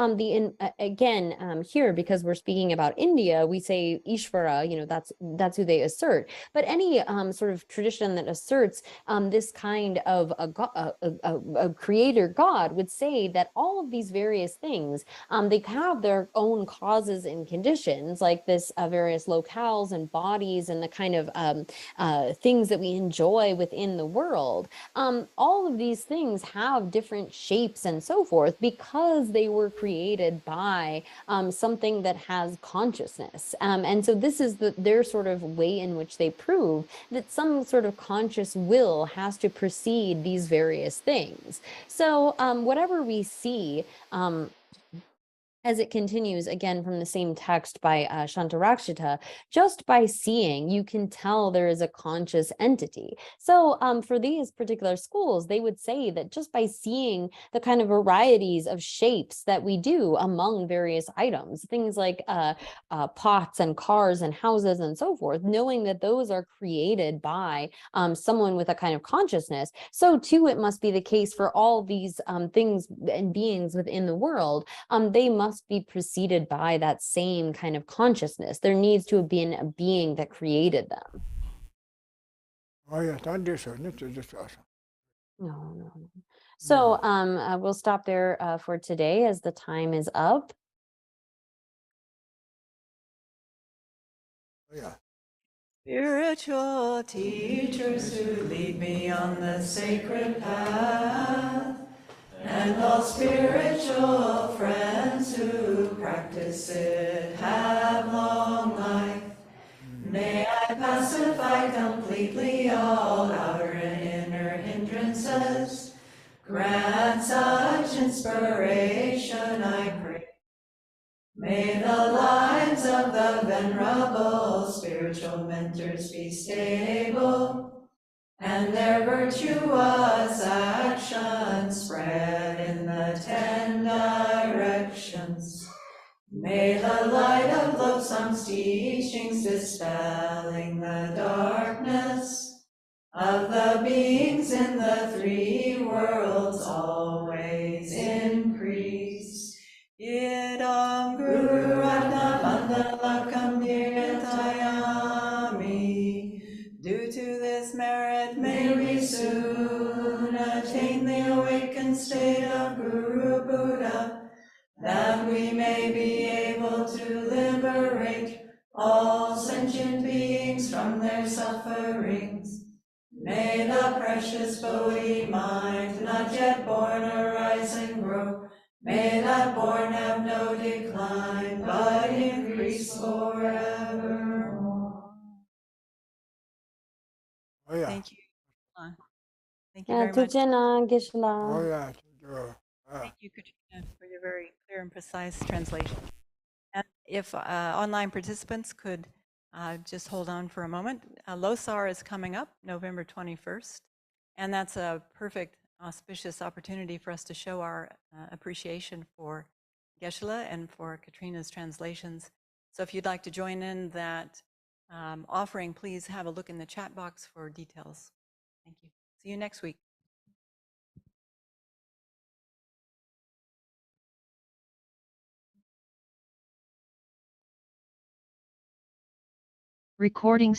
again, here, because we're speaking about India, we say Ishvara, that's who they assert. But any sort of tradition that asserts this kind of a creator God would say that all of these various things, they have their own causes and conditions, like this various locales and bodies and the kind of things that we enjoy within the world. All of these things have different shapes and so forth because they were created by something that has consciousness. And so this is their sort of way in which they prove that some sort of conscious will has to precede these various things. So whatever we see, as it continues again from the same text by Shantarakshita, just by seeing, you can tell there is a conscious entity. So for these particular schools, they would say that just by seeing the kind of varieties of shapes that we do among various items, things like pots and cars and houses and so forth, knowing that those are created by someone with a kind of consciousness, so too it must be the case for all these things and beings within the world. They must be preceded by that same kind of consciousness. There needs to have been a being that created them. Oh yeah, that's awesome. No. So we'll stop there for today as the time is up. Oh yeah. Spiritual teachers who lead me on the sacred path, and all spiritual friends who practice it have long life. May I pacify completely all outer and inner hindrances. Grant such inspiration, I pray. May the lives of the venerable spiritual mentors be stable, and their virtuous actions spread in the 10 directions. May the light of Lobsang's teachings dispelling the darkness of the beings in the 3 worlds always increase. Idam Guru Ratna Mandalakam Nirtayami. Due to this merit, may we soon attain the awakened state of Guru Buddha, that we may be able to liberate all sentient beings from their sufferings. May the precious Bodhi mind, not yet born, arise and grow. May that born have no decline, but increase forevermore. Oh yeah. Thank you. Thank you very much. Tujana, Oh Gisela. yeah. Thank you, Katrina, for your very clear and precise translation. And if online participants could just hold on for a moment. Losar is coming up November 21st, and that's a perfect auspicious opportunity for us to show our appreciation for Geshe-la and for Katrina's translations. So if you'd like to join in that offering, please have a look in the chat box for details. Thank you. See you next week. Recording